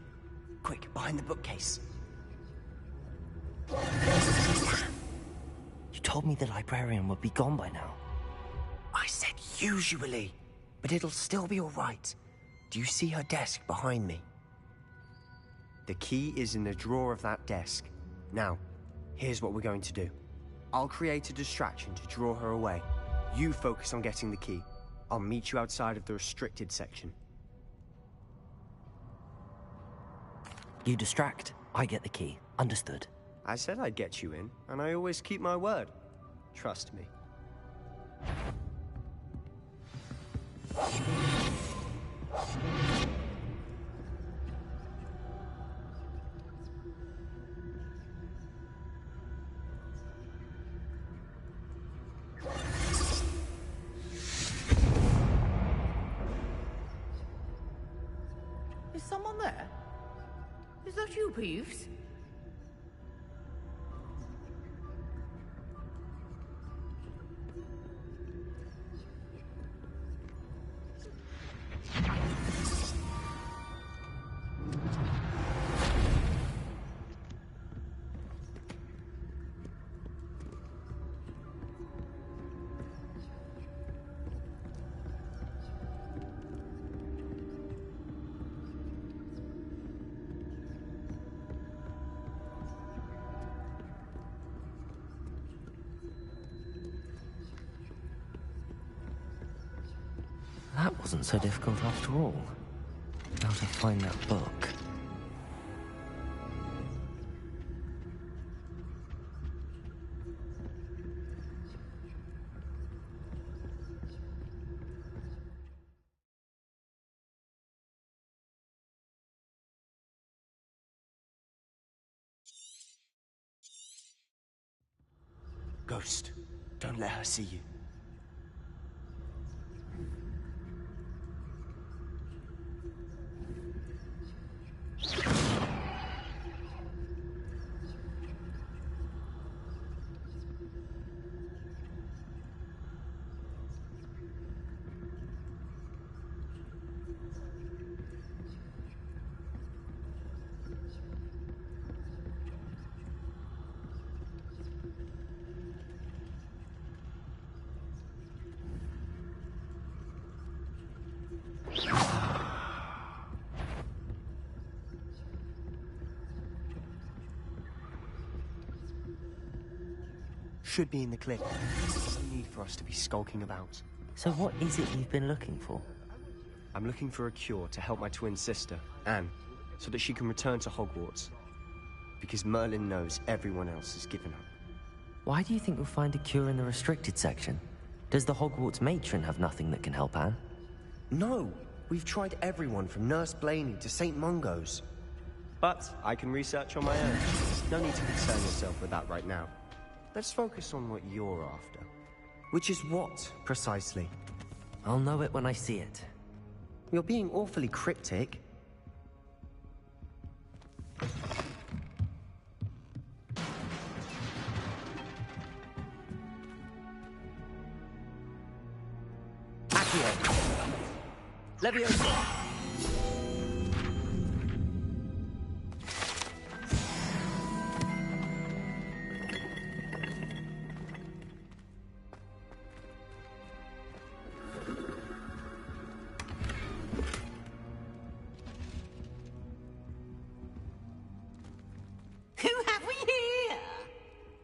Quick, behind the bookcase. You told me the librarian would be gone by now. I said usually, but it'll still be all right. Do you see her desk behind me? The key is in the drawer of that desk. Now, here's what we're going to do. I'll create a distraction to draw her away. You focus on getting the key. I'll meet you outside of the restricted section. You distract, I get the key. Understood. I said I'd get you in, and I always keep my word. Trust me. Is someone there? Is that you, Peeves? That wasn't so difficult after all. How to find that book? Ghost, don't let her see you. Should be in the cliff. There's no need for us to be skulking about. So what is it you've been looking for? I'm looking for a cure to help my twin sister, Anne, so that she can return to Hogwarts. Because Merlin knows everyone else has given up. Why do you think you'll find a cure in the restricted section? Does the Hogwarts matron have nothing that can help Anne? No! We've tried everyone from Nurse Blaney to St. Mungo's. But I can research on my own. No need to concern yourself with that right now. Let's focus on what you're after. Which is what, precisely? I'll know it when I see it. You're being awfully cryptic. Accio! Leviosa! Who have we here?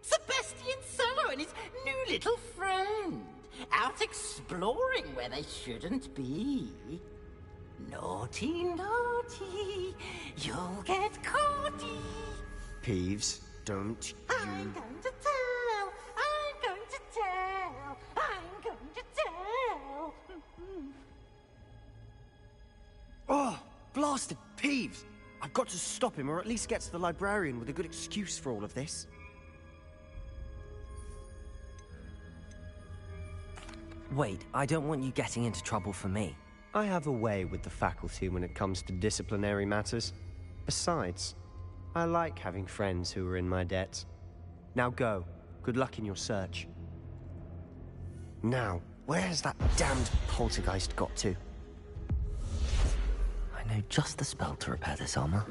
Sebastian Sallow and his new little friend. Out exploring where they shouldn't be. Naughty, naughty, you'll get caughty. Peeves, don't you... I'm going to tell, I'm going to tell, I'm going to tell. Oh, blasted Peeves! I've got to stop him, or at least get to the librarian with a good excuse for all of this. Wait, I don't want you getting into trouble for me. I have a way with the faculty when it comes to disciplinary matters. Besides, I like having friends who are in my debt. Now go. Good luck in your search. Now, where's that damned poltergeist got to? I know just the spell to repair this armor.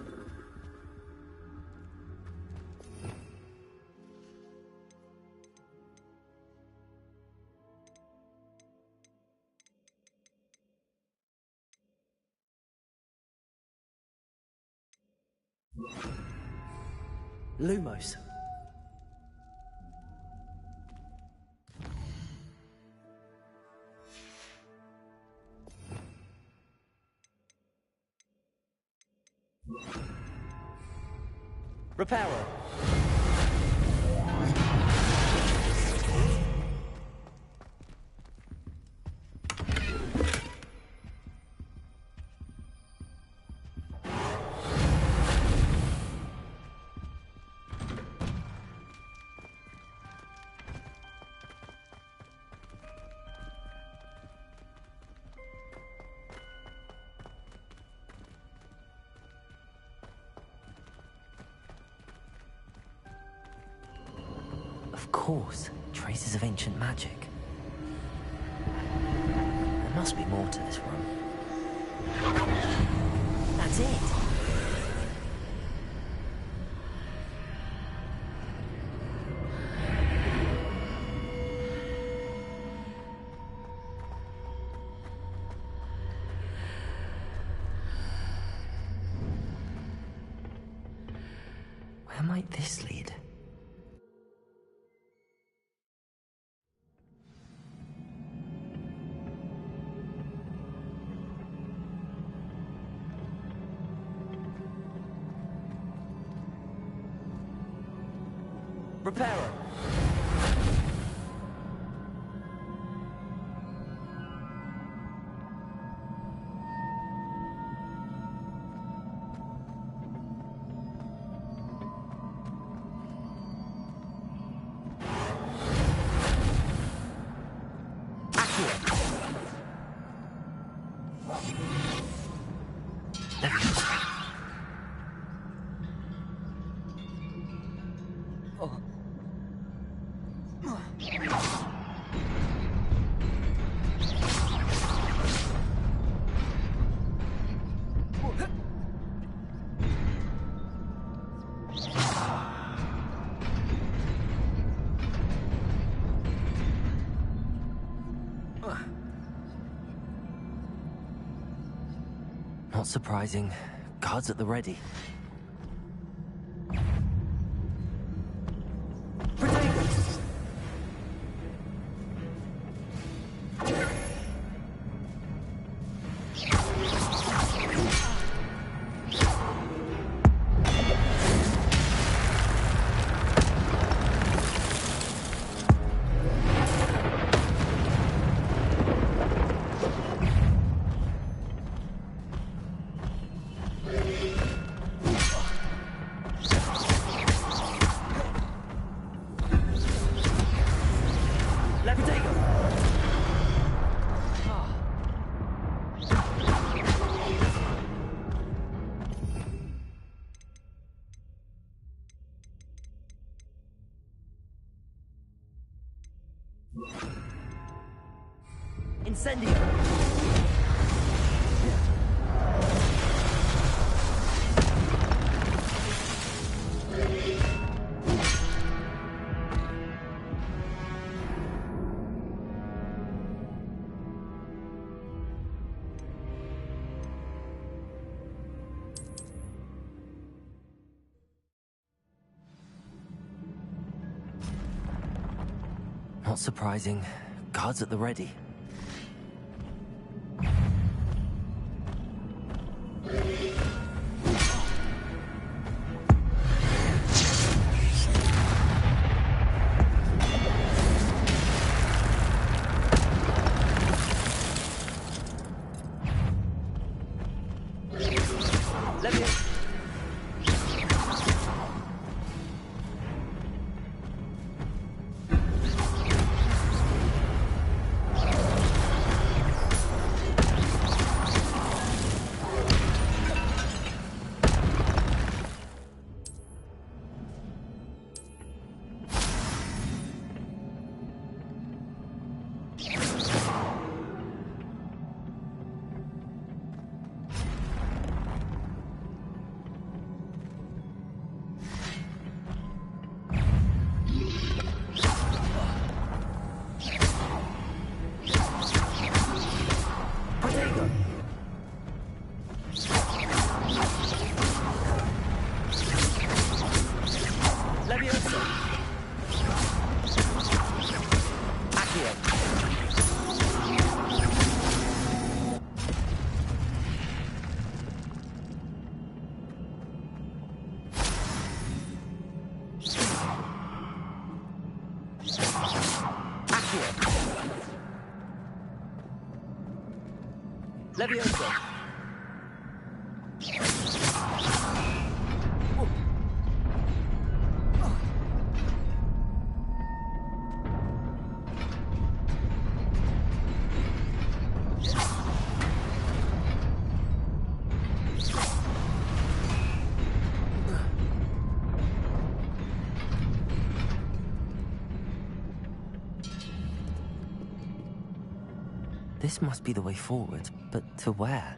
Lumos. Reparo. Of course, traces of ancient magic. There must be more to this room. That's it! Where might this lead? Reparo. Not surprising. Guards at the ready. Incendio! Not surprising. Guards at the ready. Levioso! This must be the way forward, but to where?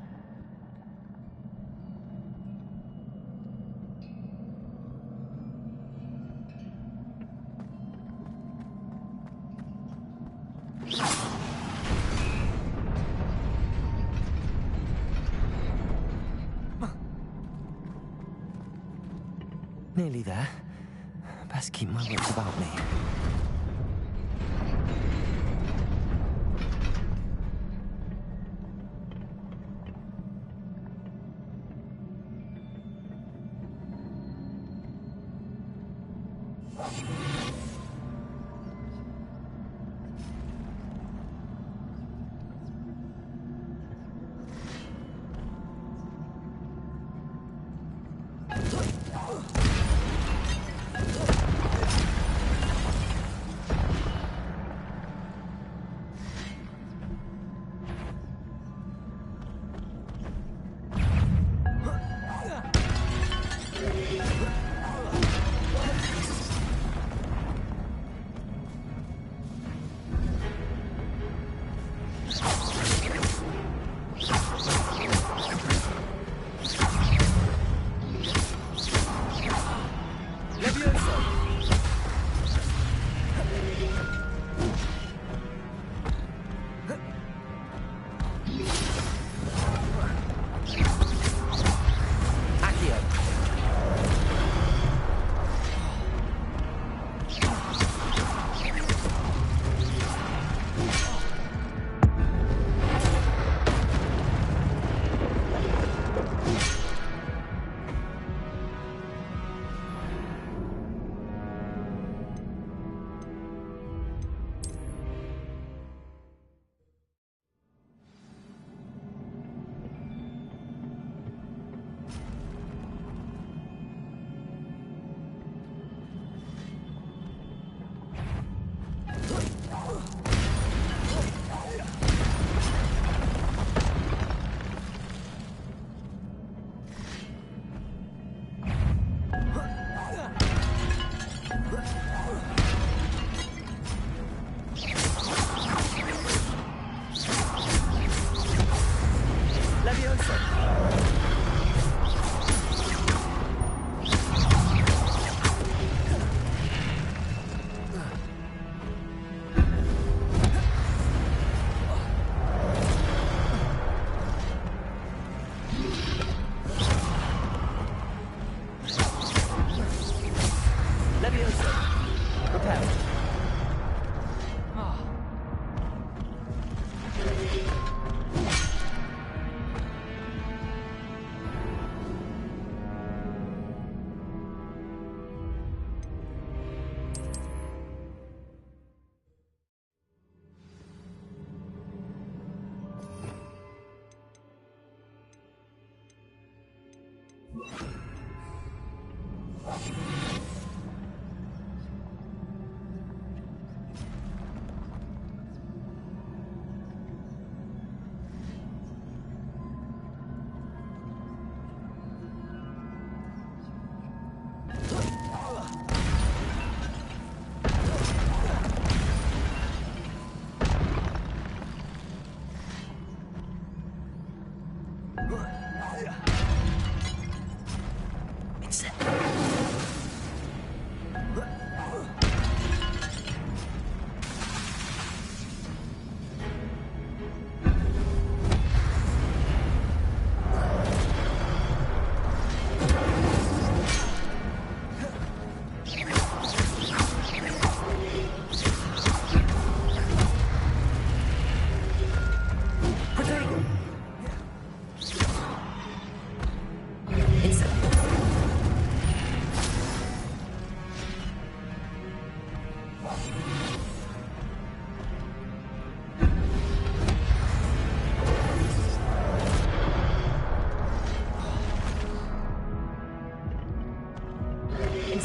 Nearly there. Best keep my wits about me.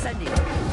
Incendio.